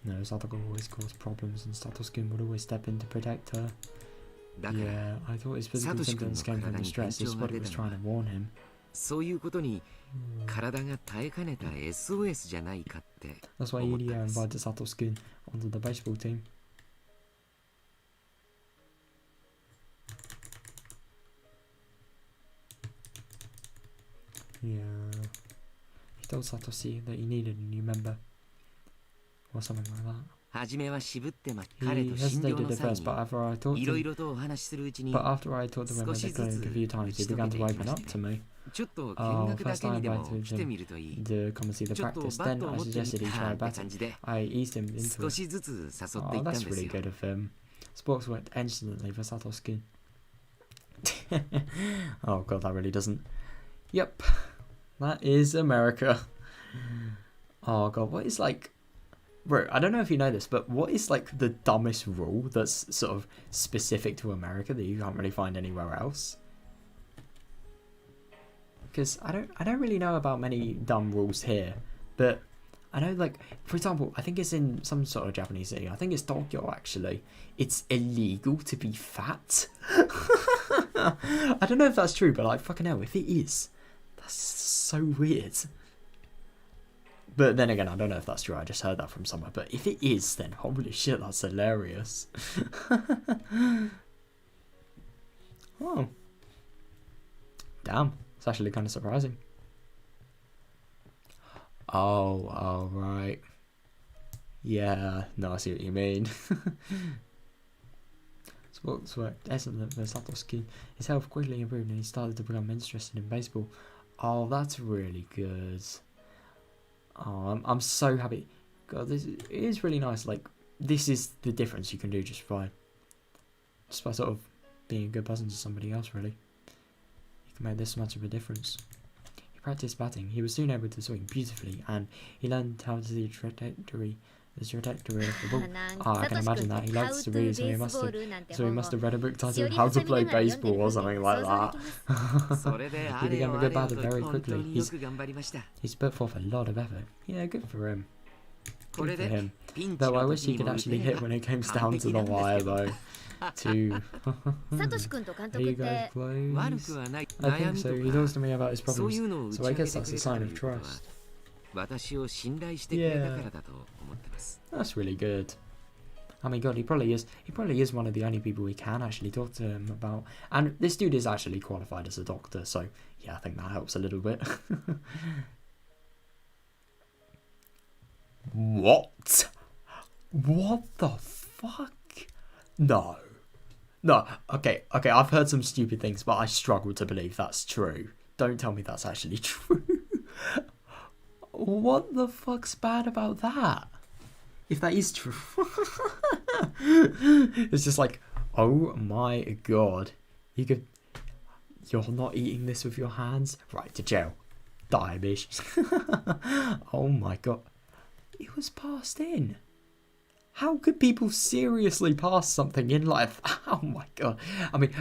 No, Satoko always caused problems and Satosuke would always step in to protect her. Yeah, I thought his physical symptoms came from the stress. His body was trying to warn him. そういうことに体が耐えかねた SOS じゃないかって That's why 思った Ilya んです。 invited Satosuke onto the baseball team. Yeah. He told Satoshi that he needed a new member. Or something like that. 初めは渋ってま彼 He と診療 hesitated の at 際 first, but に after I talked い to ろい him, ろとお話しするうちに but after I talked to him at the 少しず clinic つ a few times, he began to open up to me. ちょっと見 Oh, 学だ first け I にでも invited 来て him みるといい。 to come and see the ちょっと practice. バッ Then トを I 持ってみ suggested た he ら try って batting. 感じで I eased him into 少 it. しずつ誘ってい Oh, った that's んで really すよ。 good of him. Sports worked excellently for Satosuke. Oh god, that really doesn't. Yep, that is America. Oh god, what is like... Bro, I don't know if you know this, but what is like the dumbest rule that's sort of specific to America that you can't really find anywhere else? Because I don't really know about many dumb rules here, but I know, like, for example, I think it's in some sort of Japanese city. I think it's Tokyo, actually. It's illegal to be fat. I don't know if that's true, but like, fucking hell, if it is, that's so weird. But then again, I don't know if that's true. I just heard that from somewhere. But if it is, then holy shit, that's hilarious. Oh. Damn. It's actually kind of surprising. Oh, right. Yeah, no, I see what you mean. Sports worked excellent for Satosuke. His health quickly improved and he started to become interested in baseball. Oh, that's really good. Oh, I'm so happy. God, it is really nice. Like, this is the difference you can do just by sort of being a good person to somebody else, really. You can make this much of a difference. He practiced batting. He was soon able to swing beautifully, and he learned how to see the trajectory Is your deck to read the book? なん Ah, I can サトシ imagine 君 that. と He ハ likes ウ to トゥ read, ーベースボールなんて so he 本を must have read a book しお titled り How 挟 to みな Play がら読んで Baseball る or 風景 something が like 想像で that. きます それで He あれ became よ a あ good れよ batter と very 本当 quickly. によく頑張りました He's put forth a lot of effort. Yeah, good for him. こ Good れ for で him. ピンチ Though I の wish 時 he に could も打 actually てれ hit ば when it comes 完 down 璧 to な the んです wire けど though. To サトシ君と監 Are 督 you っ guys て 悪 close? くはない I think 悩み so. He と talks か to me about his そう problems, いうのを打 so ち I 明け guess て that's く a れた sign と of いうことは trust. 私を信頼してくれたからだと思ってます That's really good. I mean, God, he probably is. He probably is one of the only people we can actually talk to him about. And this dude is actually qualified as a doctor, so yeah, I think that helps a little bit. What? What the fuck? No. No. Okay. I've heard some stupid things, but I struggle to believe that's true. Don't tell me that's actually true. What the fuck's bad about that? If that is true. It's just like, oh my god. You're not eating this with your hands? Right, to jail. Die, bitch. Oh my god. It was passed in. How could people seriously pass something in like that? Oh my god. I mean,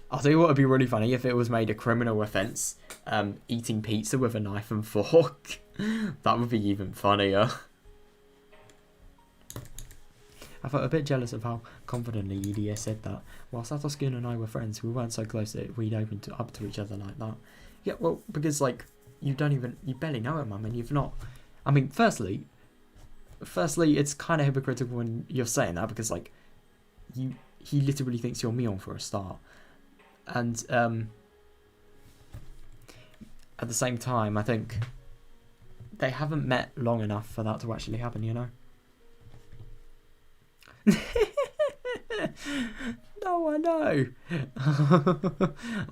I'll tell you what would be really funny if it was made a criminal offence. Eating pizza with a knife and fork. That would be even funnier. I felt a bit jealous of how confidently EDS said that. While Satoshi and I were friends, we weren't so close that we'd open up to each other like that. Yeah, well, because, like, you barely know him, I mean, you've not... I mean, firstly, it's kind of hypocritical when you're saying that, because, like, he literally thinks you're Mion for a start. And, at the same time, I think they haven't met long enough for that to actually happen, you know? No, I know.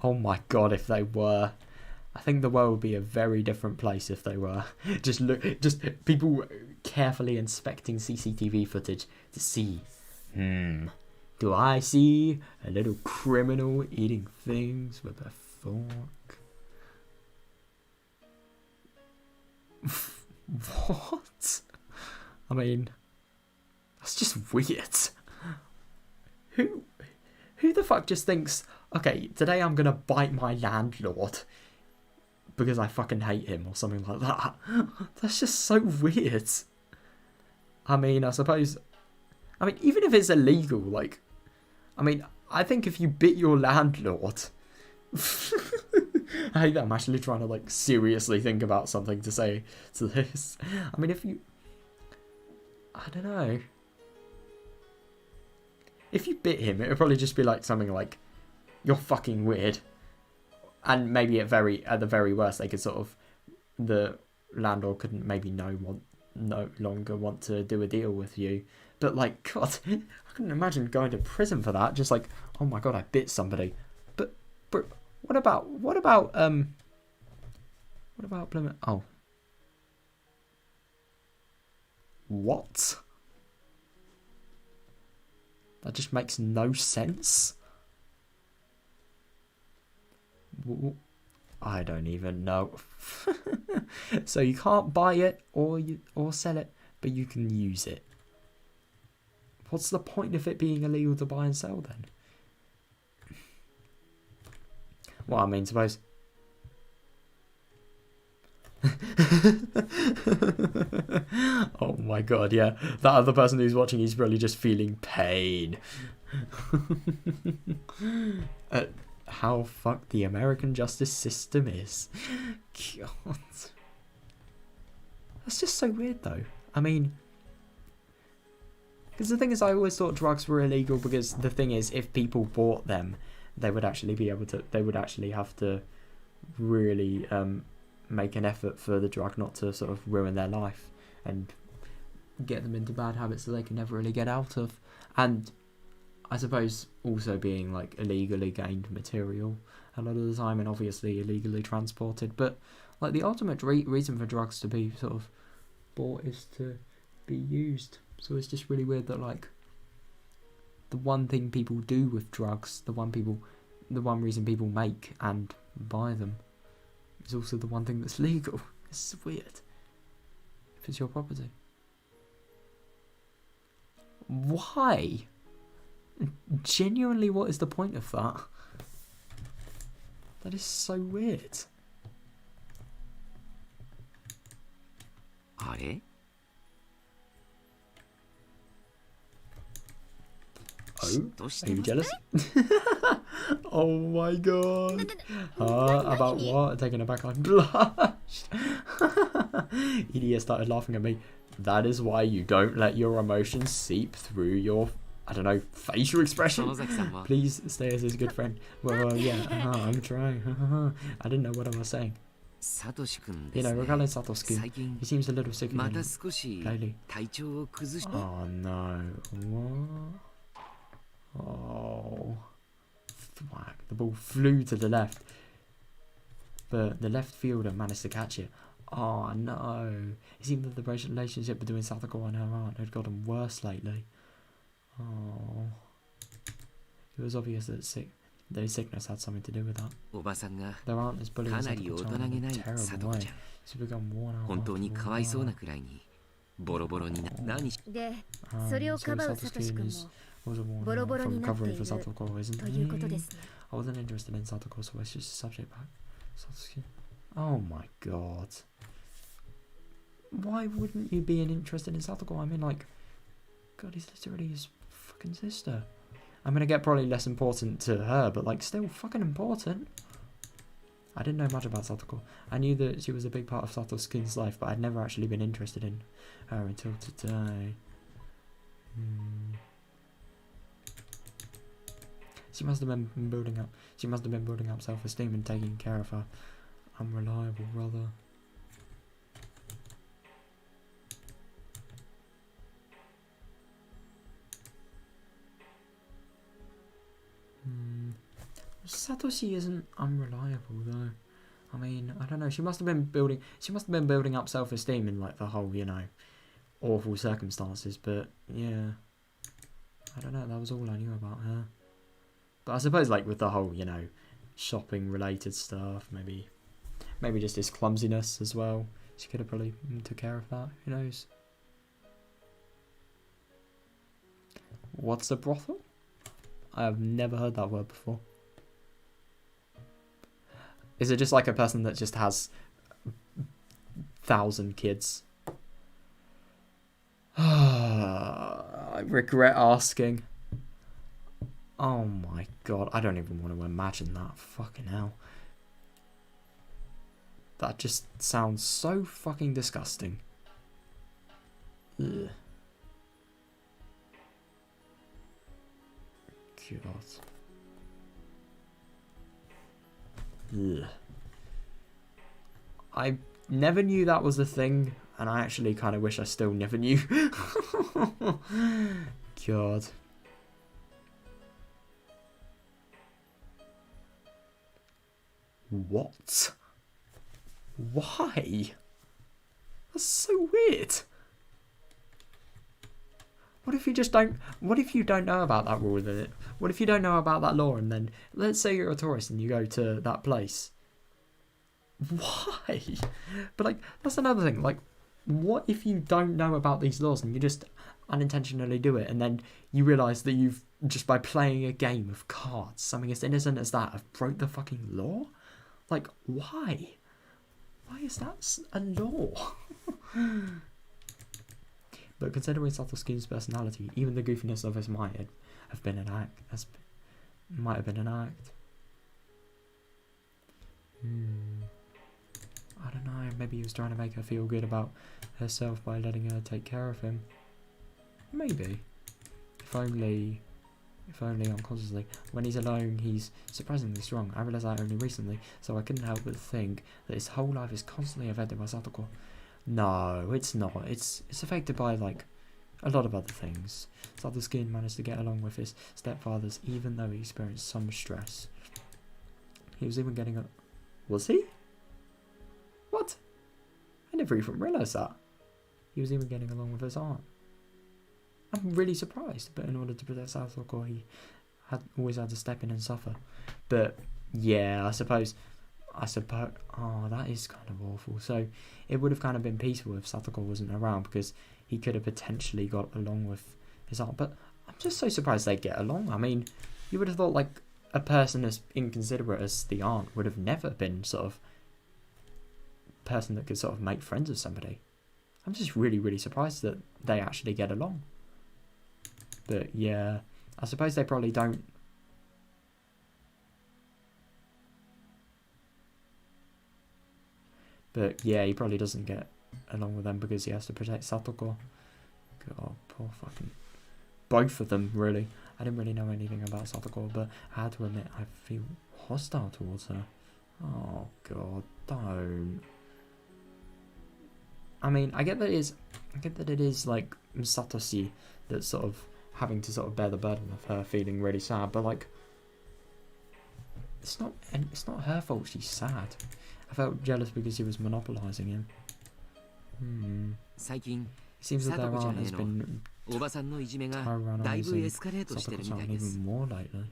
Oh my god, if they were. I think the world would be a very different place if they were. Just people carefully inspecting CCTV footage to see, do I see a little criminal eating things with a fork? What? I mean, that's just weird. Who the fuck just thinks, okay, today I'm gonna bite my landlord because I fucking hate him or something like that? That's just so weird. I mean, I suppose, even if it's illegal, like, I think if you bit your landlord, I hate that I'm actually trying to, like, seriously think about something to say to this. I mean, I don't know. If you bit him, it would probably just be like something like, you're fucking weird. And maybe at the very worst, they could sort of, the landlord couldn't maybe no longer want to do a deal with you. But like, God, I couldn't imagine going to prison for that. Just like, oh my God, I bit somebody. But what about Plymouth? Oh. What? That just makes no sense. I don't even know. So you can't buy it or sell it, but you can use it. What's the point of it being illegal to buy and sell then? Well, I mean, suppose. Oh my god, yeah. That other person who's watching is probably just feeling pain. How fucked the American justice system is. God. That's just so weird though. I mean, because the thing is, I always thought drugs were illegal because the thing is, if people bought them, they would actually have to really make an effort for the drug not to sort of ruin their life and get them into bad habits that they can never really get out of. And I suppose also being like illegally gained material a lot of the time, and obviously illegally transported. But like the ultimate reason for drugs to be sort of bought is to be used. So it's just really weird that like the one thing people do with drugs, the one reason people make and buy them, is also the one thing that's legal. It's weird. If it's your property. Why? Genuinely, what is the point of that? That is so weird. あれ Oh, 嫉妬し are て you ます jealous? Oh my god. About what? Taking a back, I blushed. Idia started laughing at me. That is why you don't let your emotions seep through your, I don't know, facial expression. 園崎さんは Please stay as his good friend. Well, yeah, I'm trying. I didn't know what I was saying. サトシ君で You す know, ね regarding Satoshi, 最近 he seems a little sick ま again た少し lately. 体調を崩して Oh no. What? Oh. Thwack. The ball flew to the left. But the left fielder managed to catch it. Oh no. It seemed that the relationship between Satoko and her aunt had gotten worse lately. Oh. It was obvious that their sickness had something to do with that. おばさんが Their aunt is bullying かなり Satoko 大人 child げ in な a いサ terrible トコ way. ちゃん She's become worn out. 本当に after か a わいそうな while. くらいにボロボロにな何しで Um, それを so かばう Satoshi サトシ君 is も was a warning ボロボロ from になって recovery い for る Satoko, isn't ということで he? すね I wasn't interested in Satoko, so I should subject back. Satoshi. Oh my god. Why wouldn't you be interested in Satoko? I mean, like, God, he's literally his fucking sister. I'm gonna get probably less important to her, but like, still fucking important. I didn't know much about Satoko. I knew that she was a big part of Satoshi's life, but I'd never actually been interested in her until today. She must have been building up. She must have been building up self-esteem and taking care of her unreliable brother. Satoshi isn't unreliable though. I mean, I don't know. She must have been building up self-esteem in like the whole, you know, awful circumstances. But yeah, I don't know. That was all I knew about her. But I suppose like with the whole, you know, shopping related stuff, maybe just his clumsiness as well. She could have probably took care of that. Who knows? What's a brothel? I have never heard that word before. Is it just like a person that just has 1,000 kids? I regret asking. Oh my god, I don't even want to imagine that. Fucking hell. That just sounds so fucking disgusting. Ugh. God. Ugh. I never knew that was a thing, and I actually kind of wish I still never knew. God. What? Why? That's so weird. What if you just don't... What if you don't know about that rule? What if you don't know about that law and then... Let's say you're a tourist and you go to that place. Why? But, like, that's another thing. Like, what if you don't know about these laws and you just unintentionally do it and then you realise that you've, just by playing a game of cards, something as innocent as that, have broke the fucking law? Like, why? Why is that a law? But considering Satoshi's personality, even the goofiness of his might have been an act. Might have been an act. I don't know. Maybe he was trying to make her feel good about herself by letting her take care of him. Maybe. If only unconsciously. When he's alone, he's surprisingly strong. I realised that only recently, so I couldn't help but think that his whole life is constantly affected by Satoko. No, it's not. It's affected by, like, a lot of other things. Satoshi managed to get along with his stepfathers even though he experienced some stress. He was even getting a... Was he? What? I never even realised that. He was even getting along with his aunt. I'm really surprised, but in order to protect Satoko, he always had to step in and suffer. But, yeah, I suppose... Oh, that is kind of awful. So, it would have kind of been peaceful if Satoko wasn't around, because he could have potentially got along with his aunt. But I'm just so surprised they get along. I mean, you would have thought like a person as inconsiderate as the aunt would have never been sort of person that could sort of make friends with somebody. I'm just really surprised that they actually get along. But yeah, I suppose they probably don't. But yeah, he probably doesn't get along with them because he has to protect Satoko. God, poor fucking... Both of them, really. I didn't really know anything about Satoko, but I had to admit I feel hostile towards her. Oh God, don't. I mean, I get that it is like Satoshi that's sort of having to sort of bear the burden of her feeling really sad, but like, it's not her fault she's sad. I felt jealous because he was monopolizing him. It seems that their aunt has been tyrannising Satoko-chan even more lately.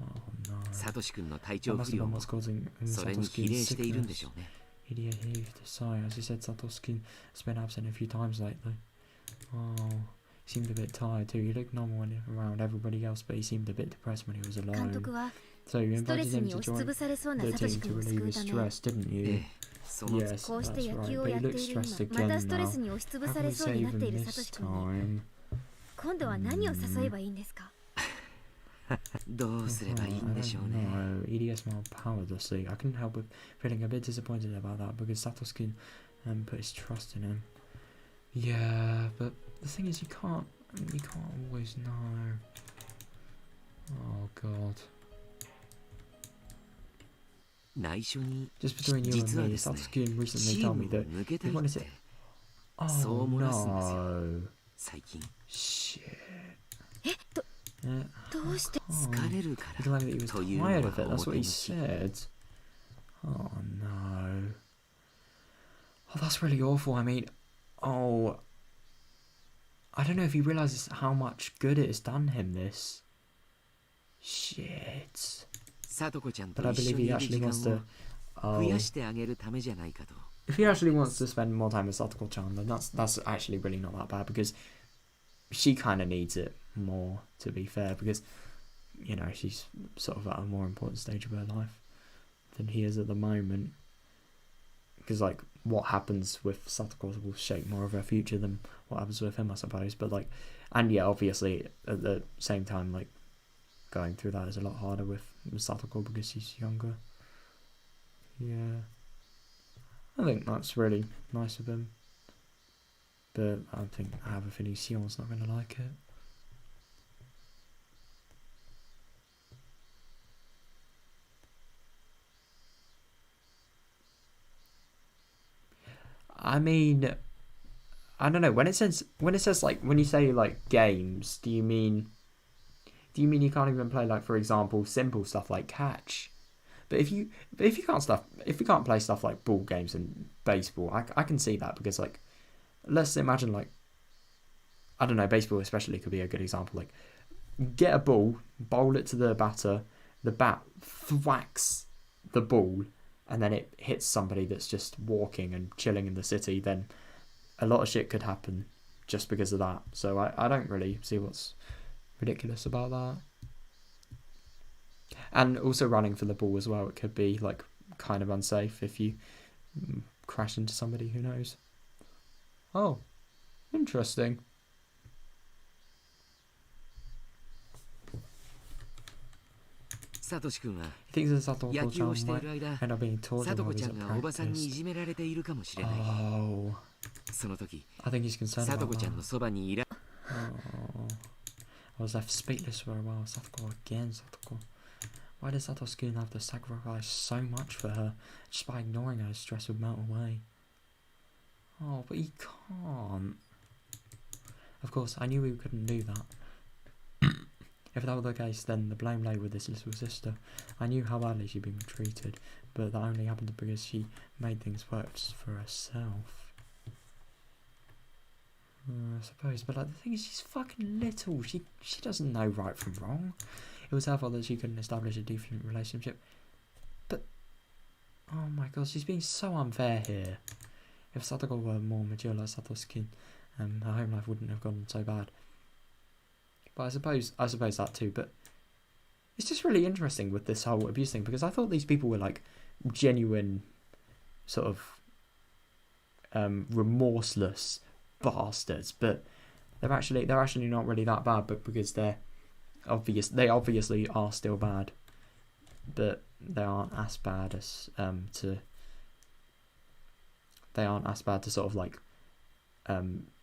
Oh no. That must have been what's causing Satoshi-kin's sickness. Idia heaved a sigh as he said Satoshi has been absent a few times lately. Oh, he seemed a bit tired too. He looked normal when around everybody else, but he seemed a bit depressed when he was alone. So you invited him to join the team to relieve his stress, didn't you? Yes, that's right. But he looks stressed again now. How can we save him this time? 今度は何を誘えばいいんですか? どうすればいいんでしょうね。 No, EDS smiled powerlessly. I couldn't help but feeling a bit disappointed about that because Satoshi put his trust in him. Yeah, but the thing is, you can't always know. Oh God. Just between you and me, Satoshi recently told me that he wanted to... Oh no. Shit. どうして? He claimed that he was tired of it, that's what he said. Oh no. Oh, that's really awful. I mean, oh, I don't know if he realises how much good it has done him, this. Shit. But I believe he actually wants to... Oh. If he actually wants to spend more time with Satoko-chan, then that's actually really not that bad, because she kind of needs it more, to be fair, because, you know, she's sort of at a more important stage of her life than he is at the moment. Because, like, what happens with Satoko will shape more of her future than what happens with him, I suppose. But, like, and yeah, obviously, at the same time, like, going through that is a lot harder with Satoko because she's younger. Yeah. I think that's really nice of him. But I have a feeling Sion's not going to like it. I mean, I don't know. When it says like, when you say like games, do you mean you can't even play, like, for example, simple stuff like catch? But if you can't play stuff like ball games and baseball, I can see that, because, like, let's imagine, like, I don't know, baseball especially could be a good example. Like, get a ball, bowl it to the batter, the bat thwacks the ball, and then it hits somebody that's just walking and chilling in the city, then a lot of shit could happen just because of that. So I don't really see what's ridiculous about that. And also running for the ball as well, it could be, like, kind of unsafe if you crash into somebody, who knows. Oh, interesting. He thinks that Satoko-chan might end up being tortured while he's at practice. Oh. I think he's concerned about that. Oh. I was left speechless for a while. Satoko again, Satoko. Why does Satoshi have to sacrifice so much for her? Just by ignoring her, stress would melt away. Oh, but he can't. Of course, I knew we couldn't do that. If that were the case, then the blame lay with his little sister. I knew how badly she'd been treated, but that only happened because she made things worse for herself. I suppose, but, like, the thing is, she's fucking little. She doesn't know right from wrong. It was her fault that she couldn't establish a decent relationship. But, oh my god, she's being so unfair here. If Satoko were more mature like Satoshi, her home life wouldn't have gotten so bad. But I suppose that too. But it's just really interesting with this whole abuse thing, because I thought these people were like genuine, sort of remorseless bastards, but they're actually not really that bad. But because they obviously are still bad, but they aren't as bad as to sort of like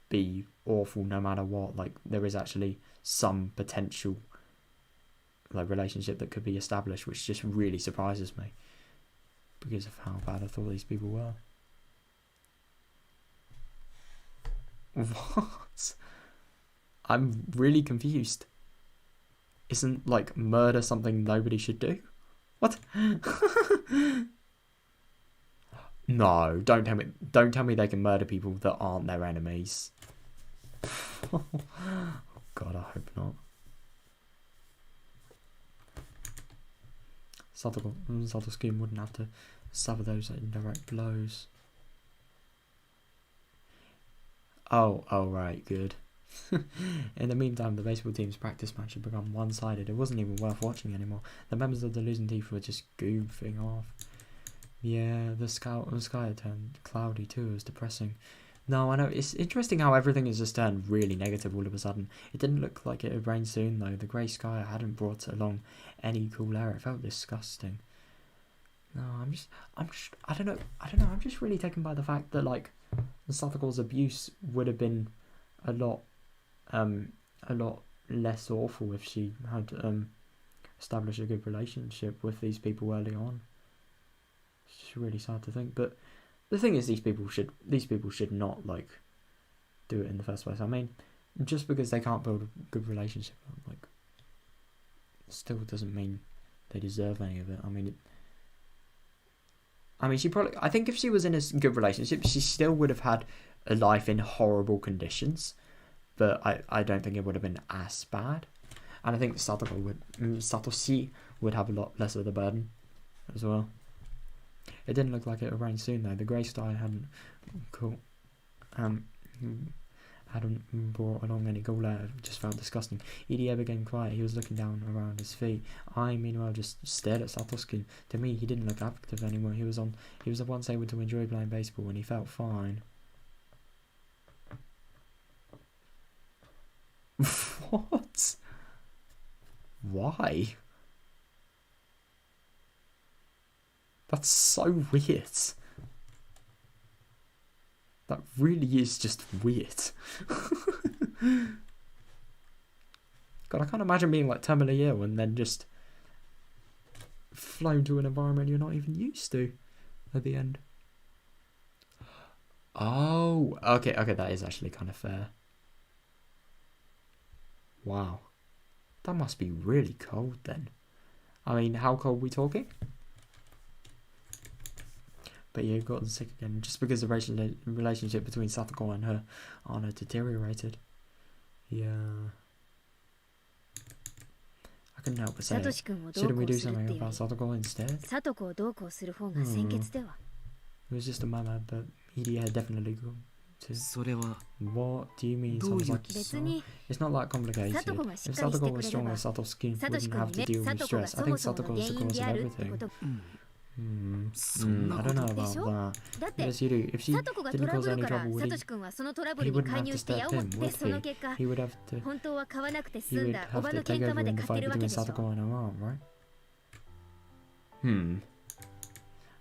be awful no matter what. Like, there is actually some potential like relationship that could be established, which just really surprises me because of how bad I thought these people were. What? I'm really confused. Isn't like murder something nobody should do? What? No, don't tell me they can murder people that aren't their enemies. Oh God, I hope not. Satosuke wouldn't have to suffer those indirect blows. Oh, right, good. In the meantime, the baseball team's practice match had become one-sided. It wasn't even worth watching anymore. The members of the losing team were just goofing off. Yeah, the sky had turned cloudy too. It was depressing. No, I know. It's interesting how everything has just turned really negative all of a sudden. It didn't look like it would rain soon, though. The grey sky hadn't brought along any cool air. It felt disgusting. No, I don't know. I'm just really taken by the fact that, like, Satsuko's abuse would have been a lot less awful if she had established a good relationship with these people early on. It's just really sad to think, but the thing is, these people should not like do it in the first place. I mean, just because they can't build a good relationship, like, still doesn't mean they deserve any of it. I mean, I think if she was in a good relationship, she still would have had a life in horrible conditions, but I don't think it would have been as bad. And I think Satoshi would have a lot less of the burden as well. It didn't look like it would rain soon, though. The grey sky hadn't brought along any cool air. It just felt disgusting. Edie became quiet. He was looking down around his feet. I, meanwhile, just stared at Satoshi. To me, he didn't look active anymore. He was once able to enjoy playing baseball, and he felt fine. What? Why? That's so weird. That really is just weird. God, I can't imagine being like terminally ill and then just flown to an environment you're not even used to at the end. Oh, okay, that is actually kind of fair. Wow. That must be really cold then. I mean, how cold are we talking? But yeah, gotten sick again just because the relationship between Satsuko and her Anna deteriorated. Yeah. I couldn't help but say it. Shouldn't we do something about Satsuko instead? It was just a murmur, but Edie had definitely gone to... What do you mean? Sounds like it's not that complicated. If Satsuko was stronger, Satosuke wouldn't have to deal with stress. I think Satsuko is the cause of everything. I don't know about that. Yes, you do. If she didn't cause any trouble, he wouldn't have to step in, would he? He would have to take over in the fight between Satsuko and her aunt, right?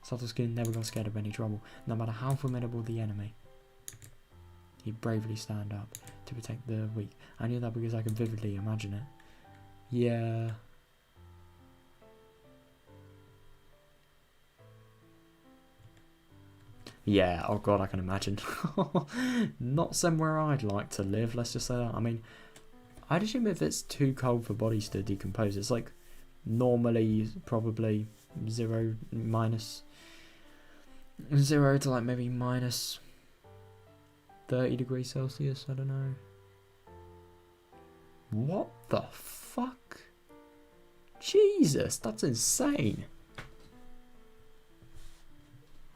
Satosuke never got scared of any trouble, no matter how formidable the enemy. He'd bravely stand up to protect the weak. I knew that because I could vividly imagine it. Yeah. Yeah, oh God, I can imagine. Not somewhere I'd like to live, let's just say that. I mean, I'd assume if it's too cold for bodies to decompose, it's like normally probably 0 to like maybe minus 30 degrees Celsius, I don't know. What the fuck? Jesus, that's insane.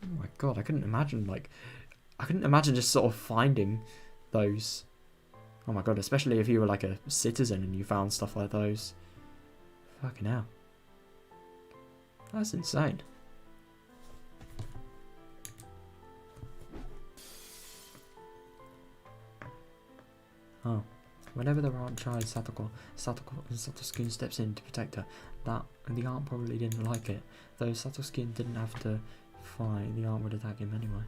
Oh my God, I couldn't imagine just sort of finding those Oh my god, especially if you were like a citizen and you found stuff like those. Fucking hell. That's insane. Oh. Whenever the aunt tried Satoskin steps in to protect her. The aunt probably didn't like it. Though Satoskin didn't have to fight, the aunt would attack him anyway.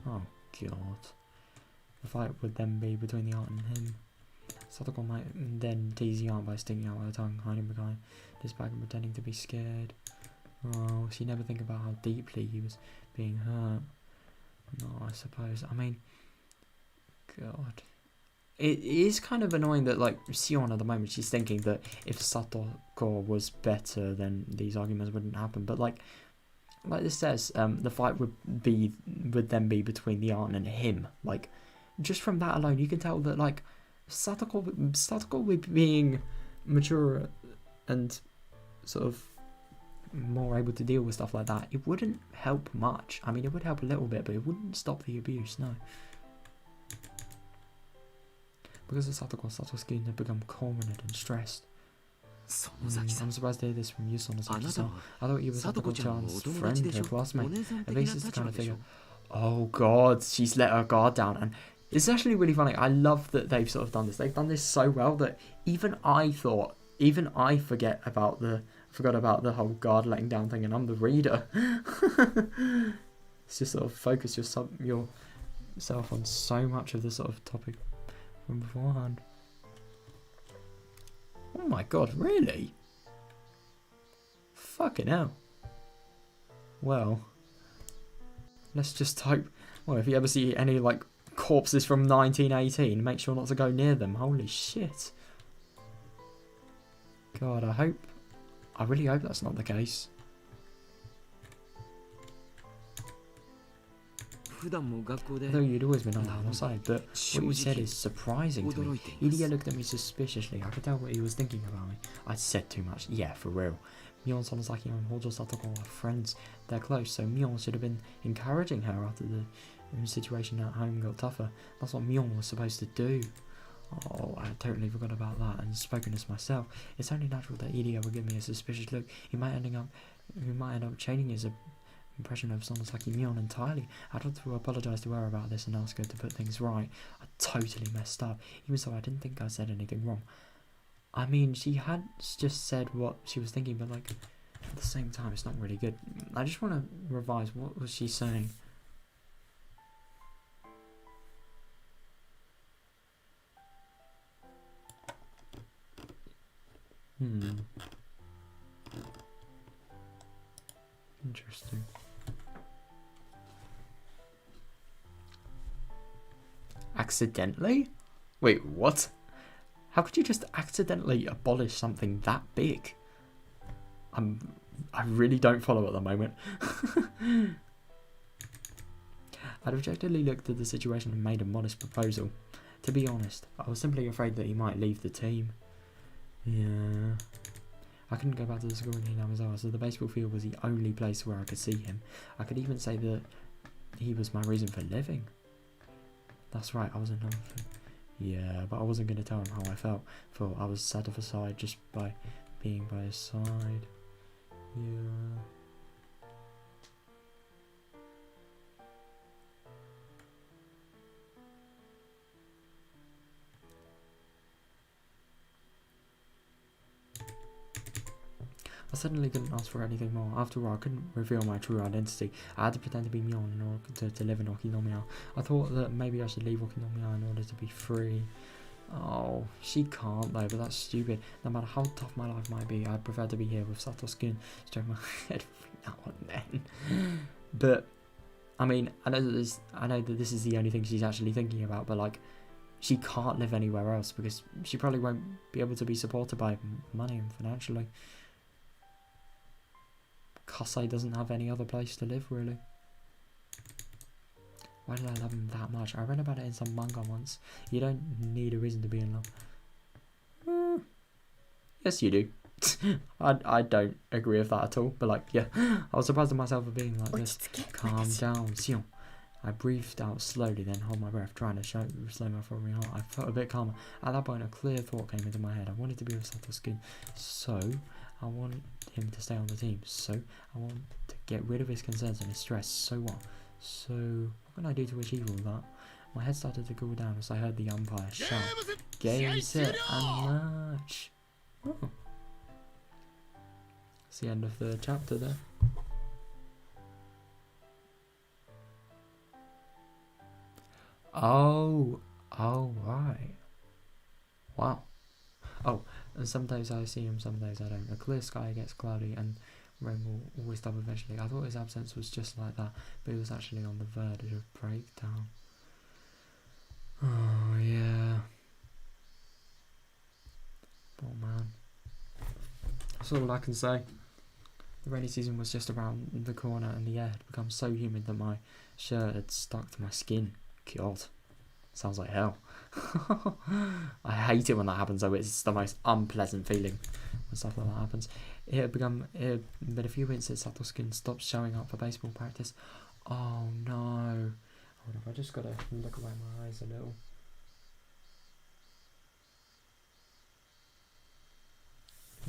Oh god. The fight would then be between the aunt and him. Satoko might then tease the aunt by sticking out her tongue, hiding behind his back and pretending to be scared. Oh, she never think about how deeply he was being hurt. No, I suppose. I mean, god. It is kind of annoying that, like, Sion at the moment, she's thinking that if Satoko was better, then these arguments wouldn't happen. But, like this says, the fight would then be between the aunt and him. Like, just from that alone, you can tell that, like, Satoko with being mature and sort of more able to deal with stuff like that, it wouldn't help much. I mean, it would help a little bit, but it wouldn't stop the abuse, no. Because of Satoko, Satoskin had become cornered and stressed. I'm surprised to hear this from you, Sonozaki-san. I thought you were Satoko-chan's friend, her classmate. At least it's the kind of figure. Oh god, she's let her guard down. And it's actually really funny. I love that they've sort of done this. They've done this so well that even I forgot about the whole guard letting down thing, and I'm the reader. It's just sort of focus yourself on so much of the sort of topic from beforehand. Oh my god, really? Fucking hell. Well, let's just hope. Well, if you ever see any, like, corpses from 1918, make sure not to go near them. Holy shit. God, I really hope that's not the case. Though you'd always been on the other side, but what you said is surprising to me. Idia looked at me suspiciously. I could tell what he was thinking about me. I said too much. Yeah, for real. Mion, Sonozaki and Hojo Satoko are friends. They're close, so Mion should have been encouraging her after the situation at home got tougher. That's what Mion was supposed to do. Oh, I totally forgot about that and spoken as myself. It's only natural that Idia would give me a suspicious look. He might end up changing his impression of Sonozaki Mion entirely. I'd have to apologise to her about this and ask her to put things right. I totally messed up, even so I didn't think I said anything wrong. I mean, she had just said what she was thinking, but, like, at the same time, it's not really good. I just want to revise. What was she saying? Interesting. Accidentally? Wait, what? How could you just accidentally abolish something that big? I really don't follow at the moment. I'd objectively looked at the situation and made a modest proposal. To be honest, I was simply afraid that he might leave the team. Yeah. I couldn't go back to the school in Hinamizawa, so the baseball field was the only place where I could see him. I could even say that he was my reason for living. That's right, I was another thing. Yeah, but I wasn't going to tell him how I felt, for I was set off aside just by being by his side. Yeah. I suddenly couldn't ask for anything more. After all, I couldn't reveal my true identity. I had to pretend to be Mion in order to live in Okinomiya. I thought that maybe I should leave Okinomiya in order to be free. Oh, she can't though, but that's stupid. No matter how tough my life might be, I'd prefer to be here with Satoskin stroking my head every now and then. But, I mean, I know that this is the only thing she's actually thinking about, but, like, she can't live anywhere else because she probably won't be able to be supported by money and financially. Kasei doesn't have any other place to live, really. Why did I love him that much? I read about it in some manga once. You don't need a reason to be in love. Yes, you do. I don't agree with that at all. But, like, yeah, I was surprised at myself for being like this. Calm down, Sion. I breathed out slowly, then hold my breath, trying to slow my throbbing heart. I felt a bit calmer. At that point, a clear thought came into my head. I wanted to be with Satoshi, so I want him to stay on the team. So I want to get rid of his concerns and his stress. So what? So what can I do to achieve all that? My head started to cool down as I heard the umpire shout, "Game, set, and match!" Oh. It's the end of the chapter there. Oh, right. Wow. Oh, and some days I see him, some days I don't. A clear sky gets cloudy and rain will always stop eventually. I thought his absence was just like that, but he was actually on the verge of breakdown. Oh, yeah. Poor man. That's all I can say. The rainy season was just around the corner and the air had become so humid that my shirt had stuck to my skin. God, sounds like hell. I hate it when that happens though. It's the most unpleasant feeling when stuff like that happens. It had been a few weeks since Satoshi stopped showing up for baseball practice. Oh no. Hold on, I just gotta look away my eyes a little.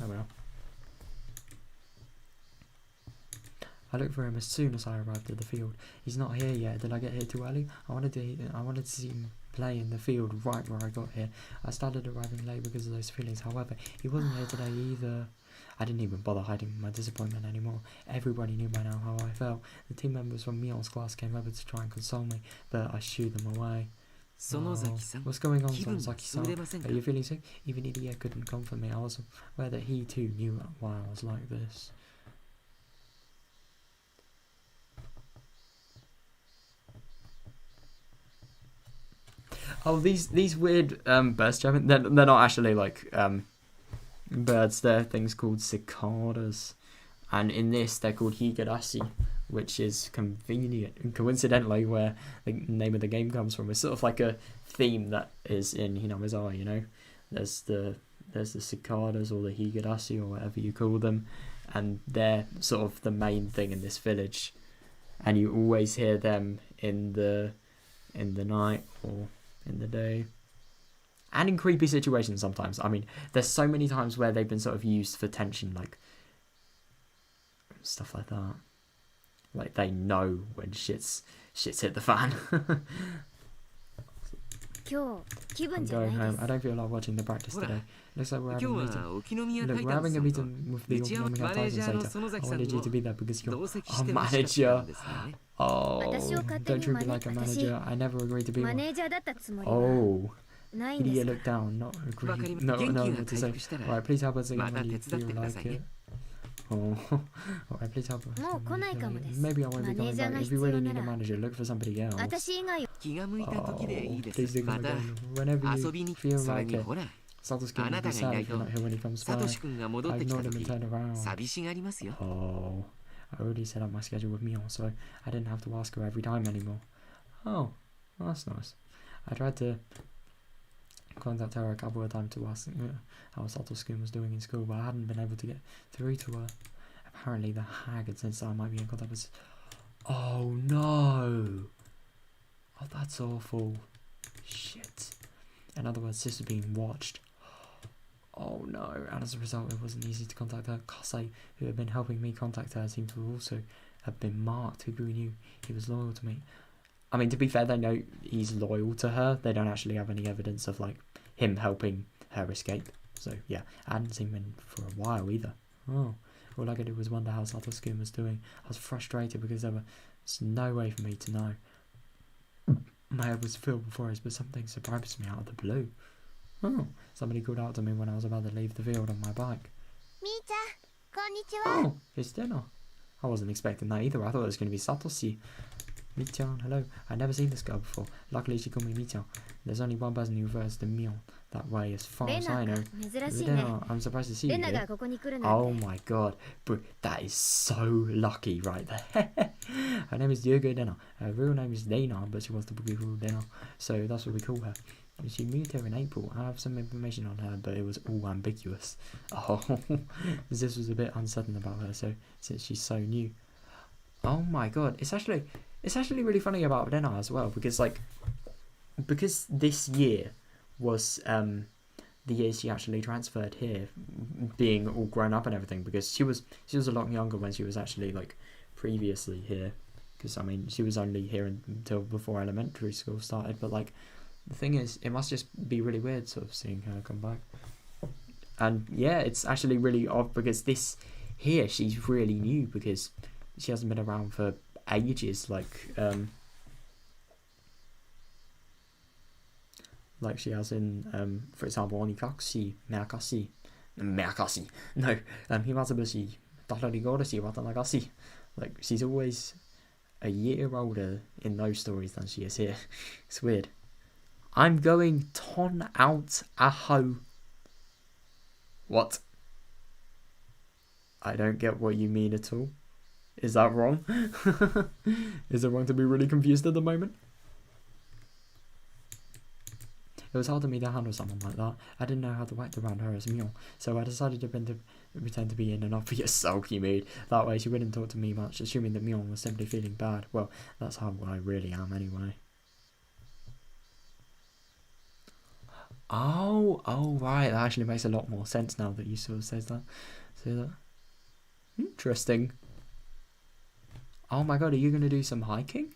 Oh well. I looked for him as soon as I arrived at the field. He's not here yet. Did I get here too early? I wanted to see him play in the field right where I got here. I started arriving late because of those feelings. However, he wasn't here today either. I didn't even bother hiding my disappointment anymore. Everybody knew by now how I felt. The team members from Mion's class came over to try and console me, but I shooed them away. Oh, what's going on, Sonozaki-san? Are you feeling sick? Even Idia couldn't comfort me. I was aware that he too knew why I was like this. Oh, these weird birds chirping, they're not actually like birds, they're things called cicadas. And in this they're called Higurashi, which is coincidentally where the name of the game comes from. It's sort of like a theme that is in Hinamizawa, you know. There's the cicadas or the Higurashi or whatever you call them, and they're sort of the main thing in this village. And you always hear them in the night or in the day, and in creepy situations sometimes. I mean, there's so many times where they've been sort of used for tension, like stuff like that. Like they know when shit's hit the fan. I'm going home. I don't feel like watching the practice today. Looks like we're having a meeting. Look, we're having a meeting with the Okinomi Titan Saito. I wanted you to be there because you're a manager. Oh, don't treat me like a manager. I never agreed to be one. Oh. Idia looked down, not agree. No, what to say. Alright, please help us again when you feel like it. Oh, alright, please help us. Maybe I won't be coming back. If you really need a manager, look for somebody else. Oh, please do come again. Whenever you feel like it. Satoshi will be sad if you're not here when he comes by. I ignored him and turned around. Oh, I already set up my schedule with Mion, so I didn't have to ask her every time anymore. Oh, well, that's nice. I tried to contact her a couple of times to ask how Satoshi was doing in school, but I hadn't been able to get through to her. Apparently the hag had said I might be in contact with... Oh no! Oh, that's awful. Shit. In other words, this is being watched. Oh no, and as a result it wasn't easy to contact her. Kase, who had been helping me contact her, seemed to also have been marked. Who knew he was loyal to me? I mean, to be fair, they know he's loyal to her. They don't actually have any evidence of, like, him helping her escape. So, yeah, I hadn't seen him for a while either. Oh, all I could do was wonder how Satoshi was doing. I was frustrated because there was no way for me to know. My head was filled before us, but something surprised me out of the blue. Oh, somebody called out to me when I was about to leave the field on my bike. Oh, it's dinner. I wasn't expecting that either. I thought it was going to be Satoshi. Mi-chan, hello. I'd never seen this girl before. Luckily she called me Mi-chan. There's only one person who refers to Mion that way as far as I know. Lena, I'm surprised to see you here. Oh my god. Bro, that is so lucky right there. Her name is Diogo Lena. Her real name is Lena, but she wants to be called Lena. So that's what we call her. She moved here in April. I have some information on her, but it was all ambiguous. Oh, this was a bit uncertain about her, so since she's so new. Oh my god, it's actually... it's actually really funny about Rena as well, because because this year was the year she actually transferred here, being all grown up and everything, because she was a lot younger when she was actually previously here, because I mean she was only here until before elementary school started. But the thing is, it must just be really weird sort of seeing her come back. And yeah, it's actually really odd, because this here she's really new, because she hasn't been around for ages, like she has in for example Onikakushi, Meakashi, no, Himatsubushi, Tatarigoroshi, Watanagashi. She's always a year older in those stories than she is here. It's weird. I'm going ton out aho. What? I don't get what you mean at all. Is that wrong? Is it wrong to be really confused at the moment? It was hard for me to handle someone like that. I didn't know how to act around her as Mion, so I decided to pretend to be in an obvious sulky mood. That way she wouldn't talk to me much, assuming that Mion was simply feeling bad. Well, that's how I really am anyway. Oh, right, that actually makes a lot more sense now that you sort of say that. Interesting. Oh my god, are you going to do some hiking?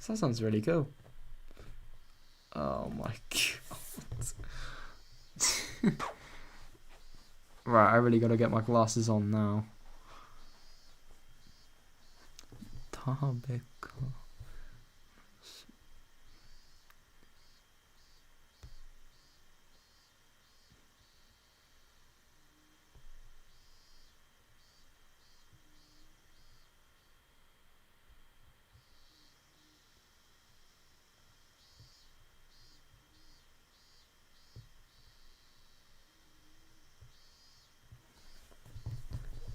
That sounds really cool. Oh my god. Right, I really got to get my glasses on now. Tabeka.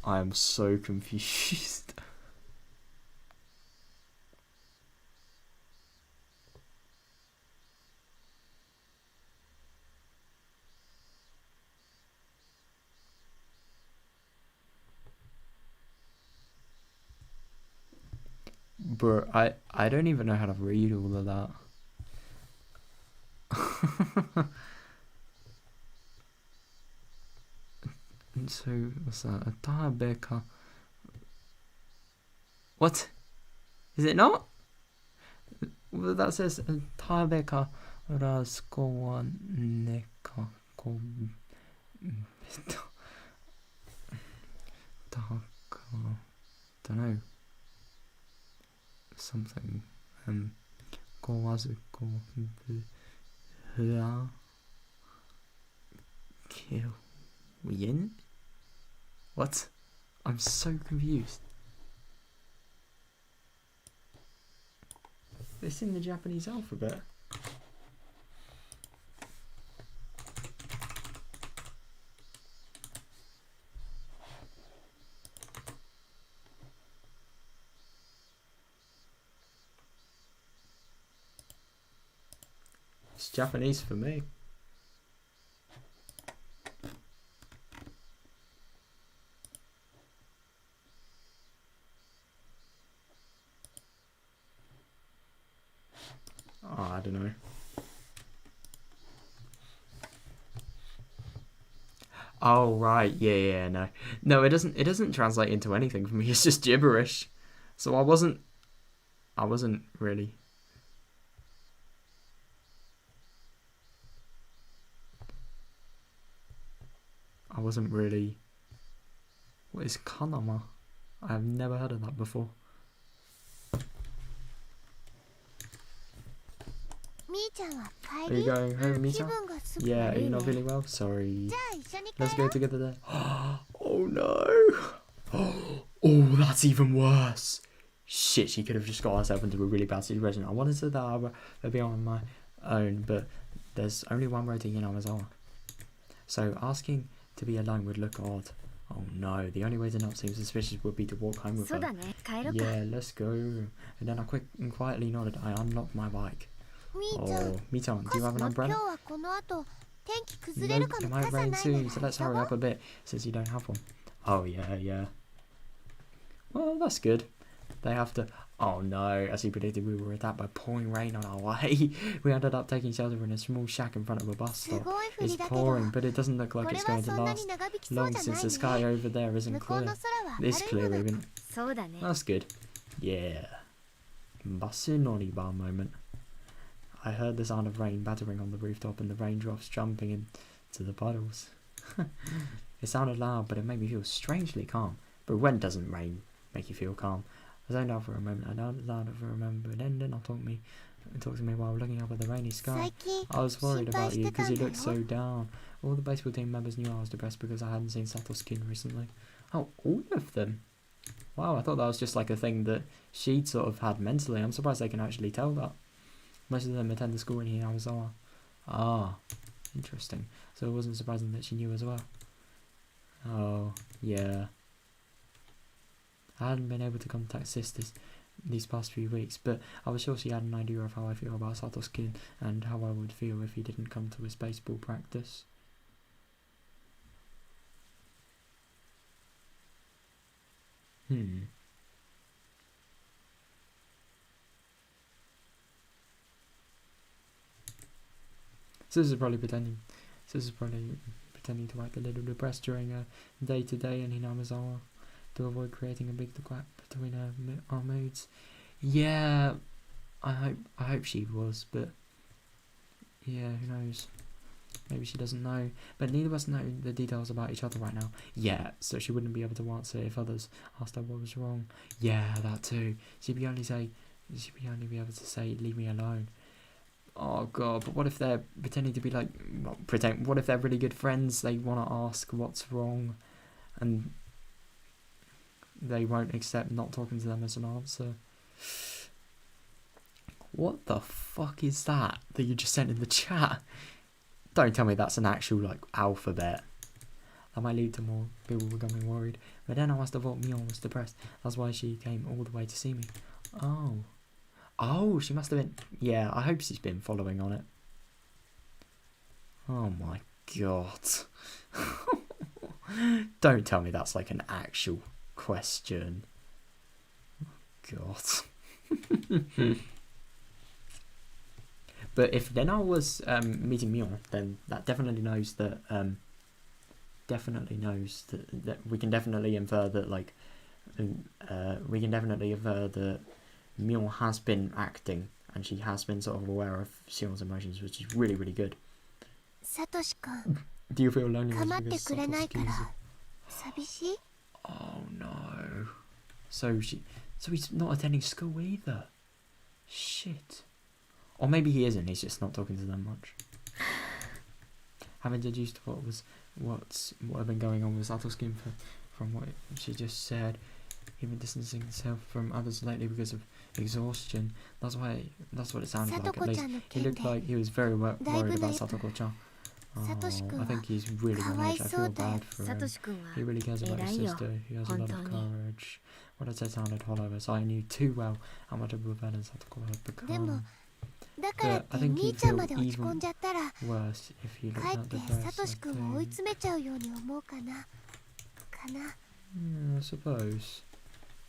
I am so confused. Bro, I don't even know how to read all of that. So, what's that? A Tabeka. What? Is it not? Well, that says Tabeka Raskowa Neka don't know. Something. Kowazuko Hua Kill Yin? What? I'm so confused. It's in the Japanese alphabet. It's Japanese for me. Oh, I don't know. Oh right, yeah, no, it doesn't translate into anything for me. It's just gibberish. So I wasn't really. I wasn't really. What is kanama? I've never heard of that before. Are you going home, Mita? Yeah, are you not feeling well? Sorry. Let's go together there. Oh no! Oh, that's even worse. Shit, she could have just got herself into a really bad situation. I wanted to that I'd be on my own, but there's only one road to Yinamazawa. So asking to be alone would look odd. Oh no, the only way to not seem suspicious would be to walk home with her. Yeah, let's go. And then I quietly nodded. I unlocked my bike. Oh, Mita, do you have an umbrella? Nope, it might rain soon, so let's hurry up a bit since you don't have one. Oh yeah. Well, that's good. They have to... Oh no, as he predicted, we were attacked by pouring rain on our way. We ended up taking shelter in a small shack in front of a bus す stop. ごい降 It's りだけど pouring, but it doesn't look こ like れ it's は going そ to んなに last 長引きそう long じゃな since い the sky ね over there isn't 向こうの clear. 空は It's 明るい clear もの even. そうだね That's good. Yeah. Basinori bar moment. I heard the sound of rain battering on the rooftop and the raindrops jumping into the puddles. It sounded loud, but it made me feel strangely calm. But when doesn't rain make you feel calm? I zoned out for a moment. I zoned out for a moment, but then did not talk to me while looking up at the rainy sky. 最近 I was worried 心配 about し you てた because ん you だよ looked so down. All the baseball team members knew I was depressed because I hadn't seen Sato's skin recently. Oh, all of them? Wow, I thought that was just like a thing that she'd sort of had mentally. I'm surprised they can actually tell that. Most of them attend the school in Hinawazawa. Ah, interesting. So it wasn't surprising that she knew as well. Oh, yeah. I hadn't been able to contact sisters these past few weeks, but I was sure she had an idea of how I feel about Sato's skin and how I would feel if he didn't come to his baseball practice. So this is probably pretending to act a little depressed during a day-to-day in Hinamizawa to avoid creating a big gap between our moods. Yeah, I hope she was, but yeah, who knows? Maybe she doesn't know. But neither of us know the details about each other right now. Yeah, so she wouldn't be able to answer if others asked her what was wrong. Yeah, that too. She'd be only be able to say, "Leave me alone." Oh god, but what if they're pretending to be like, what if they're really good friends? They want to ask what's wrong, and they won't accept not talking to them as an answer. What the fuck is that you just sent in the chat? Don't tell me that's an actual, like, alphabet. That might lead to more people becoming worried. But then I must have thought Mion was depressed. That's why she came all the way to see me. Oh. Oh, she must have been... Yeah, I hope she's been following on it. Oh my god. Don't tell me that's like an actual question. God. But if Lena was meeting Mion, then that definitely knows that we can definitely infer that, like, Mion has been acting and she has been sort of aware of Sion's emotions, which is really, really good. サトシ君 Do you feel loneliness 構って because くれない Sato's か skin ら is... 寂しい Oh no. So he's not attending school either. Shit. Or maybe he isn't, he's just not talking to them much. Having deduced what had been going on with Sato's skin from what she just said, even distancing himself from others lately because of exhaustion. That's what it sounded like. At least he looked like he was very worried about Satoko-chan. Oh, I think he's really on edge. I feel bad for サト him. シ君は He really cares about his 偉いよ sister. He has a lot of 本当に courage. What I said sounded hollow, as I knew too well how much of a burden Satoko had でも become. だからっ But I て think 兄 he'd ちゃん feel まで落ち込ん even じゃったら worse if he か looked えっ at て the サト best シ I 君を追い think. 詰めちゃうように思うかな I suppose.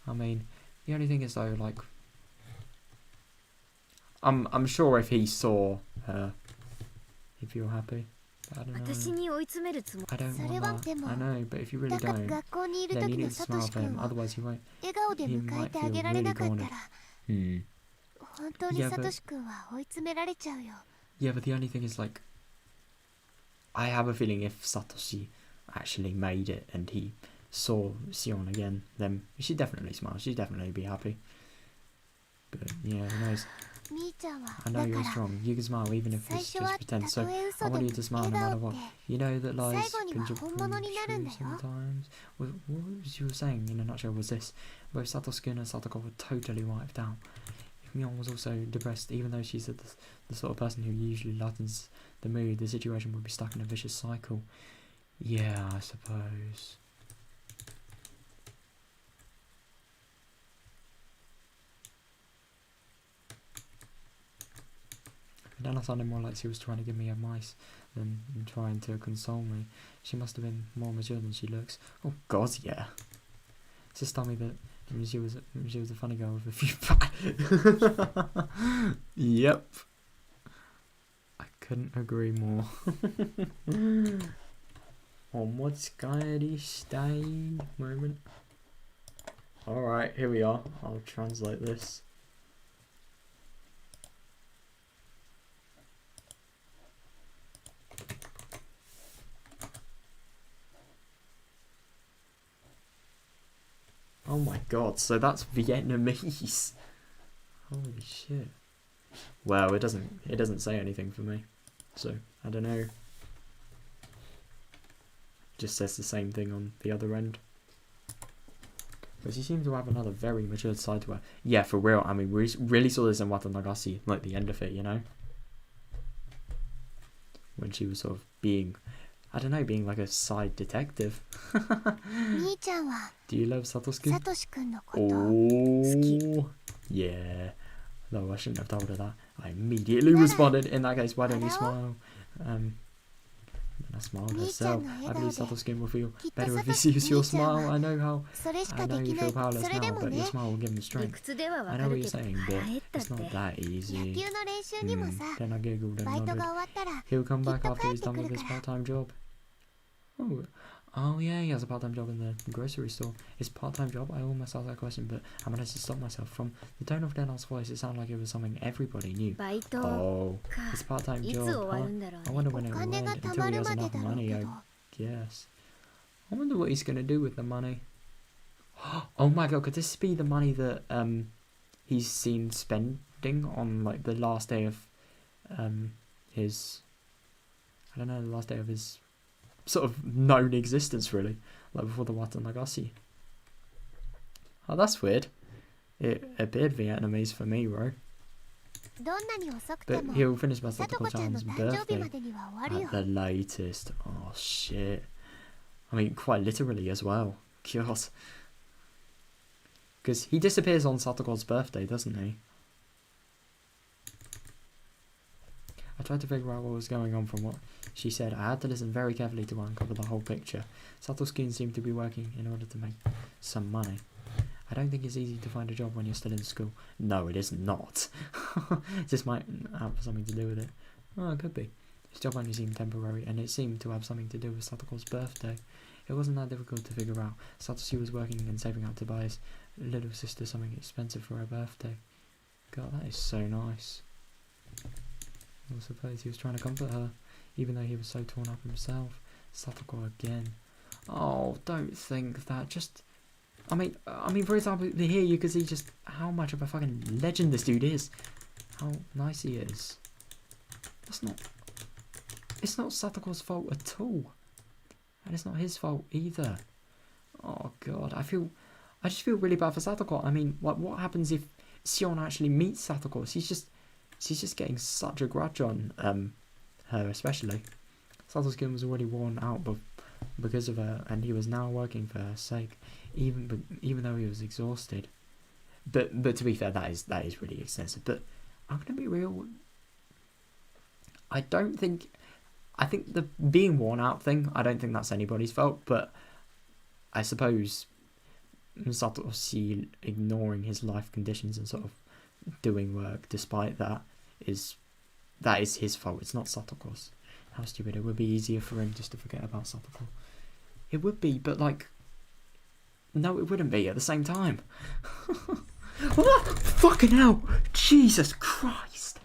I mean, the only thing is though, like, I'm sure if he saw her, he'd feel happy. But I don't 私 know. に追い詰めるつも I don't それは want で that. も I know, but if you だ really から don't, 学校にいる then 時 you の need to サト smile シ for him. 君を Otherwise, he won't. 笑顔で he 迎え might てあ feel げられ really なかった cornered. ら Hmm. 本当に Yeah, サ but- トシ君は追い詰められちゃうよ Yeah, but the only thing is, like, I have a feeling if Satoshi actually made it and he saw Sion again, then she'd definitely smile. She'd definitely be happy. But yeah, who knows? みーちゃんは I だ know か you're ら strong. You can smile even if 最 it's 初は just た pretend. So とえ I 嘘で want も you to smile 笑 no matter 顔っ what. て You know that lies 最後には can 本物になるん prove だよ true sometimes. What you were saying in a nutshell was this: both Satosuke and Satoko were totally wiped out. If Mion was also depressed, even though she's the sort of person who usually lightens the mood, the situation would be stuck in a vicious cycle. Yeah, I suppose. And then I sounded more like she was trying to give me advice than trying to console me. She must have been more mature than she looks. Oh God, yeah. Just tell me that I mean, she was a funny girl with a few Yep. I couldn't agree more. Omotsukaeri shtai moment. Alright, here we are. I'll translate this. Oh my god, so that's Vietnamese. Holy shit. Well, it doesn't say anything for me. So, I don't know. Just says the same thing on the other end. But she seems to have another very mature side to her. Yeah, for real. I mean, we really saw this in Watanagasi, like the end of it, you know? When she was sort of being, I don't know, being like a side detective. 兄ちゃんは Do you love Satoshi? サトシくんのこと Oh, yeah. Though I shouldn't have told her that. I immediately responded. In that case, why don't you smile? And I smiled herself. I believe Satoshi will feel better if he sees your smile. I know how. それし I かで know き you ない feel powerless それで now, も but ね your smile will give him 理 strength. 屈ではわ I か know what る you're けど saying, 腹 but 減ったっ it's not て that 野 easy. 球の練習にもさ Then I giggled and バイト nodded. が終わったら He'll come back Get the after he's done with his practical part-time job. Oh yeah, he has a part-time job in the grocery store. His part-time job? I almost asked that question, but I managed to stop myself. From the tone of Denal's voice, it sounded like it was something everybody knew. バイト Oh, か his part-time いつ job, 終わ huh? るんだろう I ね wonder お when it will 金 end がた until ま he る has まで enough だろう money, け I ど guess. I wonder what he's gonna do with the money. Oh my god, could this be the money that he's seen spending on like the last day of his, I don't know, the last day of his sort of known existence, really, like before the Watanagasi. Oh, that's weird. It appeared Vietnamese for me, bro. どんなに遅くて But も he'll finish by さとこ Satoko ちゃんの Chan's 誕生日ま birthday でには終わるよ at the latest. Oh shit. I mean, quite literally as well. God. Because he disappears on Satoko's birthday, doesn't he? I tried to figure out what was going on from what she said. I had to listen very carefully to uncover the whole picture. Satoshi seemed to be working in order to make some money. I don't think it's easy to find a job when you're still in school. No, it is not. This might have something to do with it. Oh, it could be. His job only seemed temporary, and it seemed to have something to do with Satoko's birthday. It wasn't that difficult to figure out. Satoshi was working and saving up to buy his little sister something expensive for her birthday. God, that is so nice. I suppose he was trying to comfort her, even though he was so torn up himself. Satoko again. Oh, don't think that. Just, I mean, for example, here you can see just how much of a fucking legend this dude is. How nice he is. It's not Satoko's fault at all. And it's not his fault either. Oh god, I just feel really bad for Satoko. I mean, what happens if Sion actually meets Satoko? She's just getting such a grudge on her, especially. Sato's skin was already worn out because of her, and he was now working for her sake, even though he was exhausted. But to be fair, that is really extensive. But I'm gonna be real. I think the being worn out thing, I don't think that's anybody's fault, but I suppose Satoshi ignoring his life conditions and sort of doing work despite that is his fault. It's not Satoko's. How stupid. It would be easier for him just to forget about Satoko. It would be, but like, no, it wouldn't be at the same time. What? Fucking hell! Jesus Christ!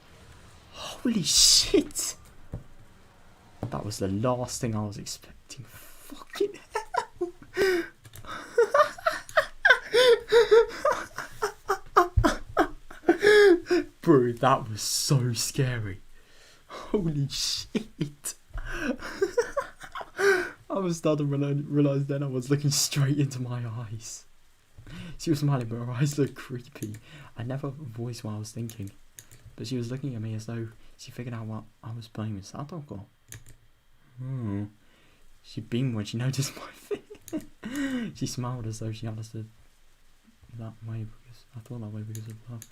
Holy shit! That was the last thing I was expecting. Fucking hell! Bro, that was so scary. Holy shit. I was starting to realise then I was looking straight into my eyes. She was smiling, but her eyes looked creepy. I never voiced what I was thinking, but she was looking at me as though she figured out what I was playing with Satoko. She beamed when she noticed my face. She smiled as though she understood that way because I thought that way because of love.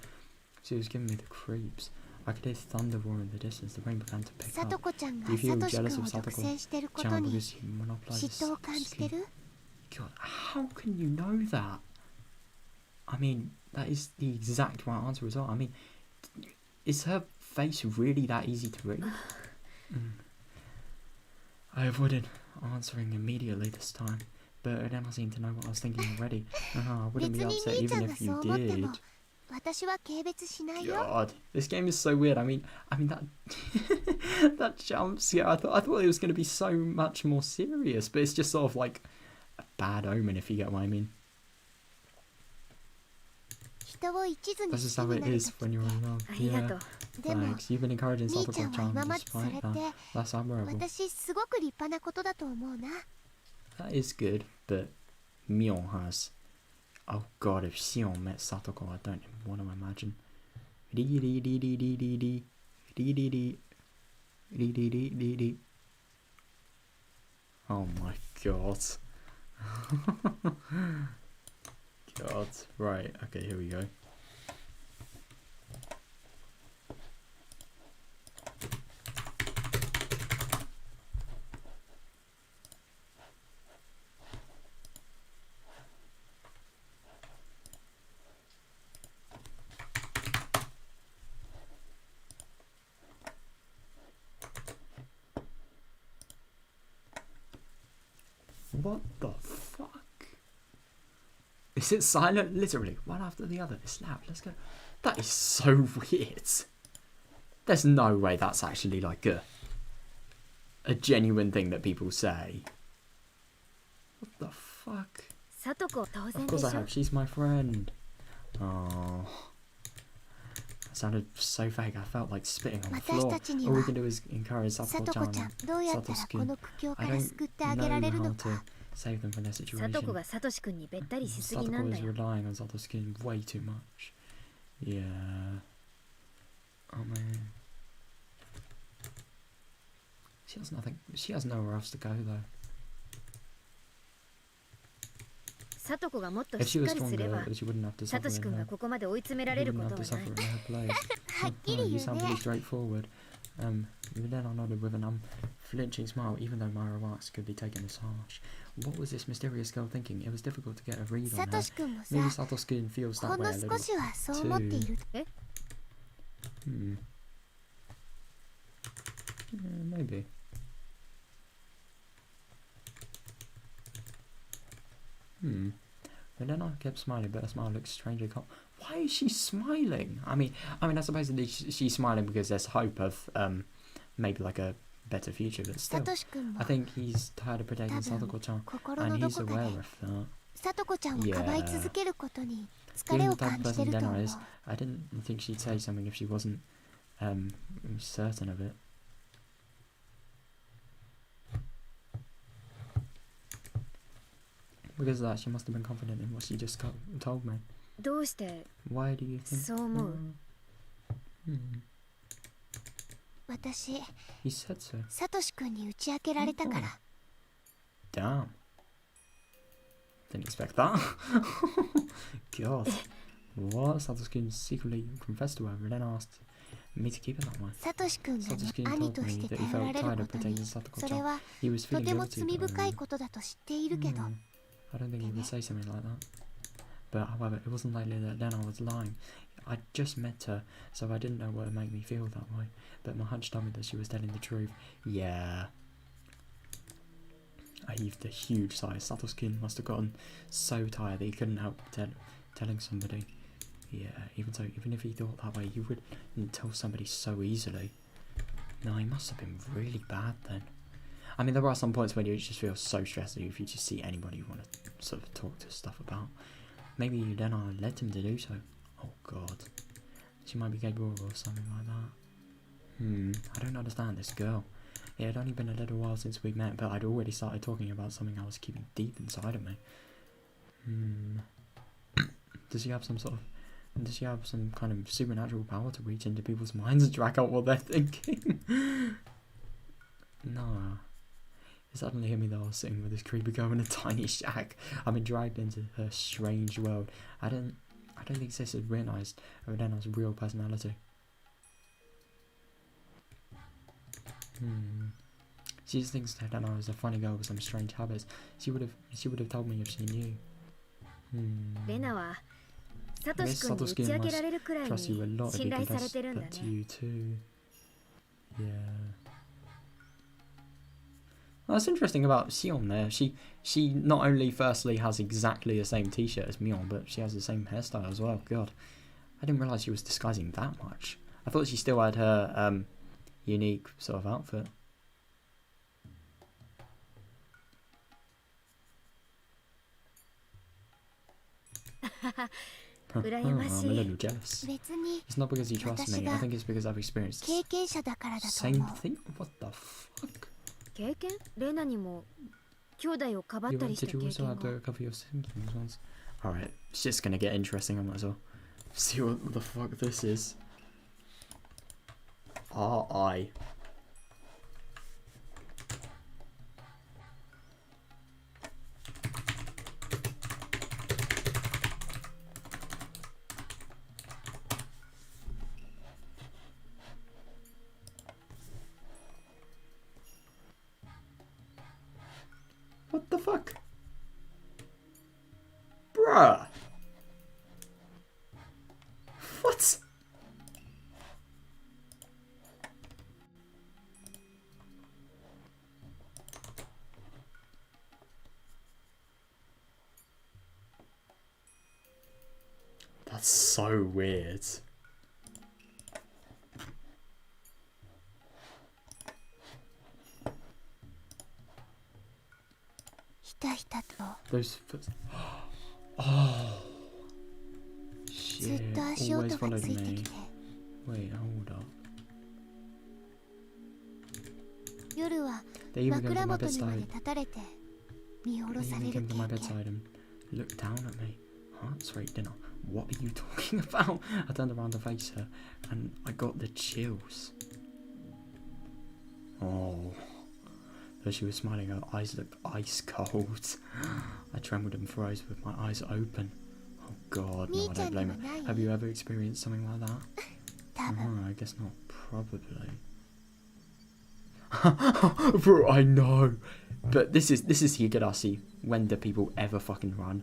She was giving me the creeps. I could hear thunder roar in the distance. The rain began to pick さ up. とこちゃんが Do you サ feel トシ jealous 君 of を独 Satoko 占してること Chan に because he monopolizes 嫉妬を感じて Satoshi? る God, how can you know that? I mean, that is the exact right answer as well. I mean, is her face really that easy to read? I avoided answering immediately this time, but then I seem to know what I was thinking already. I wouldn't 別 be に upset 兄ちゃ even んが if そ you う思っても did. 私は軽蔑しないよ。 God, this game is so weird. I mean that that jump scare. I thought it was going to be so much more serious, but it's just sort of like a bad omen, if you get what I mean. 人を一途に That's 好 just き how に it なる is 時 when っ you're て in love. ありがと Yeah, う。でも thanks. You've been encouraging 兄ちゃん Satoko は今 Chan までそれ despite って that. That's admirable. 私すごく立派なことだと思うな。 That is good, but Mion has. Oh god, if Sion met Satoko, I don't even want to imagine. Oh my god. God. Right, okay, here we go. What the fuck? Is it silent? Literally, one after the other. It's loud. Let's go. That is so weird. There's no way that's actually like a genuine thing that people say. What the fuck? さとこ当然 Of で course I しょ have. She's my friend. Oh. That sounded so fake. I felt like spitting on the 私 floor. たちに All we は can do is encourage さとこちゃ Satoko-chan んどうやったらこの苦境か I ら don't 救ってあ know げられる how の to か。 save them from their さとこ situation. がサトシ君にべったりしすぎな Satoko んだ is よ relying on Satoshi way too much. Yeah. Oh man. She has nothing. She has nowhere else to go though. サトコがもっと If し she っ was かりすれ stronger, ば she wouldn't have to サ suffer トシ in 君が her. ここまで追い詰めら She れる wouldn't こと have to はない suffer in her place. はっきり You 言う sound pretty ね。 straightforward. Then I nodded with an unflinching smile, even though my remarks could be taken as harsh. What was this mysterious girl thinking? It was difficult to get a read サ on ト her. シ君もさ、 Maybe Satoshi feels ほ that ん way の a 少 little しはそう思っている。 Hmm. Maybe. But then I kept smiling, but her smile looked strangely calm. Why is she smiling? I mean, I suppose that she's smiling because there's hope of maybe like a better future, but サ still, トシ君も I think he's tired of protecting 多分 Satoko-chan, 心 and のど he's こか aware で of that. サトコちゃんをかばい続けることに疲 Given れ the を type 感 of じて person ると Dena 思う。 is, I didn't think she'd say something if she wasn't certain of it. Because of that, she must have been confident in what she just told me. どうして Why do you think? そう思う 私、 He said so. サトシ君に打ち明けられたから。 Damn. Didn't expect that. God. What? Satoshi secretly confessed to her and then asked me to keep it that way. サトシ君がね、 Satoshi 兄 told とし me て that he 頼ら felt れ tired る of ことに、 protecting それ Satoko-chan. は He was と feeling ても guilty 罪 about 深い it. ことだと知っているけど、 I don't think he would say something like that. But however, it wasn't likely that then I was lying. I'd just met her, so I didn't know what would make me feel that way. But my hunch told me that she was telling the truth. Yeah. I heaved a huge sigh. Satoshi must have gotten so tired that he couldn't help telling somebody. Yeah, even if he thought that way, he wouldn't tell somebody so easily. No, he must have been really bad then. I mean, there are some points when you just feel so stressed if you just see anybody you want to sort of talk to stuff about. Maybe then I led him to do so. Oh god. She might be capable of something like that. I don't understand this girl. It had only been a little while since we met, but I'd already started talking about something I was keeping deep inside of me. Does she have some kind of supernatural power to reach into people's minds and track out what they're thinking? No. It suddenly hit me that I was sitting with this creepy girl in a tiny shack. I've been dragged into her strange world. I don't think Sis had realised Renena's real personality. She just thinks that Helena is a funny girl with some strange habits. She would have told me if she knew. レナはサトシ君に打ち明けられるくらいに trust you a lot if 信 he 頼 can されてるんだ that to ね。 you too. Yeah. Well, that's interesting about Sion there. She not only firstly has exactly the same t-shirt as Mion, but she has the same hairstyle as well. God, I didn't realise she was disguising that much. I thought she still had her unique sort of outfit. I'm a little jealous. 別に It's not because you trust me. I think it's because I've experienced 経験者だからだと same 思う。 thing. What the fuck? 経験レナにも兄弟をかばっ You たりした did you 経 also 験 have が to cover your symptoms once? Alright, it's just gonna get interesting. I might as well see what the fuck this is. R.I. What the fuck? Bruh! What? That's so weird. ひたひたと Those foot. Oh. ずっ Shit. と足 Always 音が followed ついてき me. て、 Wait, hold up. 夜は They even came to 枕 my 元にまで bedside. 立たれて見下 They ろさ even れる came to 経 my 験。 bedside and looked down at me. Hearts rate dinner. What are you talking about? I turned around to face her and I got the chills. Oh. Though she was smiling, her eyes looked ice cold. I trembled and froze with my eyes open. Oh god, no, I don't blame her. Have you ever experienced something like that? 多分 I guess not. Probably. Bro, I know. But this is Higurashi. When do people ever fucking run?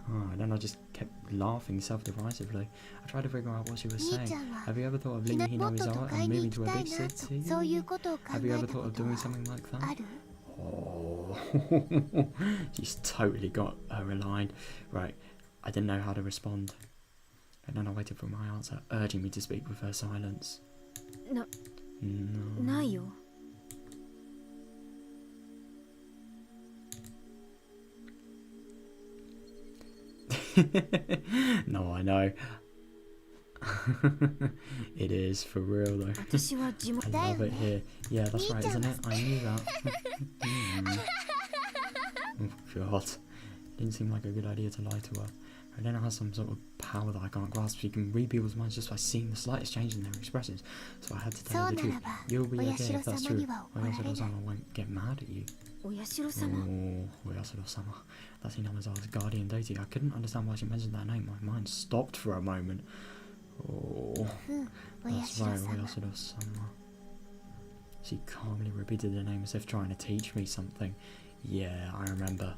And then I just kept laughing self-derisively. I tried to figure out what she was 兄 saying. ちゃんは Have you ever thought of ひな leaving もっと都 Hinamizawa 会 and に moving 行き to a たい big な、 city? そういうことを考 Have you え ever た thought こ of と doing は something like あ that? る？ Oh, she's totally got her aligned. Right, I didn't know how to respond. And then I waited for my answer, urging me to speak with her silence. な No. ないよ。 No, I know. It is for real though. 私は地 I 元 love it here. Yeah, that's right, isn't it? I knew that. Oh god. Didn't seem like a good idea to lie to her. Elena has some sort of power that I can't grasp. She can read people's minds just by seeing the slightest change in their expressions. So I had to tell her the truth. You'll be okay if that's true. Oyasuro-sama won't get mad at you. お社様。 Oh, Oyasuro-sama. That's Hinamizawa's guardian deity. I couldn't understand why she mentioned that name. My mind stopped for a moment. Oh, うん、お that's 社 right, 様。 Oyasuro-sama. She calmly repeated the name as if trying to teach me something. Yeah, I remember.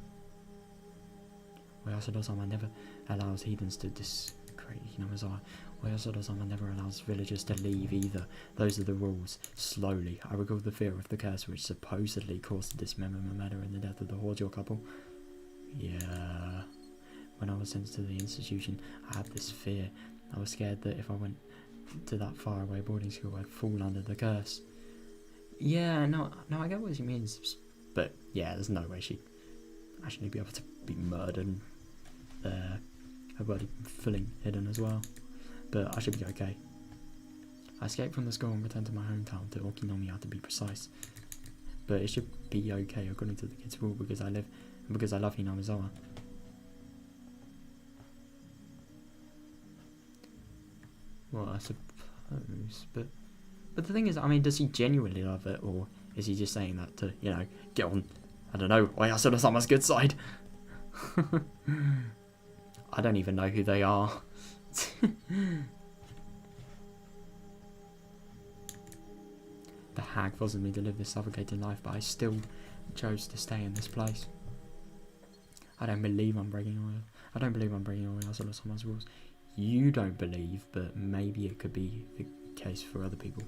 Oyasuro-sama never allows heathens to desecrate Hinamizawa. Oyasuro-sama never allows villagers to leave either. Those are the rules. Slowly, I recalled the fear of the curse which supposedly caused the dismemberment matter and the death of the Horjo couple. Yeah. When I was sent to the institution, I had this fear. I was scared that if I went to that faraway boarding school, I'd fall under the curse. Yeah, no, I get what she means. But yeah, there's no way she'd actually be able to be murdered. Her body fully hidden as well. But I should be okay. I escaped from the school and returned to my hometown, to Okinomiya to be precise. But it should be okay according to the kids' rule because I love Hinamizawa. Well, I suppose, but the thing is, I mean, does he genuinely love it, or is he just saying that to, you know, get on, I don't know, Oyasuro-sama's good side? I don't even know who they are. The hag forced me to live this suffocating life, but I still chose to stay in this place. I don't believe I'm breaking oil. I don't believe I'm breaking all Oyasura-sama's rules. You don't believe, but maybe it could be the case for other people.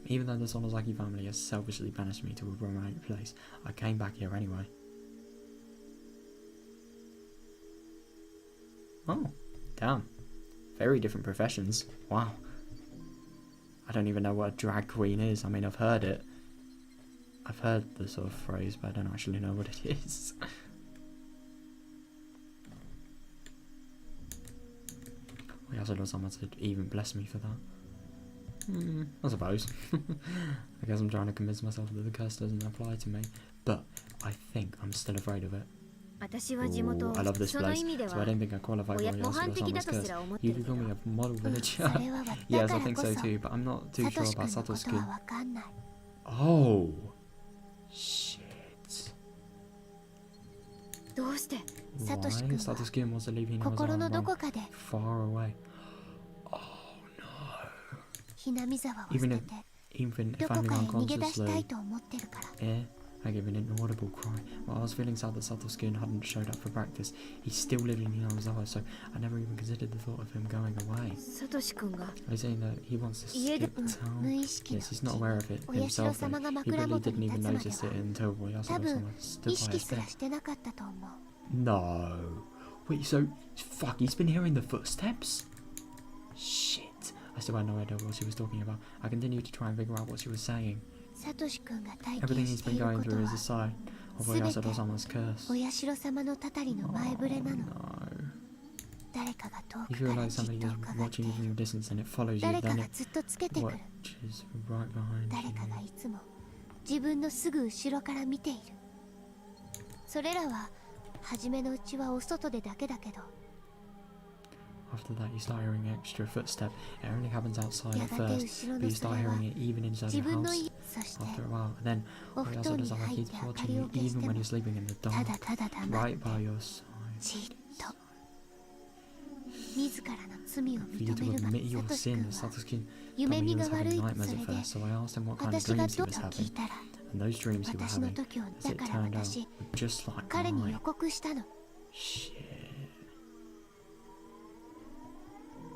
Even though the Sonozaki family has selfishly banished me to a remote place, I came back here anyway. Oh, damn. Very different professions. Wow. I don't even know what a drag queen is. I mean, I've heard it. I've heard the sort of phrase, but I don't actually know what it is. Oyasura-sama said even bless me for that. I suppose. I guess I'm trying to convince myself that the curse doesn't apply to me. But I think I'm still afraid of it. 私は地元 I love this その place, 意味で so I は don't think I qualify for 模範的だ Oyasura-sama's とす curse. ら思って You る could け call ど me a model そ villager. れはだ Yes, か I ら think こ so そ too, but I'm not too サト sure シ君 about のこと Satoshi-kun. はわかんない Oh, shit. どうして Why Satoshi-kun Satoshi-kun wants to leave Hinawa 心のど wrong こかで far away. Oh no. ひなみ沢を捨 Even て if, て even ど if こ I'm かへ逃げ出したい unconsciously と思ってるから I gave an inaudible cry. While I was feeling sad that Satoshi-kun hadn't showed up for practice, he still lived in Hinawa, so I never even considered the thought of him going away. サトシ君が Are you saying that he wants to 家で skip town? 無意識の Yes, う he's ち not aware of it お社 himself. 様が He 枕 really 元 didn't に even 立つま notice で it は until 多 Oyasura-sama 分 stood 意 by 識 his すら bed. してなかったと思う No. Wait, so fuck, he's been hearing the footsteps? Shit. I still had no idea what she was talking about. I continued to try and figure out what she was saying. サトシ君が体 Everything 験 he's して been いる going こと through は is a sign of 全て Oyasura-sama's curse. お社様のたたりの Oh, 前触れなの no. 誰かが遠 You く feel から like じっ somebody と is 伺って watching い you from る a distance and it follows you, 誰か then が it ずっとつけてくる watches right behind 誰かが you. いつも自分のすぐ後ろから見ているそれらは初めのうちはお外でだけだけど After that, you start hearing extra footstep. It only happens outside や at がて first, 後ろ but の you そ start れは hearing it even inside 自 the 分の house. 家そして After a while, then お布団に Oyasura-sama 入っ keeps て明か watching り you を消し even て when も you're sleeping in the た dark, だただ黙 right って by your side. じっと自らの罪を For you 認 to めるが admit your サトシ sin, 君は Satoshi-kun 夢 told me 見 he が was 悪 having い nightmares そ at れで first, so I asked him what kind of 私が dreams he どう was と聞 having. いたら And those dreams he was 私の having, 時を as だ it から turned out, 私 just like 彼に mine. 予告したの Shit.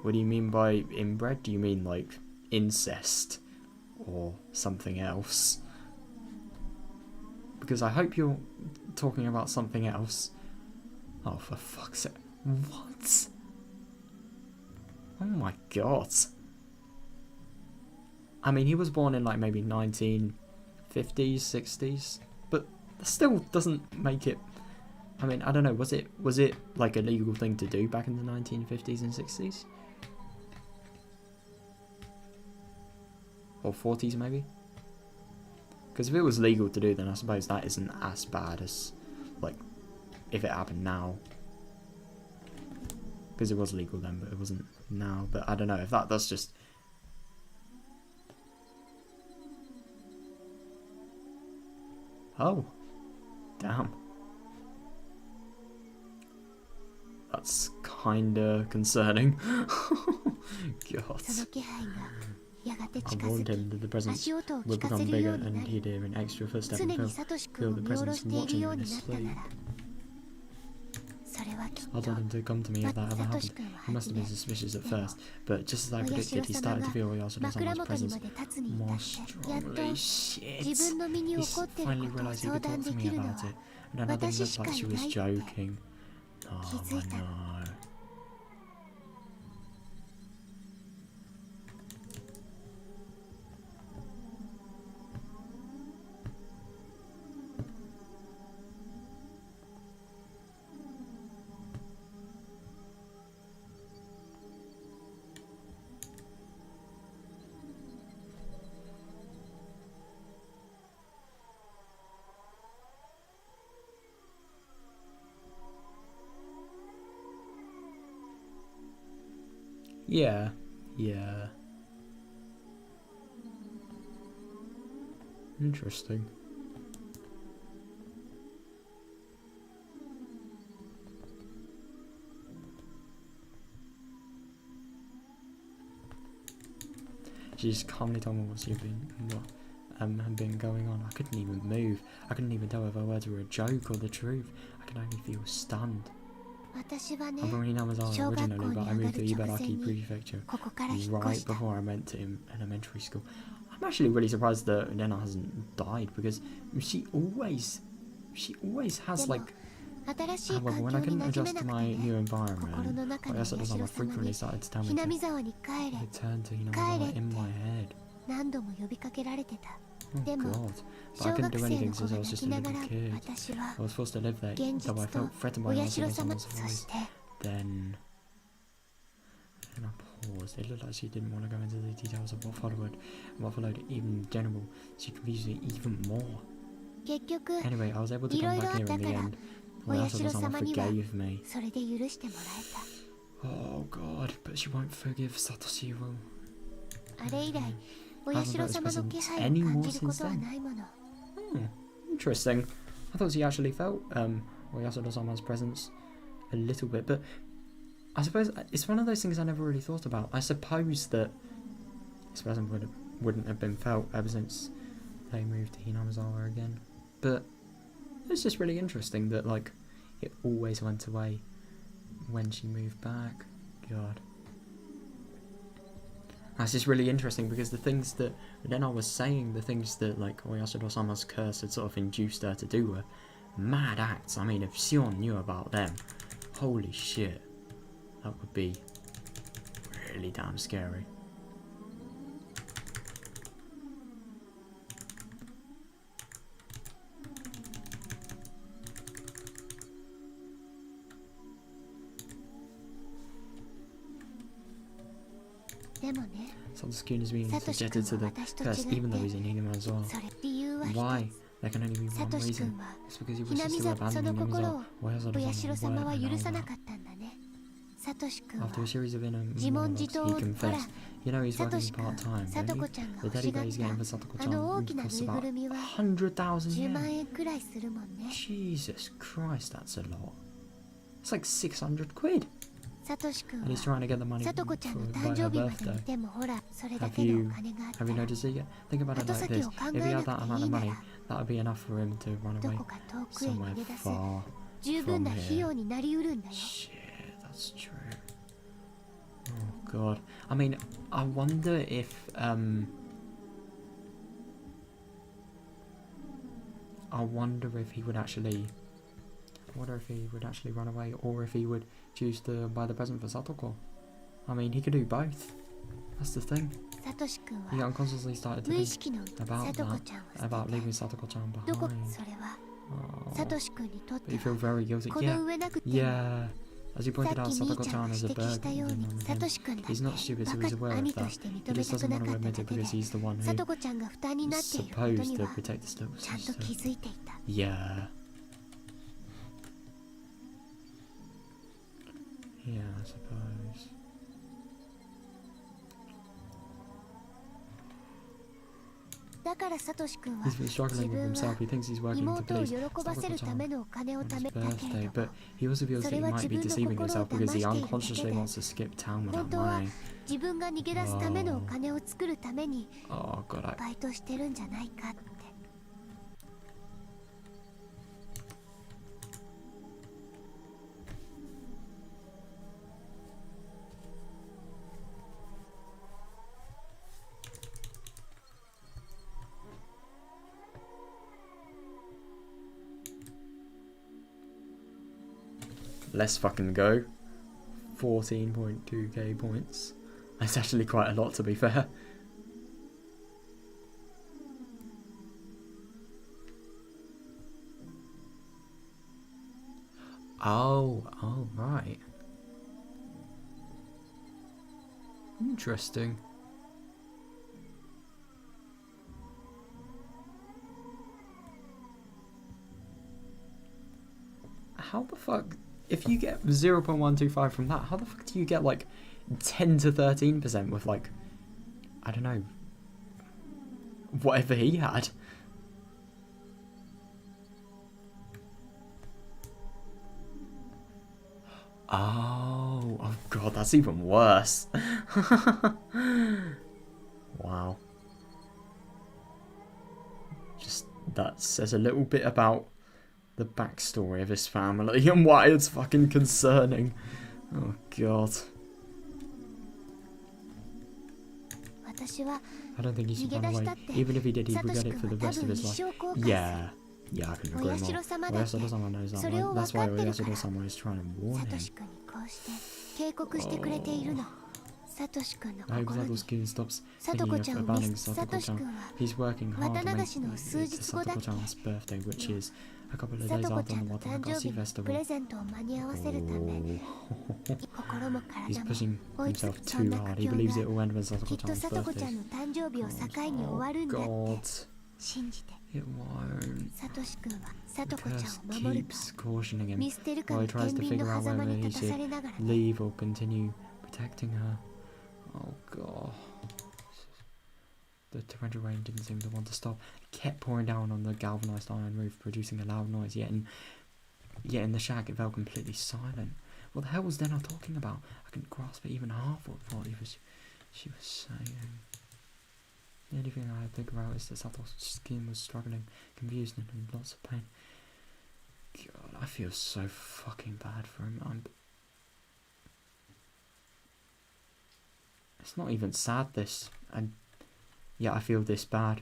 What do you mean by inbred? Do you mean like incest or something else? Because I hope you're talking about something else. Oh, for fuck's sake. What? Oh my god. I mean, he was born in like maybe 1950s, 60s, but that still doesn't make it. I mean, I don't know. Was it like a legal thing to do back in the 1950s and 60s? Or 40s maybe? Because if it was legal to do, then I suppose that isn't as bad as, like, if it happened now. Because it was legal then, but it wasn't now. But I don't know, if that's just... Oh. Damn. That's kinda concerning. その God. 気配がやがて I 近づ warned き him that the presence 足音を would 聞かせ become るよ bigger うに and なり he'd hear an extra footstep 常 and に feel サトシ君 the を見下ろ presence している watching よ him う in に his なったな sleep. らそれはきっ I と told him to come to me if that ever サトシ happened. 君は He must 初 have め been suspicious at first, but just as I お predicted, he 社 started 様 to feel が Oyasura-sama's 枕元に presence まで立つに more 至ってやっと strongly. 自 Shit! 分の身に He 起こってい finally ることを realised he 相 could 談 talk で to me きるの about は it, and I didn't 私 look しか like い she な was いって joking. Oh 気づいた no. Yeah, yeah. Interesting. She just calmly told me what had been going on. I couldn't even move. I couldn't even tell if her words were a joke or the truth. I could only feel stunned. 私はね、 I'm from Hinamizawa 小学校 originally, に but I 上が moved to る直前 Ibaraki に Prefecture ここから引っ越 right した。 before I went to elementary school. I'm actually really surprised that Lena hasn't died because she always has でも like. 新しい However, 環 when 境 I に couldn't 馴染め adjust な to くて my ね、 new 心 environment, の中 or の yes, it 八 does. 代 I 様 frequently に started to tell me ひな to み沢に帰れ return to 帰 Hinamizawa れって in my head. 何度も呼びかけられてた。 Oh でも God! But I 小 couldn't 学 do 生 anything の子 since が I was 泣 just き a なが little ら kid. 私は I was forced to live there, 現 though 実 I と felt threatened お by 社 Yasuda 様 Sama's そ voice. して Then I paused. It looked like she didn't want to go into the details of what followed. Even in general, she confused me even more. 結局 Anyway, I was able to come back here in the end. お社 Yasuda Sama 様には forgave me. それで許してもら Oh God! But she won't forgive Satoshi. Will. えた。あれ以来お社様の気配を感じることはないもの。 Interesting. I thought she actually felt Oyasuda-sama's presence a little bit, but I suppose it's one of those things I never really thought about. I suppose that this presence wouldn't have been felt ever since they moved to Hinamizawa again. But it's just really interesting that like it always went away when she moved back. God. That's just really interesting because the things that then I was saying, the things that like Oyasuda-sama's curse had sort of induced her to do were mad acts. I mean, if Sion knew about them, holy shit, that would be really damn scary. Satoshi has been subjected to the curse even though he's in Hinamizawa as well. それ理由は一つ。 Why? There can only be サ one トシ君 reason. は It's because he ひな wishes み to 沢その abandon 心 Hinamizawa. を Oyasuda お社 Sama 様は weren't 許 allowed さな that. かったんだね。サトシ君は After a series of inner 自問 monologues, 自答 he ほら confessed. You know, he's サト working シ君 part-time, サト don't コ you? ちゃんが The 欲し daily が that っ he's getting for た Satoko あの大 chan きなぬ costs いぐ about るみは 100,000 10万 yen. 円くらいするもんね。 Jesus Christ, that's a lot. It's like 600 quid. サトシ君 And は he's trying to get the money サトコちゃん for, の by 誕 her 生日まで birthday. にでもほらそれだ Have けの you お金があった have you ら noticed it yet? Think about it 後 like 先 this. を考 If え he な had く that て amount い of いな money, ら that would be enough for him to run ど away こか遠くへ逃 somewhere げ出せ far 十分 from な費用 here. になりうるんだよ。 Shit, that's true. Oh God. I mean, I wonder if I wonder if he would actually run away, or if he would choose to buy the present for Satoko. I mean, he could do both. That's the thing. サトシ君 He は unconsciously started to 無意 think 識の about サトコ that, ちゃんを about 捨て leaving て Satoko-chan どこ behind. それは Oh, サトシ君にとっ but て you feel は very guilty. こ Yeah, の上なくても yeah. As you さ pointed っ out, きみーちゃん Satoko-chan が is a 指摘したよう burden に on サト him. シ君だって He's not stupid, so 若 he's い aware 兄 of と that. して He 認め just たく doesn't な want か to っただ admit it けで because he's the one サ who トコちゃんが負担になっ is ていること supposed に to は protect the stepsister. ちゃんと気づいていた。 Yeah. Yeah, I suppose. だからサトシ君は He's been struggling with 自分は himself. He thinks he's working to 妹を please 喜ばせるため Satoko-chan のお金を on 貯 his めたけれ birthday, ど but he also feels that he それは might be 自 deceiving 分の心を himself because he 騙しているだけ unconsciously で wants to skip town 本 without 当は money. 自分が逃げ出すためのお金を作るために Oh God, バイトしてるんじゃないかって。 let's fucking go. 14.2k points. That's actually quite a lot, to be fair. Oh, right. Interesting. How the fuck, if you get 0.125 from that, how the fuck do you get like 10 to 13% with like, I don't know, whatever he had? Oh God, that's even worse. Wow. Just, that says a little bit about the backstory of his family and why it's fucking concerning. Oh god. I don't think he should run away. Even if he did, he'd regret it for the rest of his life. Yeah. Yeah, I can agree more. Oyasuro-sama knows that, right? That's why Oyasuro-sama is trying to warn him. I hope Satoshi-kun stops thinking of abandoning Satoko-chan. He's working hard to make it to Satoko-chan's birthday, which is a couple of days after the Watamagashi festival. He's pushing himself too hard. He believes it will end when Satoko-chan's birthday. Oh god. It won't. The curse keeps cautioning him while he tries to figure out whether he should leave or continue protecting her. Oh god. The torrential rain didn't seem to want to stop. It kept pouring down on the galvanized iron roof, producing a loud noise, yet in the shack it felt completely silent. What the hell was Denna talking about? I couldn't grasp it even half what she was saying. The only thing I had to figure out is that Sato's skin was struggling, confused and in lots of pain. God, I feel so fucking bad for him. It's not even sad, this, and yeah, I feel this bad.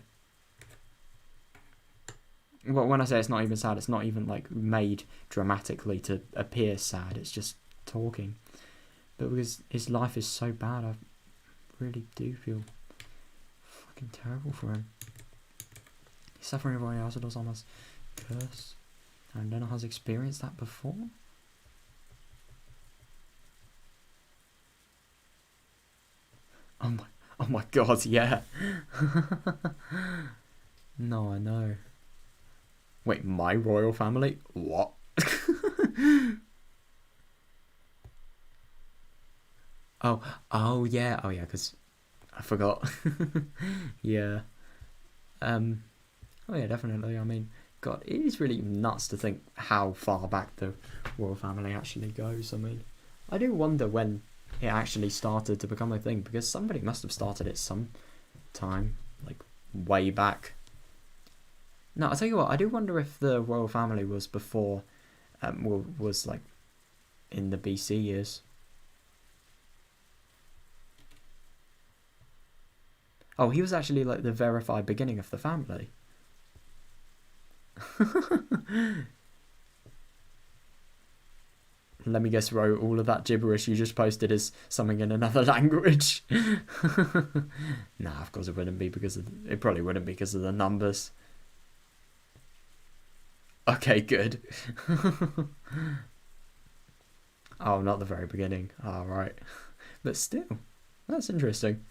Well, when I say it's not even sad, it's not even like made dramatically to appear sad, it's just talking. But because his life is so bad, I really do feel fucking terrible for him. He's suffering from Oyasuro-sama's curse, and Denna has experienced that before. Oh my god, yeah. No, I know. Wait, my royal family? What? Oh yeah, because I forgot. Yeah. Oh yeah, definitely. I mean, God, it is really nuts to think how far back the royal family actually goes. I mean, I do wonder when it actually started to become a thing, because somebody must have started it some time, like way back. No, I'll tell you what, I do wonder if the royal family was before, was like in the BC years. Oh, he was actually like the verified beginning of the family. Let me guess, Ro, all of that gibberish you just posted is something in another language. Nah, of course it wouldn't be, because it probably wouldn't be because of the numbers. Okay, good. Oh, not the very beginning. Oh, right. But still, that's interesting.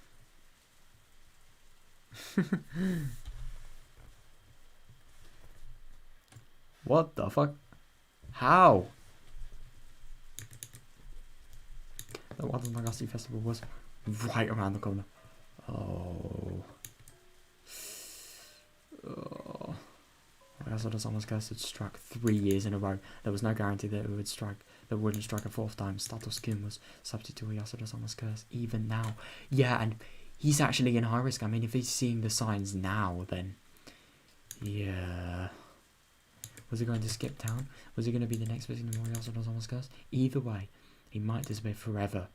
What the fuck? How? The Watamagashi festival was right around the corner. Oh. Oyasuro-sama's curse had struck 3 years in a row. There was no guarantee that it wouldn't strike a fourth time. Sato's skin was subject to Oyasuro-sama's curse even now. Yeah, and he's actually in high risk. I mean, if he's seeing the signs now, then yeah. Was he going to skip town? Was he going to be the next victim of Oyasuro-sama's curse? Either way, he might disappear forever.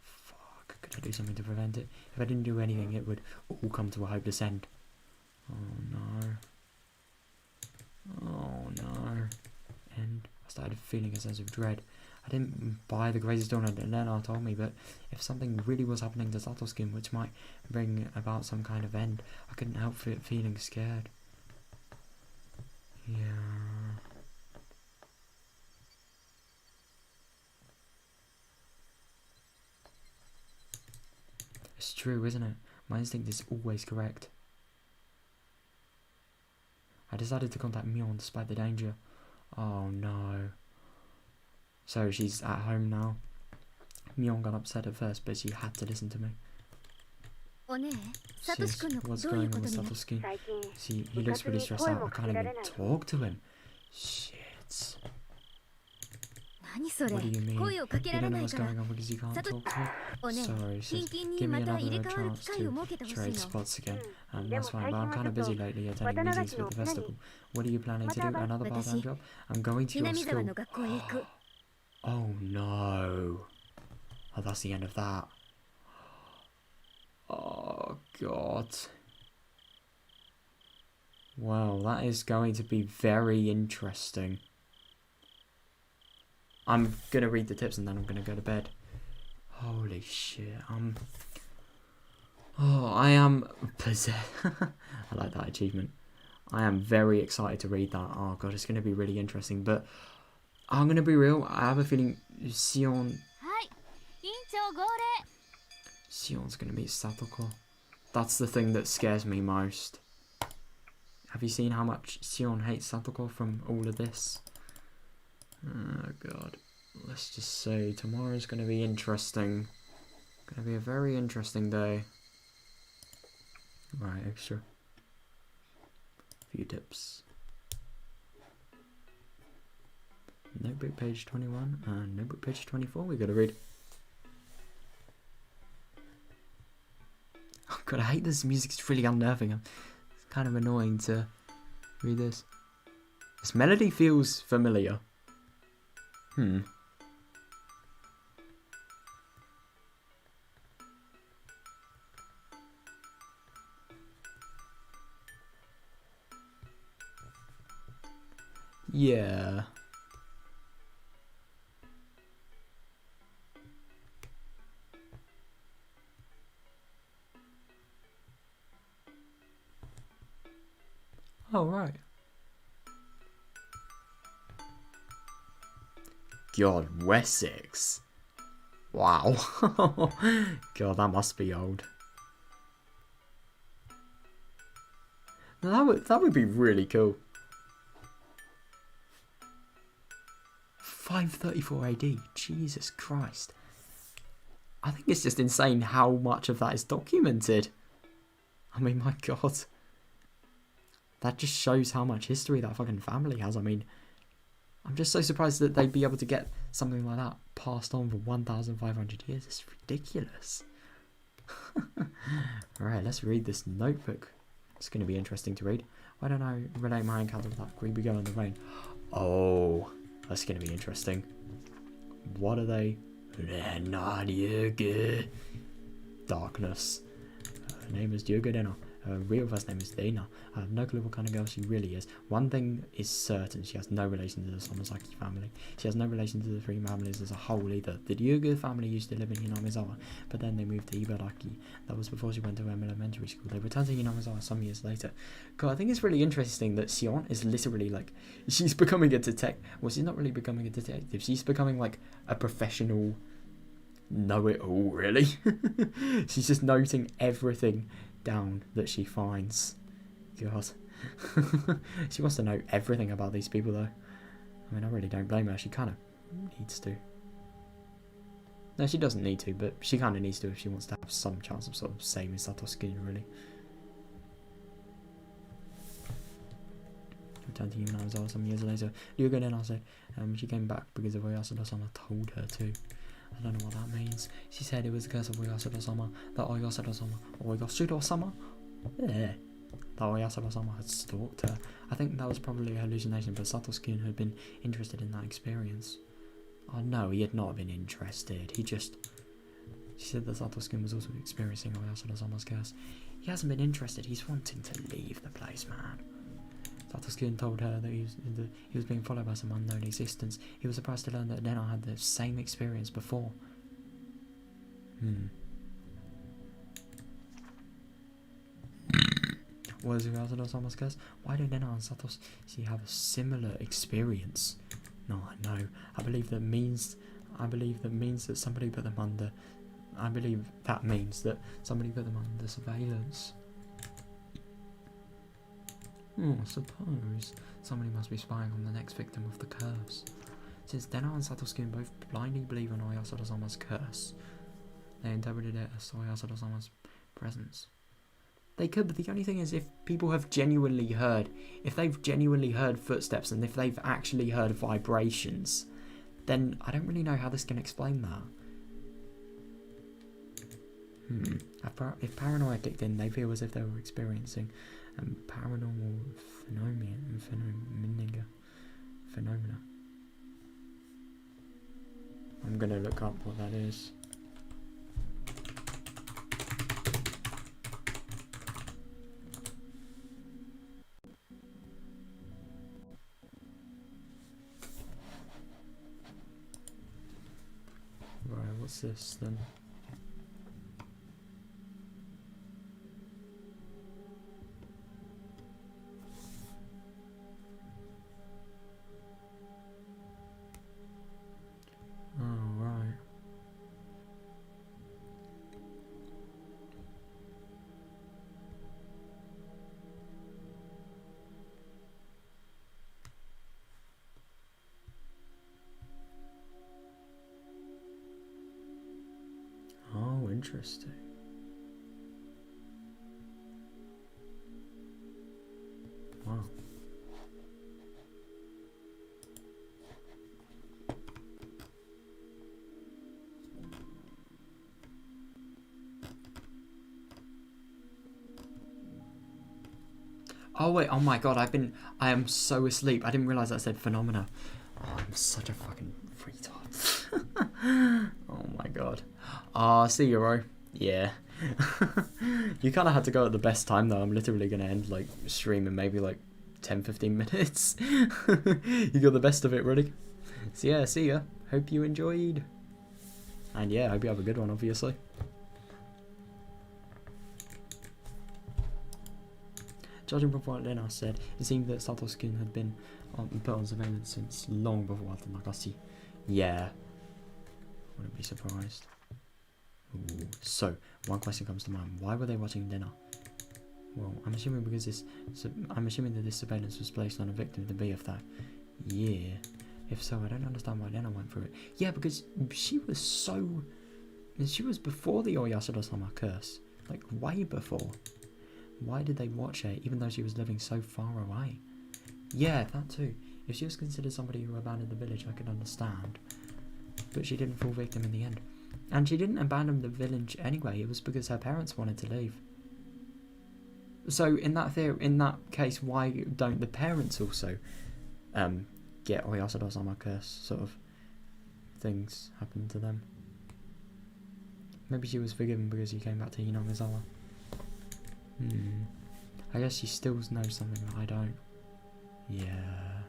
Fuck, could I do something to prevent it? If I didn't do anything, it would all come to a hopeless end. Oh no. Oh no. And I started feeling a sense of dread. I didn't buy the crazy story that Lena told me, but if something really was happening to Sato's skin, which might bring about some kind of end, I couldn't help feeling scared. Yeah. It's true, isn't it? My instinct is always correct. I decided to contact Mion despite the danger. Oh no. So she's at home now. Mion got upset at first, but she had to listen to me. Sis, what's going on with Satoshi? See, he looks pretty stressed out. I can't even talk to him. Shit. 何それ What do you mean? 声をかけ You られ don't な know い what's から going on because you can't talk to me? おね Sorry, キ says, ンキンに give ま me た入れ another 替わる chance 機会を to 設けてほしい trade の spots again. で That's も fine, 最 but 近 I'm は kind ちょ of っと busy lately attending 綿流 meetings し with の the 何 festival. What are you planning to do? また Another part-time 私 job? I'm going to your 南沢 school. の学校へ行く Oh no. Oh, that's the end of that. Oh god. Well, that is going to be very interesting. I'm gonna read the tips and then I'm gonna go to bed. Holy shit, Oh, I am possessed. I like that achievement. I am very excited to read that. Oh god, it's gonna be really interesting. But I'm gonna be real. I have a feeling Sion's gonna meet Satoko. That's the thing that scares me most. Have you seen how much Sion hates Satoko from all of this? Oh god. Let's just say tomorrow's gonna be interesting. Gonna be a very interesting day. Right, extra. Few tips. Notebook page 21 and notebook page 24 we gotta read. Oh god, I hate this music, it's really unnerving. It's kind of annoying to read this. This melody feels familiar. Yeah. Oh, right. God, Wessex. Wow. God, that must be old. That would be really cool. 534 AD. Jesus Christ. I think it's just insane how much of that is documented. I mean, my god. That just shows how much history that fucking family has. I mean, I'm just so surprised that they'd be able to get something like that passed on for 1,500 years. It's ridiculous. Alright, let's read this notebook. It's going to be interesting to read. Why don't I relate my encounter with that creepy girl in the rain? Oh, that's going to be interesting. What are they? They're not Yuga. Darkness. Her name is Yuga Dena. Her real first name is Dana. I have no clue what kind of girl she really is. One thing is certain, she has no relation to the Somozaki family. She has no relation to the three families as a whole either. The Yuga family used to live in Hinamizawa, but then they moved to Ibaraki. That was before she went to elementary school. They returned to Hinamizawa some years later. God, I think it's really interesting that Sion is literally like, she's becoming a detective. Well, she's not really becoming a detective. She's becoming like a professional know-it-all, really. She's just noting everything down that she finds. God. She wants to know everything about these people though. I mean, I really don't blame her. She kind of needs to. No, she doesn't need to, but she kind of needs to if she wants to have some chance of sort of saving Satoshi, really. Returned to Hinamizawa some years later. Ryuga then said she came back because of Oyasada-sama told her to. I don't know what that means. She said it was because of Oyasada-sama that Oyasada-sama that Oyasada-sama had stalked her. I think that was probably a hallucination, but Satoshi had been interested in that experience. Oh no, he had not been interested. She said that Satoshi was also experiencing Oyasada-sama's curse. He hasn't been interested. He's wanting to leave the place, man. Satoshi told her that he was being followed by some unknown existence. He was surprised to learn that Nena had the same experience before. Was Oyasada-sama's curse? Why do Nena and Satoshi have a similar experience? No, I believe that means that somebody put them under. I believe that means that somebody put them under surveillance. I suppose somebody must be spying on the next victim of the curse. Since Dena and Satoshi both blindly believe in Oyasada-sama's curse, they interpreted it as Oyasada-sama's presence. They could, but the only thing is if people have genuinely heard, if they've genuinely heard footsteps and if they've actually heard vibrations, then I don't really know how this can explain that. If paranoia kicked in, they feel as if they were experiencing paranormal phenomena. I'm gonna look up what that is. Right, what's this then? Oh, right. Oh, interesting. Wow. Oh wait, oh my god, I am so asleep. I didn't realise I said phenomena. Oh, I'm such a fucking retard. Oh my god. See you, bro. Yeah. You kind of had to go at the best time though. I'm literally going to end like stream in maybe like 10-15 minutes. You got the best of it ready. So yeah, see ya. Hope you enjoyed. And yeah, hope you have a good one, obviously. Judging from what Lena said, it seemed that Satoshi-kun had been put on surveillance since long before the Meakashi. Yeah. Wouldn't be surprised. Ooh. So, one question comes to mind. Why were they watching dinner? Well, I'm assuming that this surveillance was placed on a victim to be of that. Yeah. If so, I don't understand why Lena went through it. Yeah, because she was before the Oyasada-sama curse. Like, way before. Why did they watch her, even though she was living so far away? Yeah, that too. If she was considered somebody who abandoned the village, I could understand. But she didn't fall victim in the end. And she didn't abandon the village anyway, it was because her parents wanted to leave. So in that case, why don't the parents also get Oyasada-sama curse sort of things happen to them? Maybe she was forgiven because he came back to Hinamizawa. I guess she still knows something that I don't. Yeah.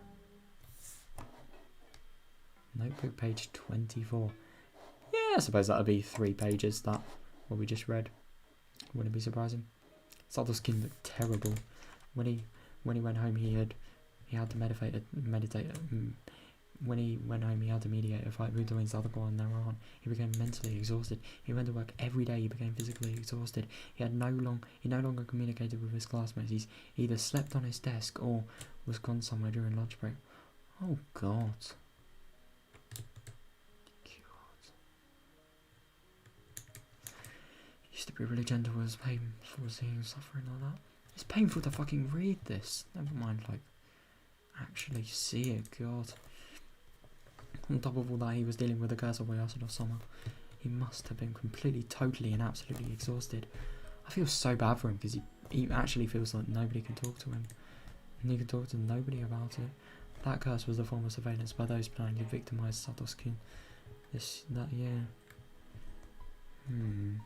Notebook page 24. Yeah, I suppose that'll be 3 pages, that what we just read. Wouldn't be surprising. Sato's skin looked terrible. When he went home, he had to meditate. When he went home, he had to mediate a fight between Sadako and Naran. He became mentally exhausted. He went to work every day. He became physically exhausted. He no longer communicated with his classmates. He either slept on his desk or was gone somewhere during lunch break. Oh God. He used to be really gentle with his painful seeing suffering like that. It's painful to fucking read this. Never mind, like, actually see it. God. On top of all that, he was dealing with the curse of Oyasada-sama. He must have been completely, totally and absolutely exhausted. I feel so bad for him because he actually feels like nobody can talk to him. And he can talk to nobody about it. That curse was a form of surveillance by those planning to victimize Satoshi-kun. Yeah.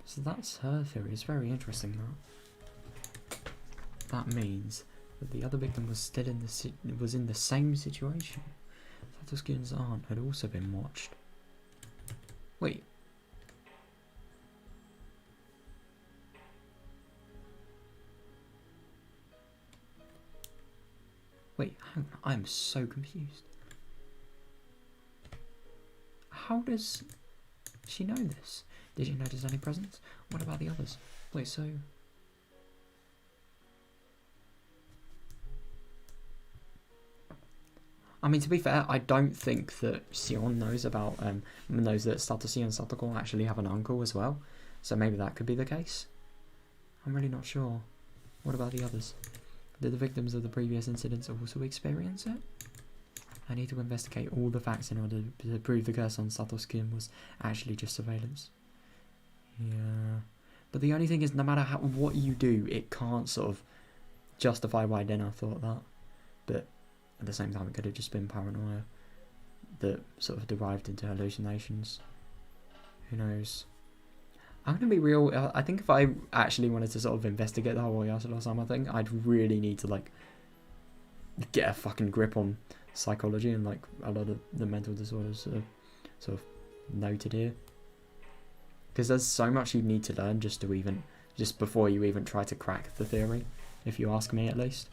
So that's her theory. It's very interesting, that. That means that the other victim was still in the same situation. Satoshi-kun's aunt had also been watched. Wait. Wait, hang on. I'm so confused. How does she know this? Did she notice any presents? What about the others? Wait, so... I mean, to be fair, I don't think that Sion knows that Satoshi and Satoko actually have an uncle as well. So maybe that could be the case. I'm really not sure. What about the others? Did the victims of the previous incidents also experience it? I need to investigate all the facts in order to prove the curse on Satoshi was actually just surveillance. Yeah. But the only thing is, no matter what you do, it can't sort of justify why Dena thought that. But at the same time, it could have just been paranoia that sort of derived into hallucinations. Who knows? I'm going to be real. I think if I actually wanted to sort of investigate the whole Oyasula-sama thing, I'd really need to, like, get a fucking grip on psychology and, like, a lot of the mental disorders sort of noted here. Because there's so much you need to learn just before you even try to crack the theory, if you ask me at least.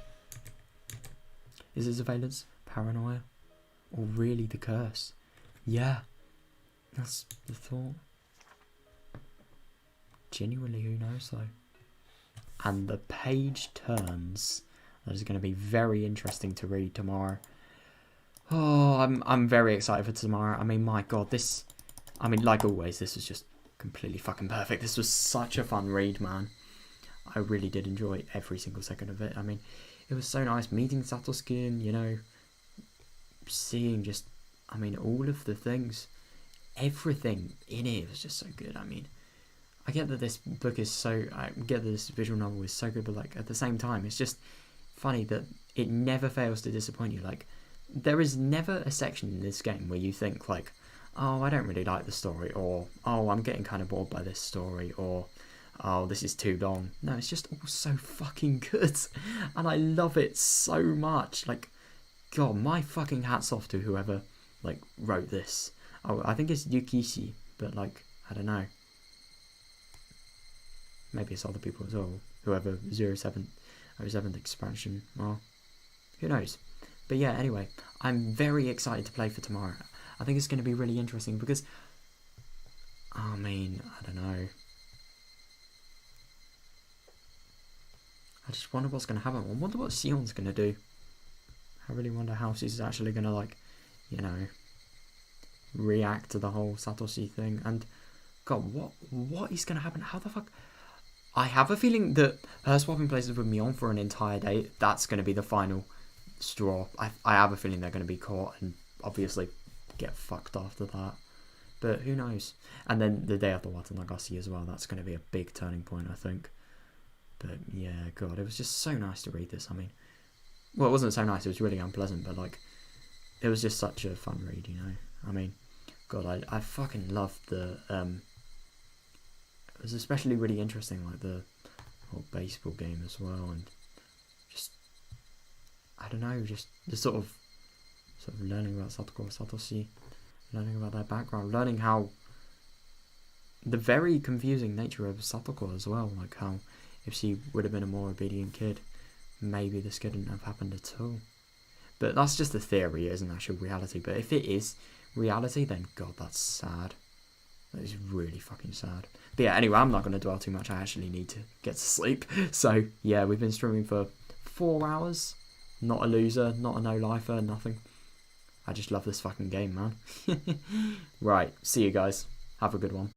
Is it surveillance, paranoia, or really the curse? Yeah, that's the thought. Genuinely, who knows though? And the page turns. That is going to be very interesting to read tomorrow. Oh, I'm very excited for tomorrow. I mean, my God, like always, this was just completely fucking perfect. This was such a fun read, man. I really did enjoy every single second of it. I mean, it was so nice meeting Satoshi, you know, seeing just, I mean, all of the things, everything in it was just so good. I mean, I get that this book is I get that this visual novel is so good, but like at the same time, it's just funny that it never fails to disappoint you. Like, there is never a section in this game where you think like, oh, I don't really like the story, or oh, I'm getting kind of bored by this story, or oh, this is too long. No, it's just all so fucking good, and I love it so much. Like, God, my fucking hats off to whoever like wrote this. Oh, I think it's Yukishi, but like, I don't know. Maybe it's other people as well. Whoever 07th expansion. Well, who knows? But yeah, anyway, I'm very excited to play for tomorrow. I think it's going to be really interesting because, I mean, I don't know. I just wonder what's going to happen. I wonder what Sion's going to do. I really wonder how she's actually going to, like, you know, react to the whole Satoshi thing. And, God, what is going to happen? How the fuck? I have a feeling that her swapping places with Mion for an entire day, that's going to be the final straw. I have a feeling they're going to be caught and obviously get fucked after that. But who knows? And then the day after Watanagasi as well, that's going to be a big turning point, I think. But yeah, God, it was just so nice to read this. I mean, well, it wasn't so nice, it was really unpleasant, but like, it was just such a fun read, you know? I mean, God, I fucking loved the, it was especially really interesting, like the whole baseball game as well, and just, I don't know, just the sort of learning about Satoko and Satoshi, learning about their background, learning how the very confusing nature of Satoko as well, like how if she would have been a more obedient kid, maybe this couldn't have happened at all. But that's just a theory, it isn't actual reality. But if it is reality, then God, that's sad. That is really fucking sad. But yeah, anyway, I'm not going to dwell too much. I actually need to get to sleep. So yeah, we've been streaming for 4 hours. Not a loser, not a no-lifer, nothing. I just love this fucking game, man. Right, see you guys. Have a good one.